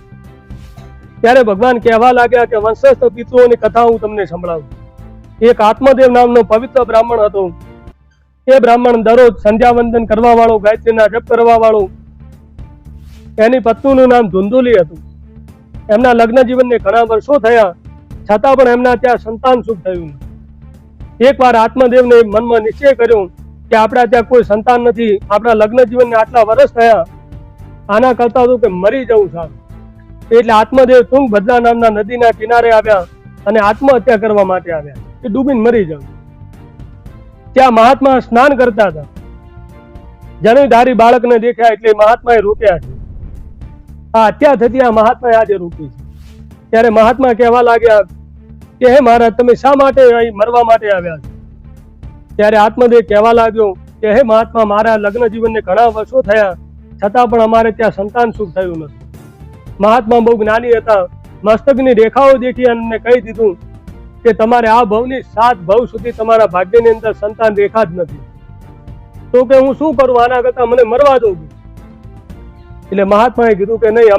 ત્યારે ભગવાન કહેવા લાગ્યા કે વંશસ્થ પિતૃઓની કથા હું તમને સંભળાવું. એક આત્મદેવ નામનો પવિત્ર બ્રાહ્મણ હતો. એ બ્રાહ્મણ દરરોજ સંધ્યા વંદન કરવા વાળો, ગાયત્રીના જપ કરવા વાળો. એની પત્નીનું નામ ધુંધુલી હતું. એમના લગ્ન જીવનને ઘણા વર્ષો થયા, છતાં પણ એમના ત્યાં સંતાન સુખ થયું. એકવાર આત્મદેવને મનમાં નિશ્ચય કર્યો કે આપણા ત્યાં કોઈ સંતાન નથી, આપણા લગ્ન જીવનને આટલા વર્ષ થયા, આના કરતા તો કે મરી જવું સારું. એટલે આત્મદેવ તુંગભદ્રા નામના નદીના કિનારે આવ્યા અને આત્મહત્યા કરવા માટે આવ્યા, એ ડૂબીને મરી જાવ. ત્યાં મહાત્મા સ્નાન કરતા હતા. જનોઈધારી બાળકને દેખ્યા એટલે મહાત્માએ રોક્યા છે. આ હત્યા થતી આ મહાત્માએ આજે રોકી છે. ત્યારે મહાત્મા કહેવા લાગ્યા કે હે મહારાજ, તમે શા માટે અહીં મરવા માટે આવ્યા છો? ત્યારે આત્મદેવ કહેવા લાગ્યો કે હે મહાત્મા, મારા લગ્ન જીવનને ઘણા વર્ષો થયા, છતાં પણ અમારે ત્યાં સંતાન સુખ થયું નથી. મહાત્મા બહુ જ્ઞાની હતા. મસ્તકની રેખાઓ દેખી અને કહી દીધું કે તમારે આ ભવની 7 ભવ સુધી તમારા ભાગ્યની અંદર સંતાન રેખા જ નથી. તો કે હું શું કરું, આના કરતા મને મરવા દો. એટલે મહાત્માએ કીધું કે નહીં,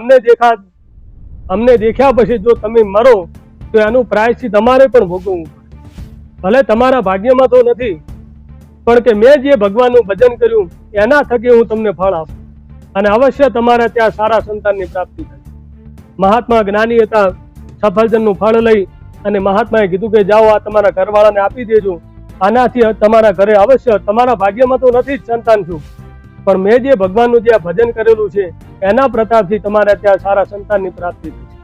અમને દેખ્યા પછી જો તમે મરો તો એનું પ્રાયશ્ચિત તમારે પણ ભોગવવું પડે. ભલે તમારા ભાગ્યમાં તો નથી, પણ કે મેં જે ભગવાનનું ભજન કર્યું એના થકી હું તમને ફળ આપું અને અવશ્ય તમારા ત્યાં સારા સંતાનની પ્રાપ્તિ થાય. મહાત્મા જ્ઞાની હતા. સફરજનનું ફળ લઈ અને મહાત્માએ કીધું કે જાઓ, આ તમારા ઘરવાળાને આપી દેજો. આનાથી તમારા ઘરે અવશ્ય, તમારા ભાગ્યમાં તો નથી જ સંતાન સુખ, પણ મેં જે ભગવાનનું જે ભજન કરેલું છે એના પ્રતાપથી તમારે ત્યાં સારા સંતાનની પ્રાપ્તિ થશે.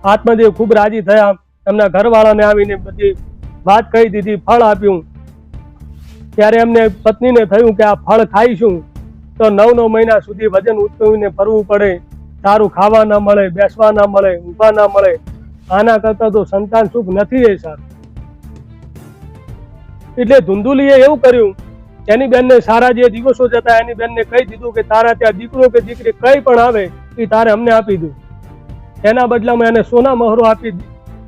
આત્મદેવ ખૂબ રાજી થયા. એમના ઘરવાળાને આવીને બધી વાત કહી દીધી, ફળ આપ્યું. ત્યારે એમને પત્નીને થયું કે આ ફળ ખાઈશું તો 9 મહિના સુધી વજન ઉચકવીને ફરવું પડે, સારું ખાવા ના મળે, બેસવા ના મળે, ઊંઘવા ના મળે. આના કરતા તો સંતાન સુખ નથી એ સારું. એટલે ધુંધુલીએ એવું કર્યું, એની બેનને સારા જે દિવસો જતા એની બેનને કહી દીધું કે તારા ત્યાં દીકરો કે દીકરી કઈ પણ આવે એ તારે અમને આપી દઉં. એના બદલામાં એને સોના મહોરો આપી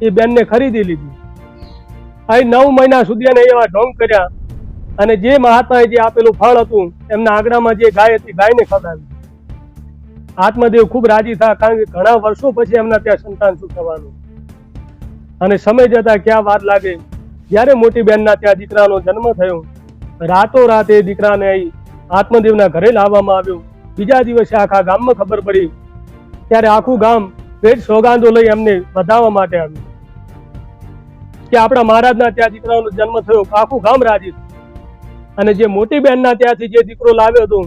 એ બેનને ખરીદી લીધી. અહીં 9 મહિના સુધી એને એવા ઢોંગ કર્યા અને જે મહાત્માએ જે આપેલું ફળ હતું એમના આંગણામાં જે ગાય હતી ગાયને ખવડાવી. આત્મદેવ ખૂબ રાજી થયા, કારણ કે ઘણા વર્ષો પછી એમના ત્યાં સંતાન સુખ થવાનું. અને સમય જતા ક્યાં વાર લાગે, જ્યારે મોટી બહેનના ત્યાં દીકરાનો જન્મ થયો, રાતોરાત એ દીકરાને અહીં આત્મદેવના ઘરે લાવવામાં આવ્યો. બીજા દિવસે આખા ગામમાં ખબર પડી. ત્યારે આખું ગામ ભેટ સોગાંદો લઈ એમને વધાવવા માટે આવ્યું કે આપણા મહારાજના ત્યાં દીકરાનો જન્મ થયો. આખું ગામ રાજી થયું. અને જે મોટી બહેનના ત્યાંથી જે દીકરો લાવ્યો હતો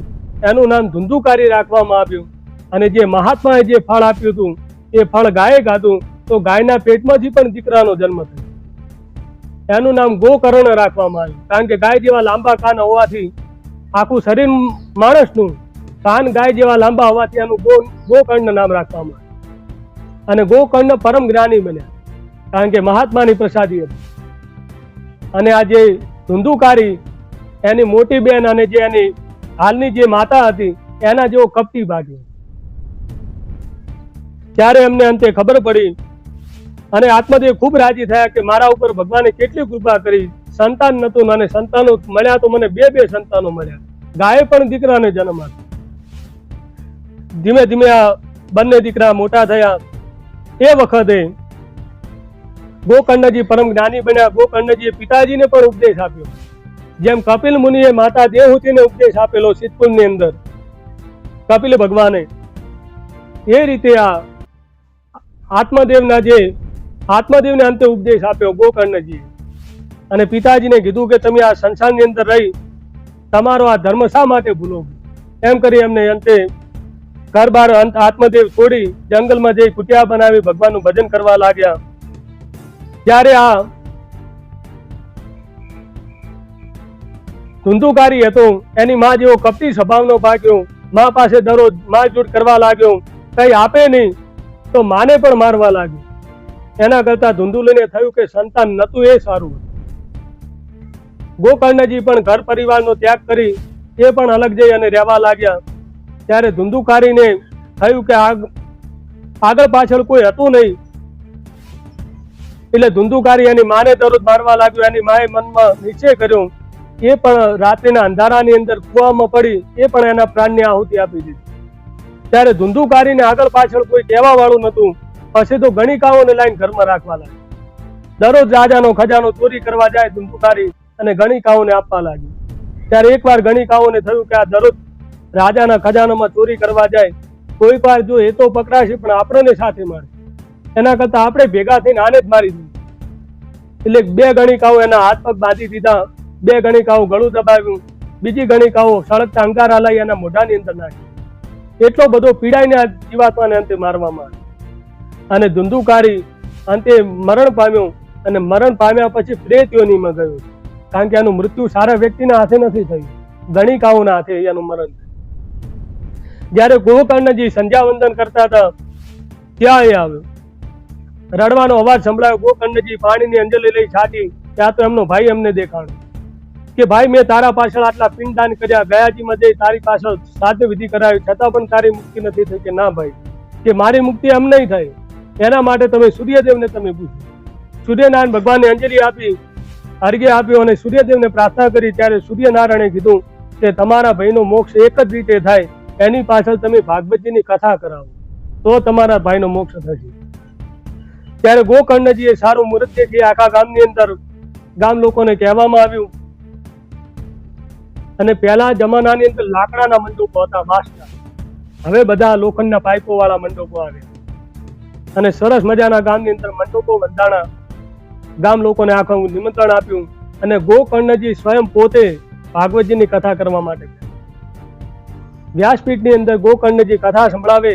એનું નામ ધુંધુકારી રાખવામાં આવ્યું. અને જે મહાત્માએ જે ફળ આપ્યું હતું એ ફળ ગાયે ખાધું તો ગાયના પેટમાંથી પણ દીકરાનો જન્મ થયો. એનું નામ ગોકર્ણ રાખવામાં આવ્યું, કારણ કે ગાય જેવા લાંબા કાન હોવાથી આખું શરીર માણસનું, કાન ગાય જેવા લાંબા હોવાથી એનું ગોકર્ણ નામ રાખવામાં આવ્યું. અને ગોકર્ણ પરમ જ્ઞાની બન્યા, કારણ કે મહાત્માની પ્રસાદી હતી. અને આ જે ધુંધુકારી એની મોટી બેન અને જે એની હાલની જે માતા હતી એના જેવો કપટી ભાગ્યો. ત્યારે એમને અંતે ખબર પડી અને આત્મદેવ ખૂબ રાજી થયા કે મારા ઉપર ભગવાને કેટલી કૃપા કરી. સંતાન નતું અને સંતાનો મળ્યા તો મને 2 સંતાનો મળ્યા. ગાયે પણ દીકરાને જન્મ આપ્યો. ધીમે ધીમે આ બંને દીકરા મોટા થયા. એ વખતે ગોકર્ણજી પરમ જ્ઞાની બન્યા. ગોકર્ણજીએ પિતાજીને પણ ઉપદેશ આપ્યો, જેમ કપિલ મુનિએ માતા દેવહૂતિને ઉપદેશ આપેલો સિદ્ધકુંડની અંદર કપિલ ભગવાને, એ રીતે આ આત્મદેવને અંતે ઉપદેશ આપ્યો ગોકર્ણજીએ. અને પિતાજીને કીધું કે તમે આ સંસારની અંદર રહી તમારો આ ધર્મ શા માટે ભૂલો? એમ કરી એમને અંતે ઘર બાર આત્મદેવ છોડી જંગલમાં જઈ કુટિયા બનાવી ભગવાનનું ભજન કરવા લાગ્યા. ત્યારે આ ધુંધુકારી હતો એની માં જેવો કપટી સ્વભાવનો ભાગ્યો. માં પાસે દરરોજ મારઝૂડ કરવા લાગ્યો, કઈ આપે નહીં તો માને પણ મારવા લાગ્યો. એના કરતા ધુંધુલીને થયું કે સંતાન નતું એ સારું. ગોકર્ણજી પણ ઘર પરિવારનો ત્યાગ કરી એ પણ અલગ જઈ અને રહેવા લાગ્યા. ત્યારે ધુંધુકારીને થયું કે આગળ પાછળ કોઈ હતું નહીં, એટલે ધુંધુકારી એની માને દરરોજ મારવા લાગ્યો. એની માએ મનમાં નિશ્ચય કર્યો, એ પણ રાત્રિના અંધારાની અંદર કૂવામાં પડી એ પણ એના પ્રાણની આહુતિ આપી દીધી. ત્યારે ધુંધુકારીને આગળ પાછળ કોઈ કહેવા વાળું નતું. પછી તો ગણિકાઓને લાઈન ઘરમાં રાખવા લાગી. દરરોજ રાજાનો ખજાનો ચોરી કરવા જાય ધુંધુકારી અને ગણિકાઓને આપવા લાગી. ત્યારે એકવાર ગણિકાઓને થયું કે આ દરરોજ રાજાના ખજાનામાં ચોરી કરવા જાય, કોઈક વાર જો એ તો પકડાશે પણ આપણને સાથે મારે, એના કરતા આપણે ભેગા થઈને આને જ મારી દીધું. એટલે 2 ગણિકાઓ એના હાથ પગ બાંધી દીધા, 2 ગણિકાઓ ગળું દબાવ્યું, બીજી ગણિકાઓ સળગતા અંગારા લઈ એના મોઢાની અંદર નાખી. એટલો બધો પીડાઈને આ જીવાત્માને અંતે મારવામાં આવ્યો. અને ધુંધુકારી અંતે મરણ પામ્યો અને મરણ પામ્યા પછી પ્રેત યોનિમાં ગયો, કારણ કે આનું મૃત્યુ સારા વ્યક્તિના હાથે નથી થયું, ગણિકાઓના હાથે એનું મરણ થયું. જ્યારે ગોકર્ણજી સંધ્યાવંદન કરતા હતા ત્યાં એ આવ્યો, રડવાનો અવાજ સંભળાયો. ગોકર્ણજી પાણીની અંજલિ લઈ છાટી, ત્યાં તો એમનો ભાઈ એમને દેખાણો કે ભાઈ મેં તારા પાછળ આટલા પિંડદાન કર્યા, ગયાજીમાં જઈ તારી પાછળ શ્રાદ્ધ વિધિ કરાવી, છતાં પણ તારી મુક્તિ નથી થઈ. કે ના ભાઈ, કે મારી મુક્તિ એમ નહીં થાય, એના માટે તમે સૂર્યદેવને તમે પૂછો. સૂર્યનારાયણ ભગવાનને અંજલિ આપી, અર્ઘ્ય આપ્યો અને સૂર્યદેવને પ્રાર્થના કરી. ત્યારે સૂર્યનારાયણે કીધું કે તમારા ભાઈનો મોક્ષ એક જ રીતે થાય, એની પાછળ તમે ભાગવતજીની કથા કરાવો તો તમારા ભાઈનો મોક્ષ થશે. ત્યારે ગોકર્ણજીએ સારું મુહૂર્ત દેખી આખા ગામની અંદર ગામ લોકોને કહેવામાં આવ્યું. અને પહેલા જમાનાની અંદર લાકડાના મંડપો હતા, વાંસના. હવે બધા લોખંડના પાઇપો વાળા મંડપો આવ્યા અને સરસ મજાના ગામની અંદર મંડપો બંધાણા. ગામ લોકોને આખું નિમંત્રણ આપ્યું અને ગોકર્ણજી સ્વયં પોતે ભાગવતજીની કથા કરવા માટે વ્યાસપીઠની અંદર ગોકર્ણજી કથા સંભળાવે.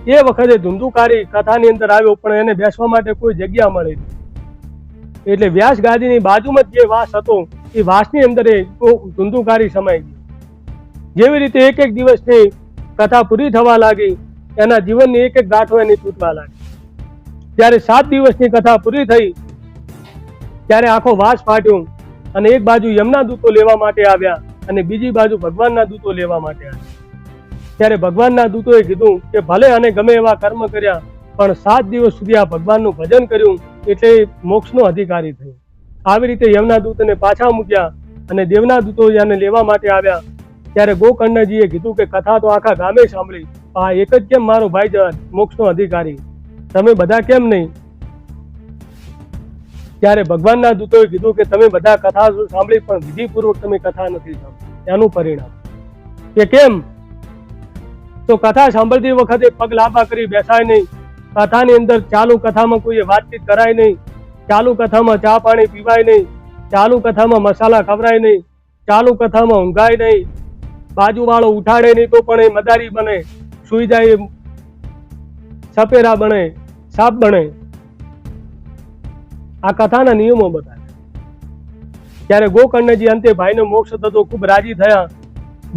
એ વખતે ધુંધુકારી કથાની અંદર આવ્યો, પણ એને બેસવા માટે કોઈ જગ્યા મળી નહીં. એટલે વ્યાસ ગાદીની બાજુમાં જે વાસ હતો એ વાસની અંદર એ ધુંધુકારી સમાઈ ગઈ. જેવી રીતે એક એક દિવસની કથા પૂરી થવા લાગી, એના જીવનની એક એક ગાંઠો એની તૂટવા લાગી. જ્યારે 7 દિવસની કથા પૂરી થઈ ત્યારે આખો વાસ ફાટ્યો અને એક બાજુ યમના દૂતો લેવા માટે આવ્યા અને બીજી બાજુ ભગવાનના દૂતો લેવા માટે આવ્યા. ત્યારે ભગવાનના દૂતોએ કીધું કે ભલે આને ગમે એવા કર્મ કર્યા, પણ 7 દિવસ સુધી આ ભગવાનનું ભજન કર્યું એટલે મોક્ષનો અધિકારી થયો. આવી રીતે યમના દૂતને પાછા મૂક્યા અને દેવના દૂતો એને લેવા માટે આવ્યા. ત્યારે ગોકર્ણજીએ કીધું કે કથા તો આખા ગામે સાંભળી, આ એક જ કેમ મારો ભાઈ મોક્ષનો અધિકારી, તમે બધા કેમ નહીં? ત્યારે ભગવાનના દૂતોએ કીધું કે તમે બધા કથા સાંભળી પણ વિધિપૂર્વક તમે કથા નથી સાંભળી, એનું પરિણામ. કે કેમ? તો કથા સાંભળતી વખતે પગ લાંબા કરી બેસાય નહીં, કથાની અંદર ચાલુ કથામાં કોઈ વાતચીત કરાય નહીં, ચાલુ કથામાં ચા પાણી પીવાય નહીં, ચાલુ કથામાં મસાલા ખવરાય નહીં, ચાલુ કથામાં ઊંઘાય નહીં, બાજુવાળો ઉઠાડે નહીં તો પણ એ મદારી બને, સુઈ જાય સપેરા બને, સાપ બને. આ કથાના નિયમો બતાવે. ત્યારે ગોકર્ણજી અંતે ભાઈનો મોક્ષ થતો ખૂબ રાજી થયા.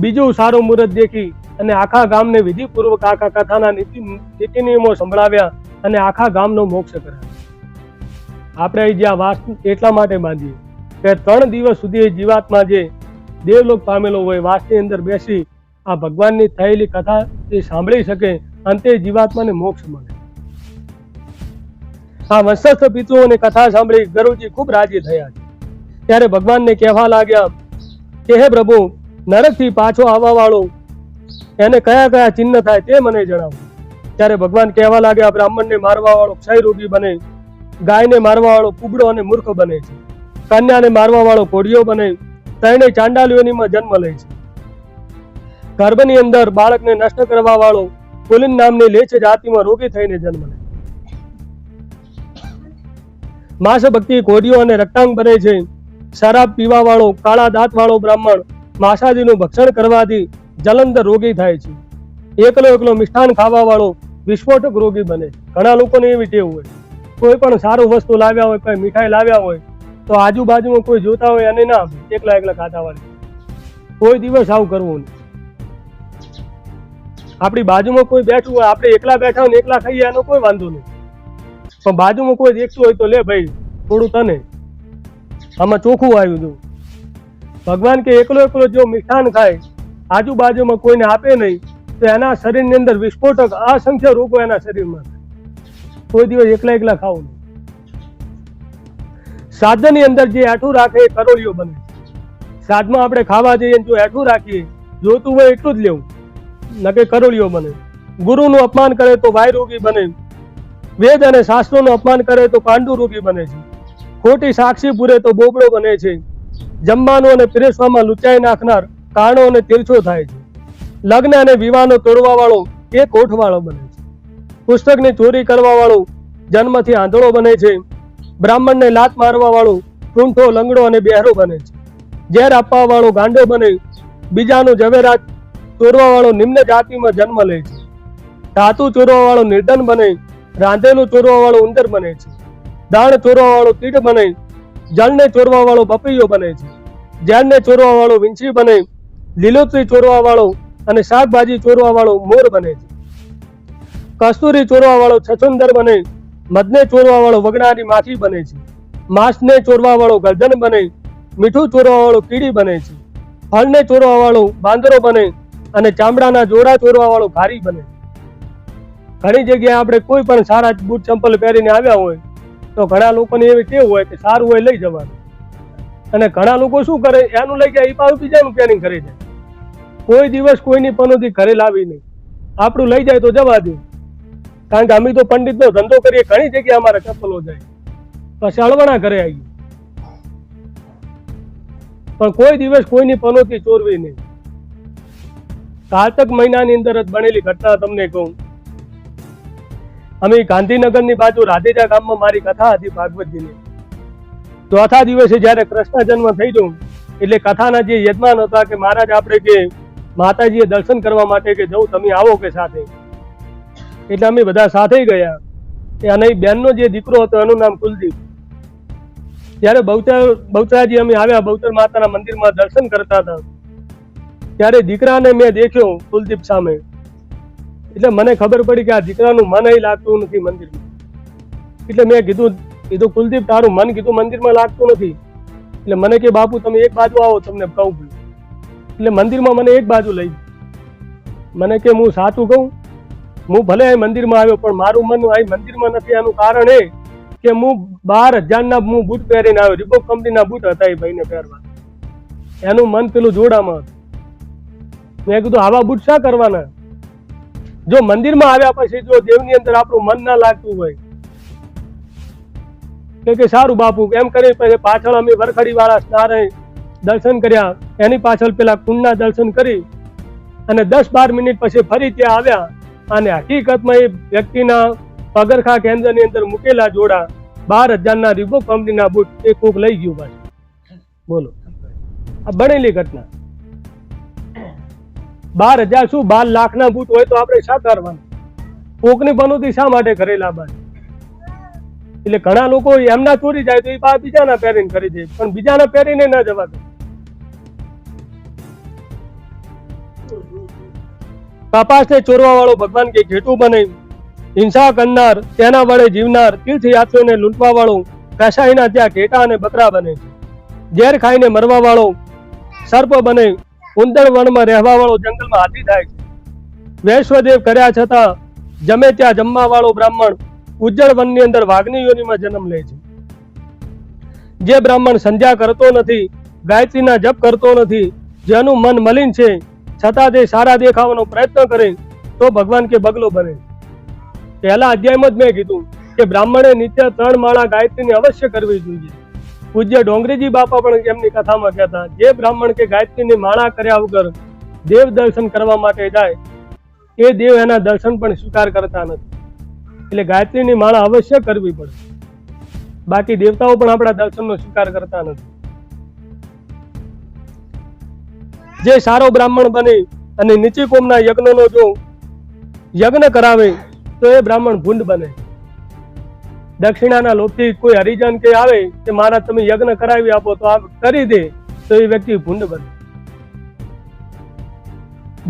બીજું સારું મુહૂર્ત દેખી અને આખા ગામને વિધિપૂર્વક આખા કથાના નીતિ નિયમો સંભળાવ્યા અને આખા ગામનો મોક્ષ કરાવ્યો. આપણે જ્યાં વાસ એટલા માટે બાંધીએ કે 3 દિવસ સુધી જીવાત્મા જે દેવલોક પામેલો હોય વાસની અંદર બેસી આ ભગવાનની થયેલી કથા એ સાંભળી શકે, અંતે જીવાત્માને મોક્ષ મળે. આ વંશસ્થ પિતૃઓની કથા સાંભળી ગરુડજી ખૂબ રાજી થયા. ત્યારે ભગવાનને કહેવા લાગ્યા કે હે પ્રભુ, નરકથી પાછો આવવા વાળો એને કયા કયા ચિહ્ન થાય તે મને જણાવો. ત્યારે ભગવાન કહેવા લાગ્યા બ્રાહ્મણને મારવા વાળો ક્ષયરોગી બને, ગાયને મારવા વાળો કુબડો અને મૂર્ખ બને છે, કન્યાને મારવા વાળો કોઢિયો બને, ત્રણેય ચાંડાલીઓનીમાં જન્મ લે છે, ગર્ભની અંદર બાળકને નષ્ટ કરવા વાળો પુલિન નામની લેચ જાતિમાં રોગી થઈને જન્મ લે, માંસ ભક્તિ કોઢિયો અને રક્તાંગ બને છે, શરાબ પીવા વાળો કાળા દાંત વાળો બ્રાહ્મણ માંસાદીનું ભક્ષણ કરવાથી જલંધર રોગી થાય છે, એકલો મિષ્ટાન ખાવા વાળો વિસ્ફોટક રોગી બને. ઘણા લોકોને એવી ટેવ હોય, કોઈ પણ સારું વસ્તુ લાવ્યા હોય, કોઈ મીઠાઈ લાવ્યા હોય તો આજુબાજુમાં કોઈ જોતા હોય અને ના આપે, એકલા ખાતા વાળી. કોઈ દિવસ આવું કરવું નહીં. આપણી બાજુમાં કોઈ બેઠું હોય, આપણે એકલા બેઠા હોય ને એકલા ખાઈએ એનો કોઈ વાંધો નહીં, પણ બાજુમાં કોઈ દેખતું હોય તો લે ભાઈ થોડું તને, આમાં ચોખ્ખું આવ્યું હતું. ભગવાન કે એકલો જો મિષ્ટાન ખાય આજુબાજુમાં કોઈને આપે નહીં તો એના શરીરની અંદર વિસ્ફોટક અસંખ્ય રોગો એના શરીરમાં થાય. કોઈ દિવસ એકલા ખાવું નહીં. શ્રાદ્ધની અંદર જે એઠું રાખે એ કરોળિયો બને. શ્રાદ્ધમાં આપણે ખાવા જઈએ જો એઠું રાખીએ, જોતું હોય એટલું જ લેવું, નકે કરોળિયો બને. ગુરુનું અપમાન કરે તો વાય રોગી બને, વેદ અને શાસ્ત્રોનું અપમાન કરે તો પાંડુ રોગી બને છે, ખોટી સાક્ષી પૂરે તો બોબડો બને છે, જમવાનું અને પીરસવામાં લૂંચાઈ નાખનાર કારણો અને તીર્છો થાય છે, લગ્ન અને વિવાહનો તોડવા વાળો એ કોઠવાળો બને છે, પુસ્તકની ચોરી કરવા વાળો જન્મથી આંધળો બને છે, બ્રાહ્મણને લાત મારવા વાળો ટૂંઠો લંગડો અને બહેરો બને છે, ઝેર આપવા વાળો ગાંડો બને, બીજાનું ઝવેરાત ચોરવા વાળો નિમ્ન જાતિમાં જન્મ લે છે, ધાતુ ચોરવા વાળો નિર્ધન બને, રાંધેલું ચોરવા વાળો ઉંદર બને છે, દાણ ચોરવા વાળો કીટ બને, જળને ચોરવા વાળો પપૈયો બને છે, ઝાડને ચોરવા વાળો વીંછી બને, લીલોતરી ચોરવા વાળો અને શાકભાજી ચોરવા વાળો મોર બને છે, કસ્તુરી ચોરવા વાળો છછુંદર બને, મધને ચોરવા વાળો વગડાની માખી બને છે, માંસને ચોરવા વાળો ગરદન બને, મીઠું ચોરવા વાળો કીડી બને છે, ફળને ચોરવા વાળો બાંદરો બને અને ચામડાના જોડા ચોરવા વાળો ઘારી બને. ઘણી જગ્યાએ આપણે કોઈ પણ સારા બૂટ ચંપલ પહેરીને આવ્યા હોય તો ઘણા લોકોની એવી ટેવ હોય કે સારું હોય લઈ જવાનું, અને ઘણા લોકો શું કરે, એનું લઈ ગયા એ પાછું બીજાનું પેરિંગ કરી જાય. કોઈ દિવસ કોઈની પનોતી ઘરે લાવી નહીં, આપણું લઈ જાય તો જવા દે. કારણ કે અમે તો પંડિતનો ધંધો કરીએ, ઘણી જગ્યાએ અમારા ચપ્પલો જાય, પછી અળવણા ઘરે આવીએ, પણ કોઈ દિવસ કોઈની પનોતી ચોરવી નહીં. કારતક મહિનાની અંદર જ બનેલી ઘટના તમને કહું. અમે ગાંધીનગરની બાજુ રાધેજા ગામમાં મારી કથા હતી ભાગવતજીની. ચોથા દિવસે જયારે કૃષ્ણ જન્મ થઈ ગયો એટલે કથાના જે યજમાન હતા કે મહારાજ આપણે કે માતાજીએ દર્શન કરવા માટે કે જવું, તમે આવો કે સાથે. એટલે અમે બધા સાથે ગયા. અને બેનનો જે દીકરો હતો એનું નામ કુલદીપ. ત્યારે બહુચરાજી અમે આવ્યા, બહુચર માતાના મંદિરમાં દર્શન કરતા હતા, ત્યારે દીકરાને મેં દેખ્યો કુલદીપ સામે. એટલે મને ખબર પડી કે આ દીકરાનું મન અહીં લાગતું નથી મંદિરમાં. એટલે મેં કીધું કુલદીપ તારું મન કીધું મંદિરમાં લાગતું નથી. એટલે મને કે બાપુ તમે એક બાજુ આવો, તમને કહું. એટલે મંદિરમાં મને એક બાજુ લઈ. મને કે હું સાચું કહું, હું ભલે અહીં મંદિરમાં આવ્યો પણ મારું મન અહીં મંદિરમાં નથી. એનું કારણ એ કે હું 12,000ના હું બૂટ પહેરીને આવ્યો, રીબોક કંપનીના બૂટ હતા એ ભાઈને પહેરવા. એનું મન પેલું જોડામાં હતું. મેં કીધું આવા બૂટ શા કરવાના? જો મંદિરમાં આવ્યા પછી જો દેવની અંદર આપણું મન ના લાગતું હોય કે સારું બાપુ એમ કરી પછી પાછળ અમે વરખડી વાળા સ્નારે દર્શન કર્યા. એની પાછળ પેલા કુંડના દર્શન કરી અને 10-12 મિનિટ પછી ફરી ત્યાં આવ્યા. અને હકીકતમાં એ વ્યક્તિના પગરખા કેન્દ્રની અંદર મૂકેલા જોડા 12,000ના રીબોક કંપનીના બૂટ એ કોક લઈ ગયું પાછું. બોલો, આ બનેલી ઘટના. 12,000 શું 12 લાખના બૂટ હોય તો આપણે શા કરવાનું? કોકની પનોતી શા માટે ઘરે લાવવાની? એટલે ઘણા લોકો એમના ચોરી જાય તો એ બીજાના પહેરીને કરી દે, પણ બીજાના પહેરીને ના જવા દે. કપાસને ચોરવા વાળો ભગવાન કે ઘેટું બને, હિંસા કરનાર તેના વડે જીવનાર, તીર્થયાત્રીઓને લૂંટવા વાળો કસાઈના ત્યાં ઘેટા અને બકરા બને છે. ઝેર ખાઈને મરવા વાળો સર્પ બને, ઉંદર વનમાં રહેવા વાળો જંગલમાં હાથી થાય છે. વૈશ્વદેવ કર્યા છતાં જમે ત્યાં જમવા વાળો બ્રાહ્મણ ઉજ્જળ વનની અંદર વાઘની યોનિમાં જન્મ લે છે. જે બ્રાહ્મણ સંધ્યા કરતો નથી, ગાયત્રીના જપ કરતો નથી, જેનું મન મલિન છે છતાં તે સારા દેખાવાનો પ્રયત્ન કરે તો ભગવાન કે બગલો બને. પહેલા અધ્યાયમાં જ મેં કીધું કે બ્રાહ્મણે નિત્ય 3 માળા ગાયત્રીની અવશ્ય કરવી જોઈએ. પૂજ્ય ડોંગરીજી બાપા પણ એમની કથામાં કહેતા, જે બ્રાહ્મણ કે ગાયત્રીની માળા કર્યા વગર દેવ દર્શન કરવા માટે જાય એ દેવ એના દર્શન પણ સ્વીકાર કરતા નથી. એટલે ગાયત્રીની માળા અવશ્ય કરવી પડે. બાકી દેવતાઓ પણ આપણા દર્શનનો સ્વીકાર કરતા નથી. જે સારો બ્રાહ્મણ બને અને નીચી કોમના યજ્ઞનો જો યજ્ઞ કરાવે તો એ બ્રાહ્મણ ભૂંડ બને. દક્ષિણાના લોભથી કોઈ હરિજન કે આવે કે મારા તમે યજ્ઞ કરાવી આપો તો આ કરી દે તો એ વ્યક્તિ ભૂંડ બને.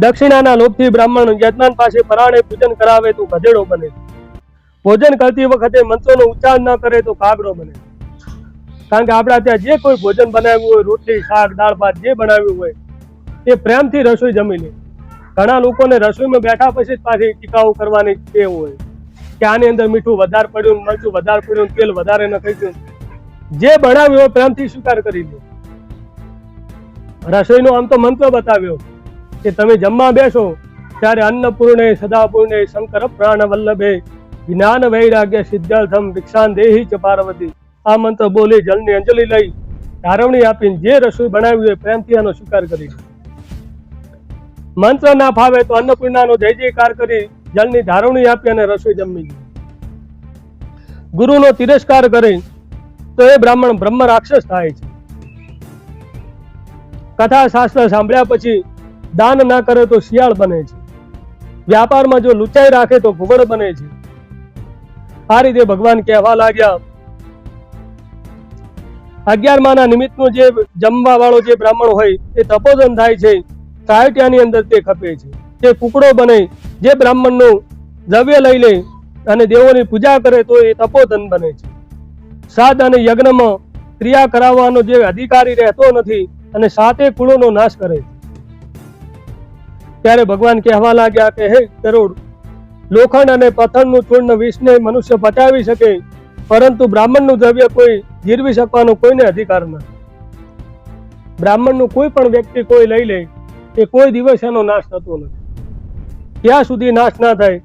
દક્ષિણાના લોભથી બ્રાહ્મણ યજમાન પાસે પરાણે પૂજન કરાવે તો ગધેડો બને. ભોજન કરતી વખતે મંત્રોનો ઉચ્ચાર ન કરે તો કાગડો બને. કારણ કે આપણા ત્યાં જે કોઈ ભોજન બનાવ્યું હોય, રોટલી શાક દાળ ભાત જે બનાવ્યું હોય એ પ્રેમથી રસોઈ જમી લે. ઘણા લોકોને રસોઈમાં બેઠા પછી પાછી ટીકાઓ કરવાની ટેવ હોય કે આની અંદર મીઠું વધારે પડ્યું, મરચું વધારે પડ્યું, તેલ વધારે ન ખાઈ. જે બનાવ્યું હોય પ્રેમથી સ્વીકાર કરી લે. રસોઈનો આમ તો મંત્ર બતાવ્યો કે તમે જમવા બેસો ત્યારે અન્નપૂર્ણે સદાપૂર્ણે શંકર પ્રાણ વલ્લભે જ્ઞાન વૈરાગ્ય સિદ્ધાર્થમ ભિક્ષાન દેહી ચ પાર્વતી. આ મંત્ર બોલી જલની અંજલિ લઈ ધારવણી આપીને જે રસોઈ બનાવી હોય પ્રેમથી એનો સ્વીકાર કરી લે. મંત્ર ના ફાવે તો અન્નપૂર્ણાનો જય જયકાર કરી જલની ધારવણી આપી અને રસોઈ જમી લે. ગુરુનો તિરસ્કાર કરે તો એ બ્રાહ્મણ બ્રહ્મ રાક્ષસ થાય છે. કથા શાસ્ત્ર સાંભળ્યા પછી દાન ના કરે તો શિયાળ બને છે. વ્યાપારમાં જો લુચાઈ રાખે તો ઘુવડ બને છે. આ રીતે ભગવાન કહેવા લાગ્યા, 11મા નિમિત્તનો જે જમવા વાળો જે બ્રાહ્મણ હોય એ તપોધન થાય છે, સાયટિયાની અંદર તે ખપે છે, તે કુકડો બને, જે બ્રાહ્મણનું દ્રવ્ય લઈ લે અને દેવોની પૂજા કરે તો એ તપોધન બને છે. શ્રાદ્ધ અને યજ્ઞમાં ક્રિયા કરાવવાનો જે અધિકારી રહેતો નથી અને 7 કુળોનો નાશ કરે છે. ત્યારે ભગવાન કહેવા લાગ્યા કે હે ગરુડ, લોખંડ અને પથ્થરનું ચૂર્ણ વિષને મનુષ્ય પચાવી શકે, પરંતુ બ્રાહ્મણનું દ્રવ્ય કોઈ જીરવી શકવાનો કોઈને અધિકાર નથી. બ્રાહ્મણનું કોઈ પણ વ્યક્તિ કોઈ લઈ લે એ કોઈ દિવસ એનો નાશ થતો નથી. ત્યાં સુધી નાશ ના થાય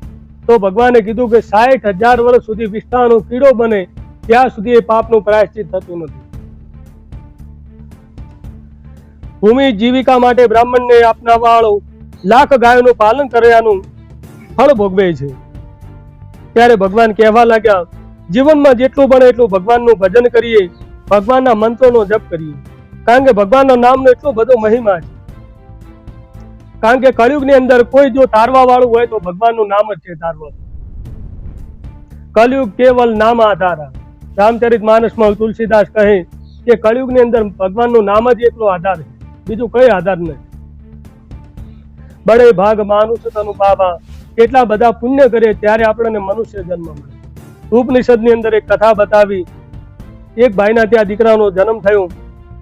તો ભગવાને કીધું કે 60,000 વર્ષ સુધી વિષ્ઠાનો કીડો બને ત્યાં સુધી એ પાપનું પ્રાયશ્ચિત થતું નથી. ભૂમિ જીવિકા માટે બ્રાહ્મણને આપનાવા વાળો લાખ ગાયોનું પાલન કર્યાનું ફળ ભોગવે છે. ત્યારે ભગવાન કહેવા લાગ્યા, જીવનમાં જેટલું બને એટલું ભગવાનનું ભજન કરીએ, ભગવાનના મંત્રોનો જપ કરીએ, કારણ કે ભગવાનના નામનો એટલો બધો મહિમા છે. કારણ કે કળિયુગની અંદર કોઈ જો તારવા વાળું હોય તો ભગવાનનું નામ જ છે તારવા. કળિયુગ કેવલ નામ આધાર. રામચરિત માનસમાં તુલસીદાસ કહે કે કળિયુગની અંદર ભગવાનનું નામ જ એકલો આધાર છે, બીજું કઈ આધાર નહીં. બડે ભાગ માનુષ તનુ પાવા, કેટલા બધા પુણ્ય કરીએ ત્યારે આપણને મનુષ્ય જન્મ મળે. ઉપનિષદની અંદર એક કથા બતાવી, એક ભાઈના ત્યાં દીકરાનો જન્મ થયો.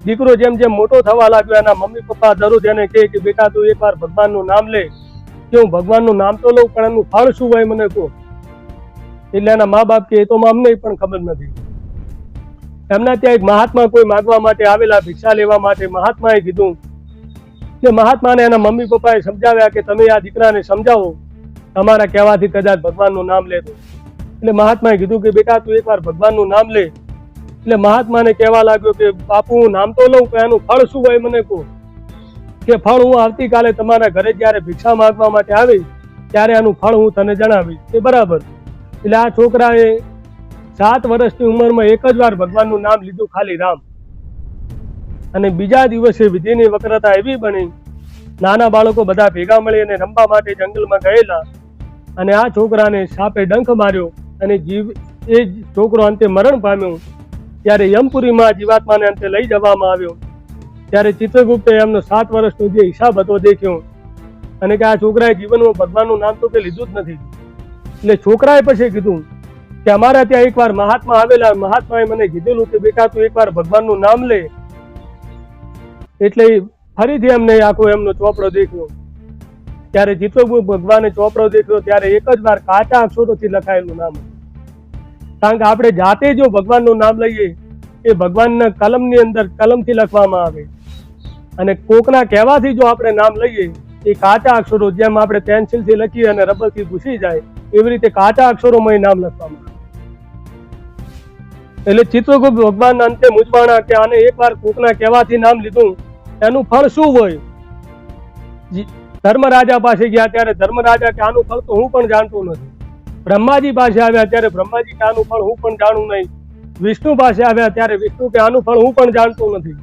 દીકરો જેમ જેમ મોટો થવા લાગ્યો એના મમ્મી પપ્પા દરરોજ એને કહે કે બેટા તું એકવાર ભગવાનનું નામ લે. કે હું ભગવાનનું નામ તો લઉં પણ એનું ફળ શું હોય મને કહો. એટલે એના મા બાપ કે એ તો અમને પણ ખબર નથી. એમના ત્યાં એક મહાત્મા કોઈ માગવા માટે આવેલા, ભિક્ષા લેવા માટે. મહાત્માએ કીધું કે મહાત્માને એના મમ્મી પપ્પાએ સમજાવ્યા કે તમે આ દીકરાને સમજાવો, તમારા કહેવાથી કદાચ ભગવાનનું નામ લેતો. એટલે મહાત્માએ કીધું કે બેટા તું એકવાર ભગવાનનું નામ લે. એટલે મહાત્માને કહેવા લાગ્યો કે બાપુ હું નામ તો લઉં પણ એનું ફળ શું હોય મને કહો. કે ફળ હું આવતીકાલે તમારા ઘરે જ્યારે ભિક્ષા માંગવા માટે આવી ત્યારે આનું ફળ હું તને જણાવીશ. એ બરાબર. એટલે આ છોકરાએ 7 વર્ષની ઉંમરમાં એક જ વાર ભગવાનનું નામ લીધું, ખાલી રામ. અને બીજા દિવસે વિધિની વક્રતા એવી બની, નાના બાળકો બધા ભેગા મળી અને રમવા માટે જંગલમાં ગયેલા અને આ છોકરાને સાપે ડંખ માર્યો અને એ છોકરો અંતે મરણ પામ્યો. ત્યારે યમપુરીમાં જીવાત્માને અંતે લઈ જવામાં આવ્યો. ત્યારે ચિત્રગુપ્તે એમનો 7 વર્ષનો જે હિસાબ હતો દેખ્યો અને કે આ છોકરાએ જીવનમાં ભગવાનનું નામ તો કે લીધું જ નથી. એટલે છોકરાએ પછી કીધું કે અમારા ત્યાં એકવાર મહાત્મા આવેલા, મહાત્માએ મને કીધેલું કે બેટા તું એકવાર ભગવાનનું નામ લે. એટલે ફરીથી એમને આખો એમનો ચોપડો દેખ્યો. ત્યારે ચિત્રગુપ્ત ભગવાને ચોપડો દેખ્યો ત્યારે એક જ વાર કાચા અક્ષરોથી લખાયેલું નામ. કારણ કે આપણે જાતે જો ભગવાનનું નામ લઈએ એ ભગવાનના કલમની અંદર કલમથી લખવામાં આવે અને કોકના કહેવાથી જો આપણે નામ લઈએ એ કાચા અક્ષરો, જેમ આપણે પેન્સિલથી લખીએ અને રબરથી ભૂસી જાય એવી રીતે કાચા અક્ષરોમાં એ નામ લખવામાં આવે. એટલે ચિત્રગુપ્ત ભગવાન અંતે મૂંઝવાણા કે આને એકવાર કોકના કહેવાથી નામ લીધું એનું ફળ શું હોય. ધર્મરાજા પાસે ગયા ત્યારે ધર્મરાજા કે આનું ફળ તો હું પણ જાણતો નથી. બ્રહ્માજી પાસે આવ્યા ત્યારે બ્રહ્માજી કે આનું ફળ હું પણ જાણું નહીં. વિષ્ણુ પાસે આવ્યા ત્યારે વિષ્ણુ કે આનું ફળ હું પણ જાણતો નથી.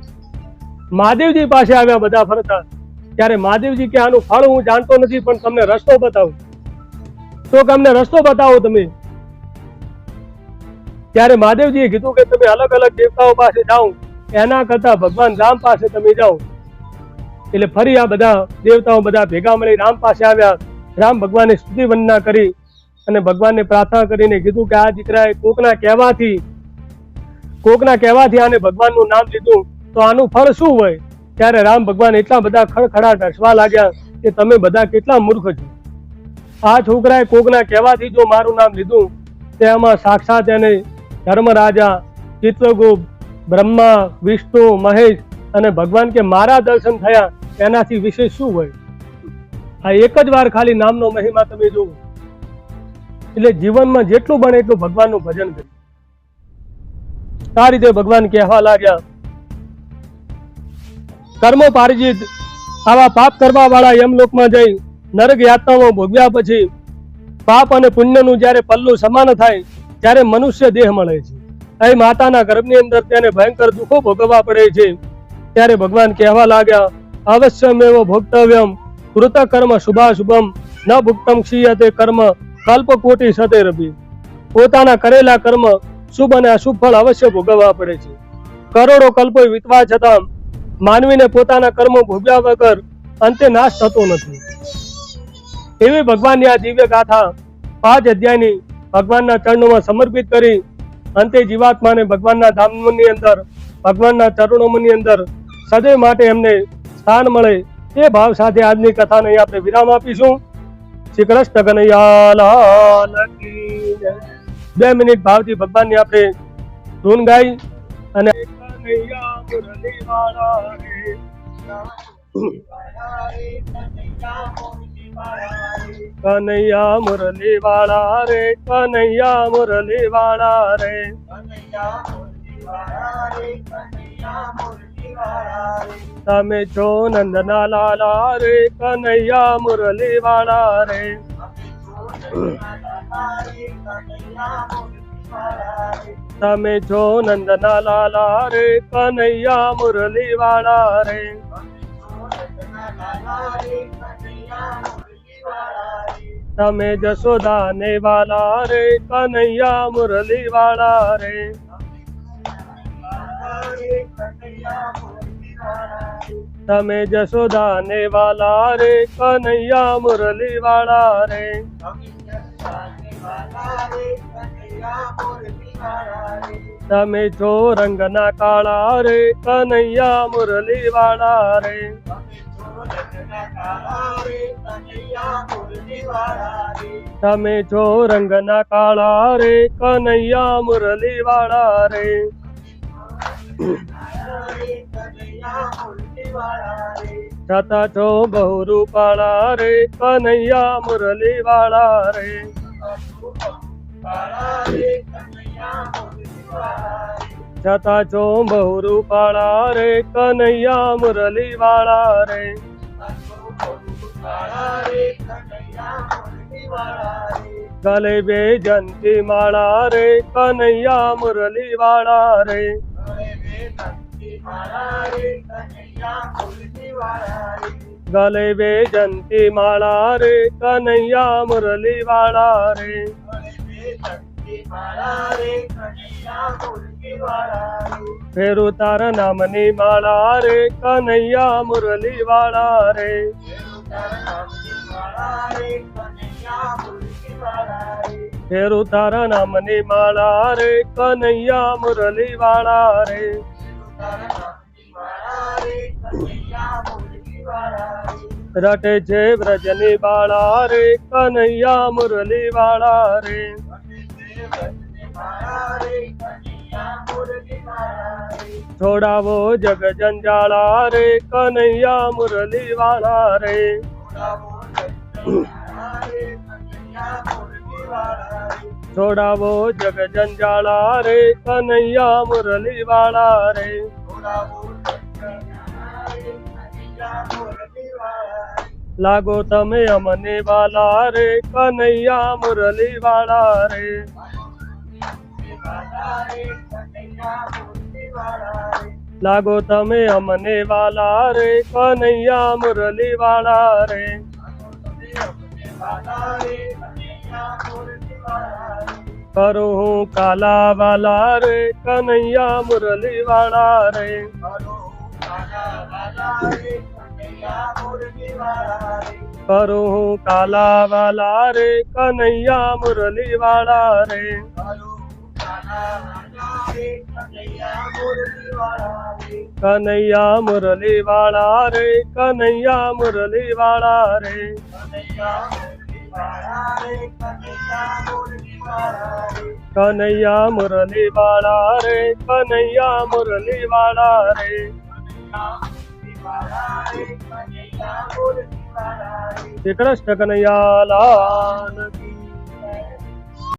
મહાદેવજી પાસે આવ્યા બધા ફરતા ત્યારે મહાદેવજી કે આનું ફળ હું જાણતો નથી પણ તમને રસ્તો બતાવું. તો કે અમને રસ્તો બતાવો તમે. ત્યારે મહાદેવજીએ કીધું કે તમે અલગ અલગ દેવતાઓ પાસે જાઓ એના કરતા ભગવાન રામ પાસે તમે જાઓ. એટલે ફરી આ બધા દેવતાઓ બધા ભેગા મળી રામ પાસે આવ્યા. રામ ભગવાને સ્તુતિ વંદના કરી અને ભગવાનને પ્રાર્થના કરીને કીધું કે આ દીકરાએ કોકના કહેવાથી આને ભગવાનનું નામ લીધું તો આનું ફળ શું હોય. ત્યારે રામ ભગવાન એટલા બધા ખડખડાટ હસવા લાગ્યા કે તમે બધા કેટલા મૂર્ખ છો. આ છોકરાએ કોકના કહેવાથી જો મારું નામ લીધું તેમાં સાક્ષાત એને ધર્મરાજા, ચિત્રગુપ્ત, બ્રહ્મા, વિષ્ણુ, મહેશ અને ભગવાન કે મારા દર્શન થયા એનાથી વિશેષ શું હોય. આ એક જ વાર ખાલી નામનો મહિમા તમે જુઓ. એટલે જીવનમાં જેટલું બને એટલું ભગવાનનું ભજન કર્યું. આ રીતે ભગવાન કહેવા લાગ્યા, કર્મો પારિજિત આવા પાપ કરવા વાળા યમલોકમાં જઈ નરક યાતનાઓ ભોગવ્યા પછી પાપ અને પુણ્યનું જ્યારે પલ્લું સમાન થાય ત્યારે મનુષ્ય દેહ મળે છે. અહીં માતાના ગર્ભની અંદર તેને ભયંકર દુઃખો ભોગવવા પડે છે. ત્યારે ભગવાન કહેવા લાગ્યા, અવશ્યમેવ ભોક્તવ્યમ કૃત કર્મ શુભાશુભમ ન ભુક્તમ ક્ષીયતે કર્મ કલ્પકોટી સતેરપી. પોતાના કરેલા કર્મ શુભ અને અશુભ ફળ અવશ્ય ભોગવવા પડે છે. કરોડો કલ્પો વીતવા છતાં માનવીને પોતાના કર્મો ભોગ્યા વગર અંતે નાશ થતો નથી. એવી ભગવાનની આ દિવ્ય ગાથા 5 અધ્યાયની ભગવાનના ચરણોમાં સમર્પિત કરી અંતે જીવાત્માને ભગવાનના ધામની અંદર, ભગવાનના ચરણોની અંદર સદૈવ માટે એમને સ્થાન મળે એ ભાવ સાથે આજની કથાને અહીં આપણે વિરામ આપીશું. શ્રી કૃષ્ણ કનૈયા લાલ કી જય. 2 મિનિટ ભાવથી ભગવાનની આપણે ધૂન ગાઈ અને કનૈયા મુરલી વાળા રે, કનૈયા મુરલી વાળા રે, કનૈયા મુરલી વાળા રે, તમે છો નંદના લાલા રે, કનૈયા મુરલી વાળા રે, તમે છો નંદના લાલા રે, કનૈયા મુરલી વાળા રે, તમે જશોદા ને વાલા રે, કનૈયા મુરલી વાળા રે, તમે જશોદા ને વાલા રે, કનૈયા મુરલી વાળા રે, તમે છો રંગના કાળા રે, કનૈયા મુરલી વાળા રે, તમે છો રંગના કાળા રે, કનૈયા મુરલી વાળા રે, છતાં છો બહુ રૂપાળા રે, કનૈયા મુરલી વાળા રે, છતાં છો બહુ રૂપાળા રે, કનૈયા મુરલી વાળા રે, ગલે બેજંતી માળા રે, કનૈયા મુરલી વાળા રે, ગલે બેજંતી માળા રે, કનૈયા મુરલી વાળા રે, ફેરું તારા નામની માળા રે, કનૈયા મુરલી વાળા રે, ફેરું તારા નામની માળા રે, કનૈયા મુરલી વાળા રે, રટે છે વ્રજની બાળા રે, કનૈયા મુરલી વાળા રે, છોડાવો જગ જંજાળા રે, કનૈયા મુરલી વાળા રે, છોડાવો જગ જંજાળા રે, કનૈયા મુરલી વાળા રે, લાગો તમે અમને વાલા રે, કનૈયા મુરલી વાળા રે, લાગો તમે અમને વાલા રે, કનૈયા મુરલી વાળા રે, કરું હું કાલા વાલા રે, કનૈયા મુરલી વાળા રે, કરું હું કાલા વાલા રે, કનૈયા મુરલી વાળા રે, કનૈયા મુરલી વાળા રે, કનૈયા મુરલી વાળા રે, કનૈયા મુરલી વાળા રે, કનૈયા મુરલી વાળા રે, શ્રી કૃષ્ણ કનૈયા લાલ.